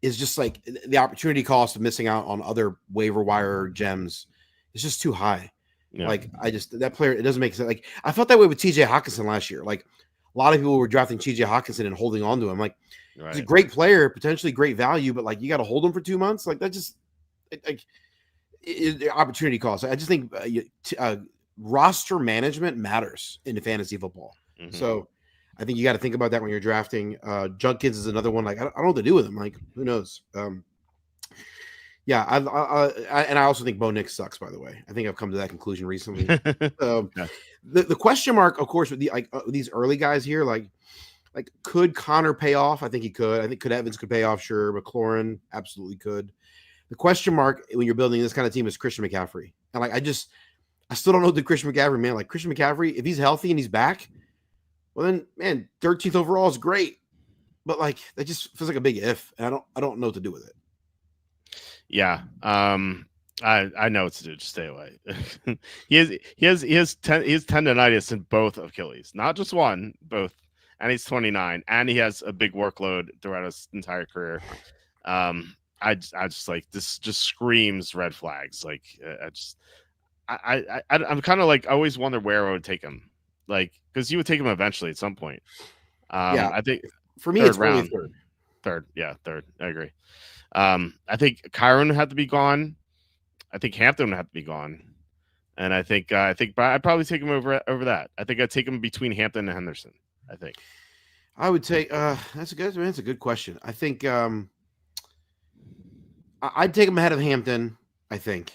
is just like the opportunity cost of missing out on other waiver wire gems is just too high. yeah, Like I just that player, it doesn't make sense. Like I felt that way with TJ Hawkinson last year. Like a lot of people were drafting TJ Hawkinson and holding on to him. Like he's a right. great player, potentially great value, but like you got to hold him for 2 months. Like that just like opportunity cost. I just think roster management matters in fantasy football. Hmm. So I think you got to think about that when you're drafting. Junkins is another one. Like I don't know what to do with him. Like who knows? Yeah, and I also think Bo Nix sucks. By the way, I think I've come to that conclusion recently. Yeah. The question mark, of course, with these early guys here, like could Connor pay off? I think he could. I think could Evans could pay off. Sure, McLaurin absolutely could. The question mark when you're building this kind of team is Christian McCaffrey, and like I still don't know the Christian McCaffrey, man. Like Christian McCaffrey, if he's healthy and he's back, well then, man, 13th overall is great. But like that just feels like a big if. And I don't know what to do with it. Yeah. I know what to do. Just stay away. he has tendonitis in both Achilles, not just one, both. And he's 29, and he has a big workload throughout his entire career. I just like this just screams red flags. Like I'm kind of like I always wonder where I would take him, like because you would take him eventually at some point. Yeah, I think for me third it's round, really third. third. I agree. I think Kyron would have to be gone. I think Hampton would have to be gone, and I think I'd probably take him over that. I think I'd take him between Hampton and Henderson. I think I would take that's a good question. I think I'd take him ahead of Hampton, I think.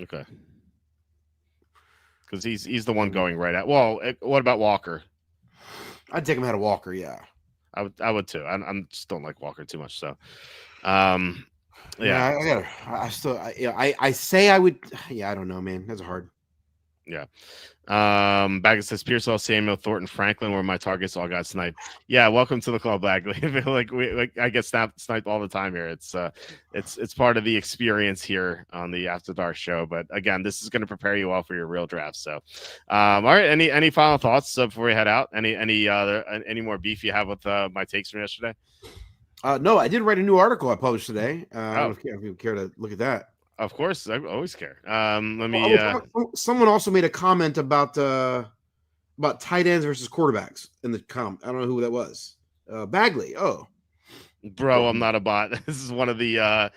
okay. Because he's the one going right at. Well, what about Walker? I'd take him ahead of Walker. Yeah, I would too. I just don't like Walker too much. So, yeah. I say I would. Yeah, I don't know, man. That's hard. Yeah. Baggett says Pearsall, Samuel, Thornton, Franklin were my targets. All got sniped. Yeah, welcome to the club, Bagley. I get sniped all the time here. It's part of the experience here on the After Dark show. But again, this is going to prepare you all for your real draft. So, all right. Any final thoughts before we head out? Any more beef you have with my takes from yesterday? No, I did write a new article I published today. I don't know if you care to look at that. Of course, I always care. Let me. Someone also made a comment about tight ends versus quarterbacks in the I don't know who that was. Bagley. Oh, bro, I'm not a bot. This is one of the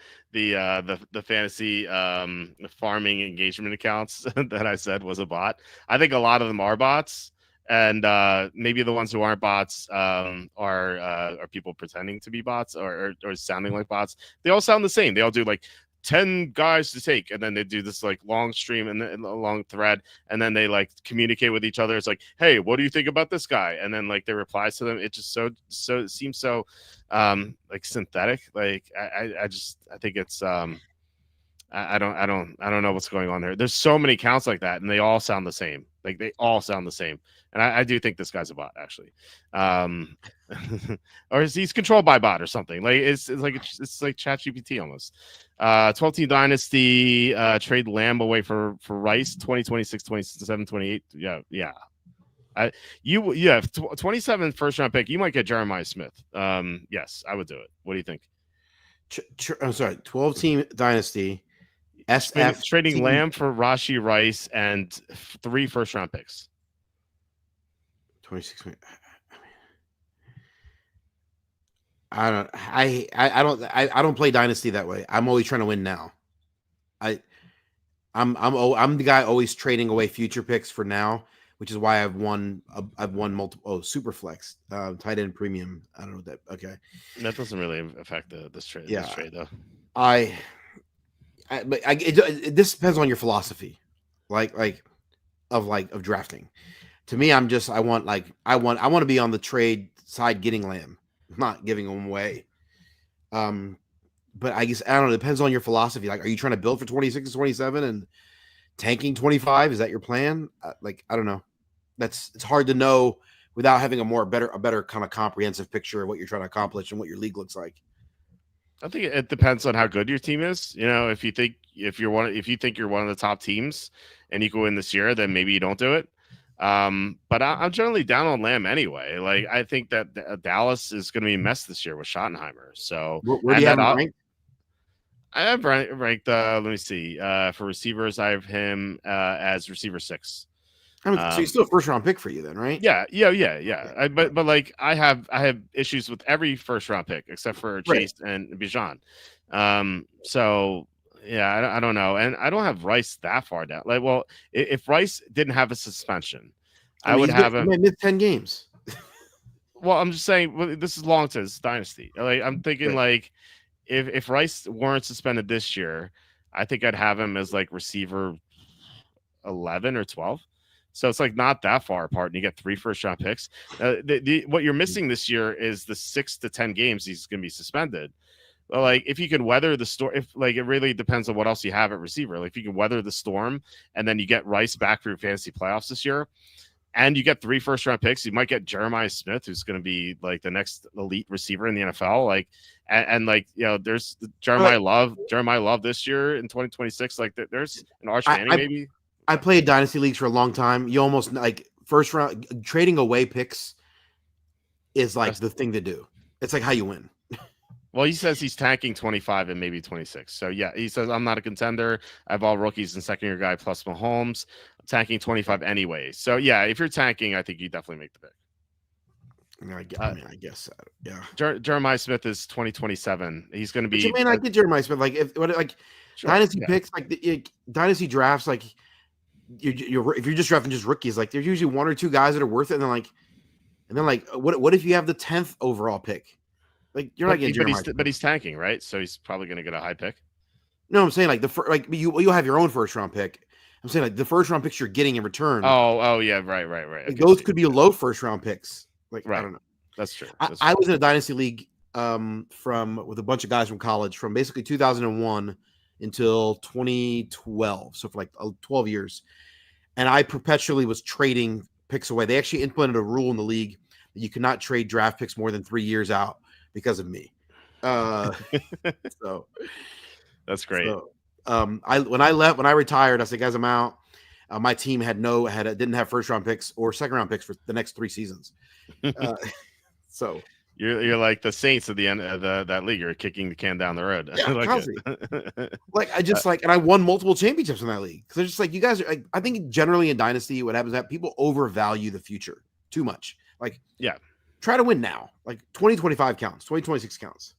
fantasy farming engagement accounts that I said was a bot. I think a lot of them are bots, and maybe the ones who aren't bots are people pretending to be bots or sounding like bots. They all sound the same. They all do like 10 guys to take, and then they do this like long stream and a long thread, and then they like communicate with each other. It's like, hey, what do you think about this guy? And then like they replies to them. It just so it seems so like synthetic. Like I think it's I don't know what's going on there. There's so many accounts like that, and they all sound the same. Like they all sound the same. And I do think this guy's a bot, actually. Or he's controlled by bot or something. Like it's like ChatGPT almost. 12-team dynasty, trade Lamb away for Rice, 2026, 27, 28. Yeah. 27 first round pick. You might get Jeremiah Smith. Yes, I would do it. What do you think? I'm sorry, 12-team dynasty. SF trading Lamb for Rashi Rice and 3 first round picks. 26. I don't play dynasty that way. I'm always trying to win now. I'm the guy always trading away future picks for now, which is why I've won multiple super flex tight end premium. I don't know that. Okay, that doesn't really affect this trade. Yeah, this trade though. This depends on your philosophy, of drafting. To me, I want to be on the trade side getting Lamb, not giving them away. But I guess I don't know. It depends on your philosophy. Like, are you trying to build for 26 and 27 and tanking 25? Is that your plan? I don't know. It's hard to know without having a better kind of comprehensive picture of what you're trying to accomplish and what your league looks like. I think it depends on how good your team is. You know, if you think you're one of the top teams and you go in this year, then maybe you don't do it. But I'm generally down on Lamb anyway. Like I think that Dallas is going to be a mess this year with Schottenheimer. So Where do you have him ranked? I have ranked. Let me see. For receivers, I have him as receiver 6. I mean, so he's still a first round pick for you then, right? Yeah. But like I have issues with every first round pick except for Chase and Bijan. So yeah, I don't know, and I don't have Rice that far down. Like, well, if Rice didn't have a suspension, I would have him. He missed 10 games. Well, I'm just saying, well, this is long to his dynasty. Like, I'm thinking like if Rice weren't suspended this year, I think I'd have him as like receiver 11 or 12. So it's like not that far apart, and you get 3 first round picks. What you're missing this year is the 6 to 10 games he's going to be suspended. Well, like if you can weather the storm, if like it really depends on what else you have at receiver. Like if you can weather the storm, and then you get Rice back for your fantasy playoffs this year, and you get 3 first round picks, you might get Jeremiah Smith, who's going to be like the next elite receiver in the NFL. Like and like there's Jeremiah Love this year in 2026. Like there's an Arch Manning maybe. I played dynasty leagues for a long time. You almost like first round trading away picks is like the thing to do. It's like how you win. Well, he says he's tanking 25 and maybe 26. So yeah, he says I'm not a contender. I have all rookies and second year guy plus Mahomes. I'm tanking 25 anyway. So yeah, if you're tanking, I think you definitely make the pick. I guess yeah. Jeremiah Smith is 2027. He's going to be. But I get Jeremiah Smith. Like if dynasty picks, like dynasty drafts, like. If you're just drafting just rookies, like there's usually 1 or 2 guys that are worth it, and then what if you have the 10th overall pick? Like you're not getting but he's tanking, right? So he's probably going to get a high pick. No, I'm saying like you'll have your own first round pick. I'm saying like the first round picks you're getting in return. Oh yeah, right. Like, those could be low first round picks. Like I don't know. That's true. I was in a dynasty league with a bunch of guys from college from basically 2001 until 2012. So for like 12 years. And I perpetually was trading picks away. They actually implemented a rule in the league that you cannot trade draft picks more than 3 years out because of me. So that's great. So, when I retired, I said, guys, I'm out. My team didn't have first round picks or second round picks for the next 3 seasons. So you're like the Saints at the end of that league. You're kicking the can down the road. And I won multiple championships in that league. Because just like you guys are, I think generally in dynasty, what happens is that people overvalue the future too much. Like, yeah, try to win now. Like 2025 counts, 2026 counts.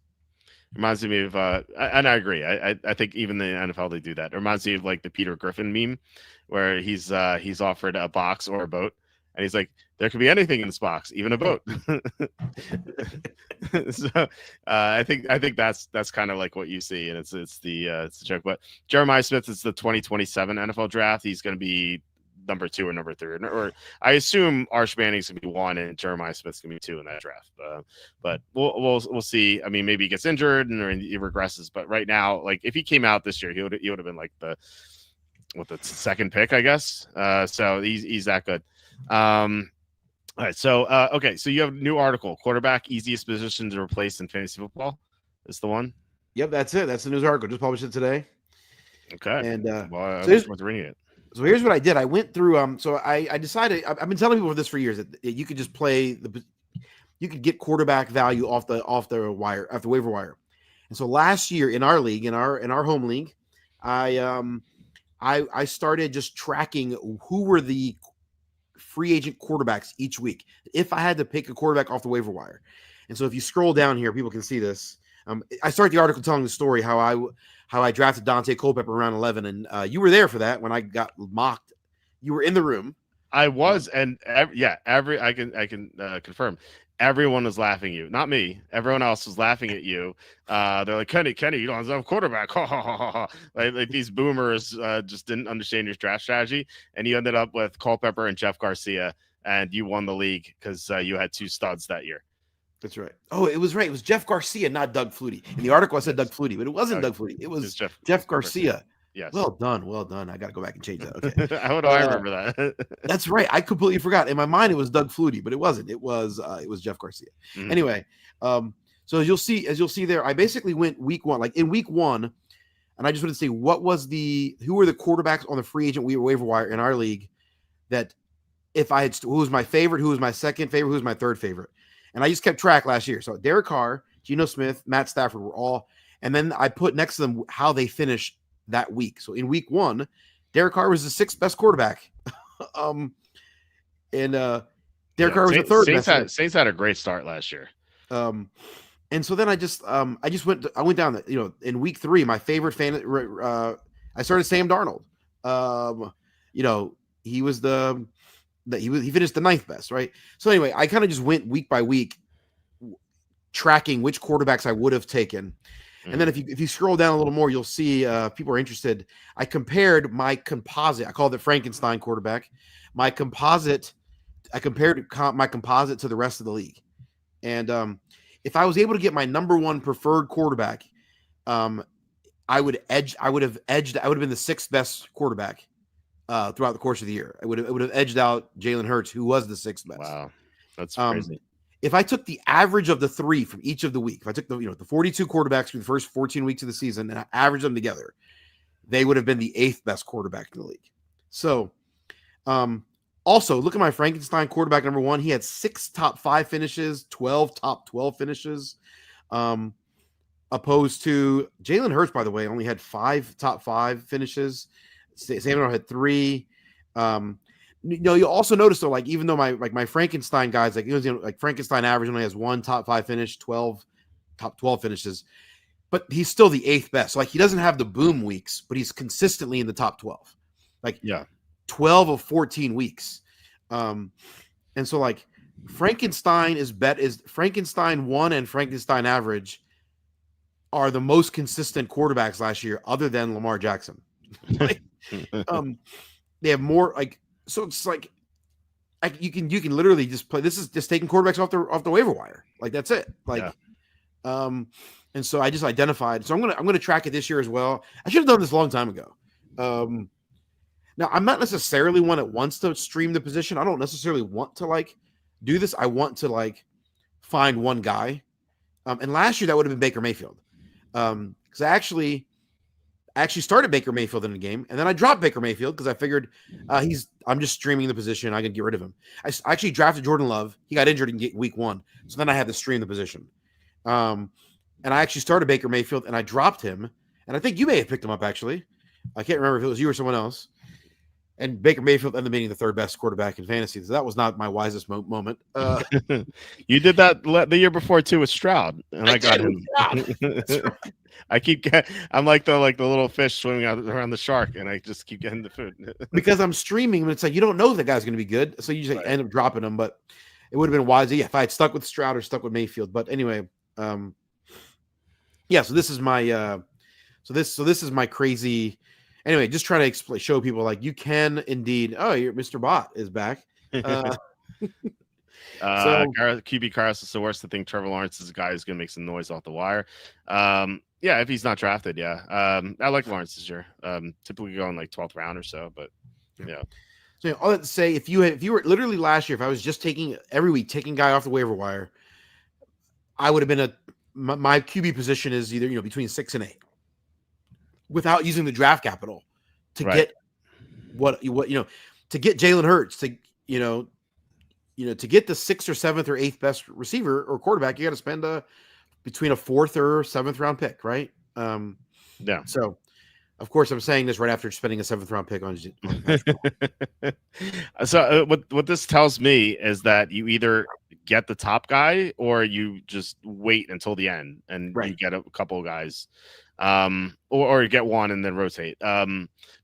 Reminds me of, and I agree. I think even the NFL they do that. It reminds me of like the Peter Griffin meme, where he's offered a box or a boat. And he's like, there could be anything in this box, even a boat. So I think that's kind of like what you see, and it's a joke. But Jeremiah Smith is the 2027 NFL draft. He's going to be number 2 or number 3, or I assume Arch Manning's going to be 1 and Jeremiah Smith's going to be 2 in that draft. But we'll see. I mean, maybe he gets injured and he regresses. But right now, like if he came out this year, he would have been like the second pick, I guess. So he's that good. All right, so okay, so you have a new article, quarterback easiest position to replace in fantasy football is the one. Yep, that's it. That's the news article. Just published it today. Okay, and I was reading it. So here's what I did. I went through. So I decided. I've been telling people this for years that you could just you could get quarterback value off the waiver wire. And so last year in our league, in our home league, I started just tracking who were the free agent quarterbacks each week if I had to pick a quarterback off the waiver wire. And so if you scroll down here, people can see this. I started the article telling the story how I drafted Dante Culpepper around 11, and you were there for that when I got mocked. You were in the room. I was, and I can confirm. Everyone was laughing at you, not me. Everyone else was laughing at you. They're like, Kenny, you don't have a quarterback. like these boomers just didn't understand your draft strategy, and you ended up with Culpepper and Jeff Garcia, and you won the league because you had 2 studs that year. That's right. Oh, it was right. It was Jeff Garcia, not Doug Flutie. In the article, I said Doug Flutie, but it wasn't Doug Flutie. It was Jeff Garcia. Yes. Well done, well done. I got to go back and change that. Okay. How do I Uh, remember that? that's right. I completely forgot. In my mind, it was Doug Flutie, but it wasn't. It was Jeff Garcia. Mhm. Anyway, so as you'll see there, I basically went week one. Like in week one, and I just wanted to say who were the quarterbacks on the free agent waiver wire in our league that if I had who was my favorite, who was my second favorite, who was my third favorite, and I just kept track last year. So Derek Carr, Geno Smith, Matt Stafford were all, and then I put next to them how they finished that week. So in week one, Derek Carr was the sixth best quarterback, and Derek Carr was the third best. Saints had a great start last year. And so then I went down the, in week three, my favorite fan, I started Sam Darnold. He was he finished the ninth best, right? So anyway, I kind of just went week by week tracking which quarterbacks I would have taken. And then if you scroll down a little more, you'll see people are interested. I compared my composite. I called it Frankenstein quarterback. I compared my composite to the rest of the league. And if I was able to get my number one preferred quarterback, I would have been the sixth best quarterback throughout the course of the year. It would have edged out Jalen Hurts, who was the sixth best. Wow, that's crazy. If I took the average of the three from each of the week, if I took the 42 quarterbacks from the first 14 weeks of the season and I averaged them together, they would have been the eighth best quarterback in the league. So, also look at my Frankenstein quarterback number one. He had 6 top 5 finishes, 12 top 12 finishes, opposed to Jalen Hurts, by the way, only had 5 top 5 finishes. Sam Darnold had 3. You'll also notice though, like even though my Frankenstein guys, like Frankenstein average only has 1 top 5 finish, 12 top 12 finishes, but he's still the eighth best. So like he doesn't have the boom weeks, but he's consistently in the top 12. Like 12 of 14 weeks. And so like Frankenstein Frankenstein 1 and Frankenstein average are the most consistent quarterbacks last year, other than Lamar Jackson. Like, they have more so it's like you can literally just play. This is just taking quarterbacks off the waiver wire. Like that's it. And so I just identified. So I'm gonna track it this year as well. I should have done this a long time ago. Now I'm not necessarily one that wants to stream the position. I don't necessarily want to do this. I want to find one guy. And last year that would have been Baker Mayfield. Because I actually started Baker Mayfield in the game, and then I dropped Baker Mayfield because I figured I'm just streaming the position. I can get rid of him. I actually drafted Jordan Love. He got injured in week 1, so then I had to stream the position. And I actually started Baker Mayfield, and I dropped him. And I think you may have picked him up, actually. I can't remember if it was you or someone else. And Baker Mayfield ended up being the third best quarterback in fantasy. So that was not my wisest moment. You did that the year before too with Stroud, and I got him. I'm like the little fish swimming out around the shark, and I just keep getting the food because I'm streaming. And it's like you don't know if the guy's going to be good, so you just end up dropping him. But it would have been wise, if I had stuck with Stroud or stuck with Mayfield. But anyway, So this is my this is my crazy. Anyway, just trying to show people you can indeed. Oh, Mr. Bot is back. QB Carlos is the worst. I think Trevor Lawrence is a guy who's going to make some noise off the wire. If he's not drafted, I like Lawrence this year. Typically going 12th round or so, but yeah. So all that to say, if you were literally last year, if I was just taking guy off the waiver wire, I would have been my QB position is either between 6 and 8, without using the draft capital to get to get Jalen Hurts to to get the 6th or 7th or 8th best receiver or quarterback, you got to spend between a 4th or 7th round pick, right? So, of course, I'm saying this right after spending a 7th round pick on. So, what this tells me is that you either get the top guy or you just wait until the end and you get a couple of guys, or you get one and then rotate.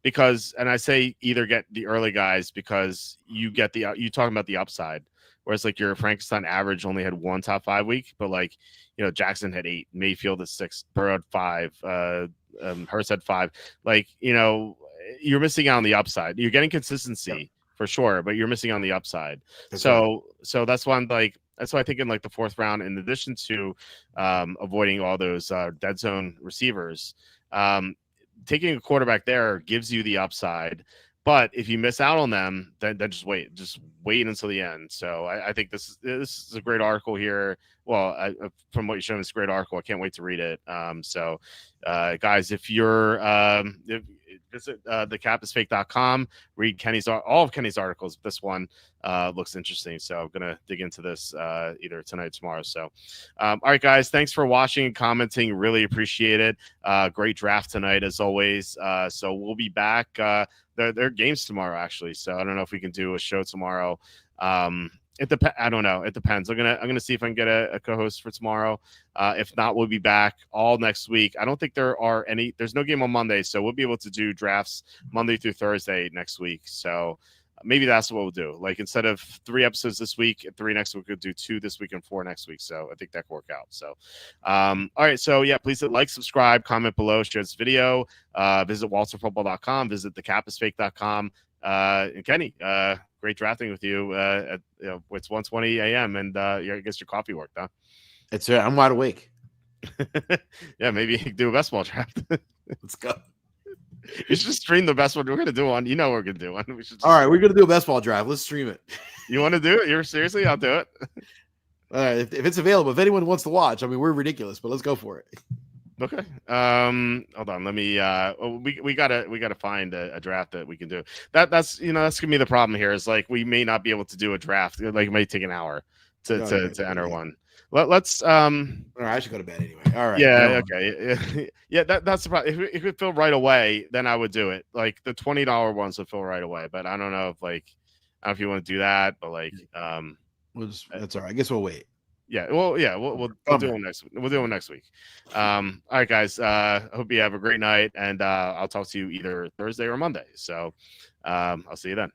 Because, and I say either get the early guys because you get you talking about the upside, whereas your Frankenstein average only had 1 top 5 week, but Jackson had 8, Mayfield is 6, Burrow had 5, Hurst had 5. You're missing out on the upside. You're getting consistency for sure, but you're missing on the upside. So that's why that's why I think in the 4th round, in addition to avoiding all those dead zone receivers, taking a quarterback there gives you the upside. But if you miss out on them, then just wait until the end. So I think this is a great article here. Well, from what you showed, it's a great article. I can't wait to read it. Guys, if you're visit thecapsfake.com, read all of Kenny's articles. This one looks interesting, so I'm gonna dig into this either tonight or tomorrow. So, all right, guys, thanks for watching and commenting. Really appreciate it. Great draft tonight as always. So we'll be back. There are games tomorrow actually, so I don't know if we can do a show tomorrow. I don't know. It depends. I'm gonna see if I can get a co-host for tomorrow. If not, we'll be back all next week. I don't think there's no game on Monday, so we'll be able to do drafts Monday through Thursday next week. So maybe that's what we'll do. Like instead of 3 episodes this week, 3 next week, we'll do 2 this week and 4 next week. So I think that could work out. So, all right. So yeah, please hit like, subscribe, comment below, share this video, visit walterfootball.com, visit thecapsfake.com. And Kenny, great drafting with you. It's 1:20 a.m. and I guess your coffee worked, huh? It's I'm wide awake. Yeah, maybe you can do a best ball draft. Let's go. You should just stream the best one. We're gonna do one. You know we're gonna do one. All right, we're gonna do a best ball draft. Let's stream it. You want to do it? You're seriously? I'll do it. All right, if it's available, if anyone wants to watch, I mean, we're ridiculous, but let's go for it. Okay. Hold on. Let me. We gotta find a draft that we can do. That's gonna be the problem here. Is like we may not be able to do a draft. Like it might take an hour to enter one. Let's. All right, I should go to bed anyway. All right. Yeah. Okay. Yeah. That's the problem. If it could fill right away, then I would do it. Like the $20 ones would fill right away. But I don't know if I don't know if you want to do that. But that's all right. I guess we'll wait. Yeah, we'll do it next week. We'll do it next week. All right, guys. Hope you have a great night, and I'll talk to you either Thursday or Monday. So I'll see you then.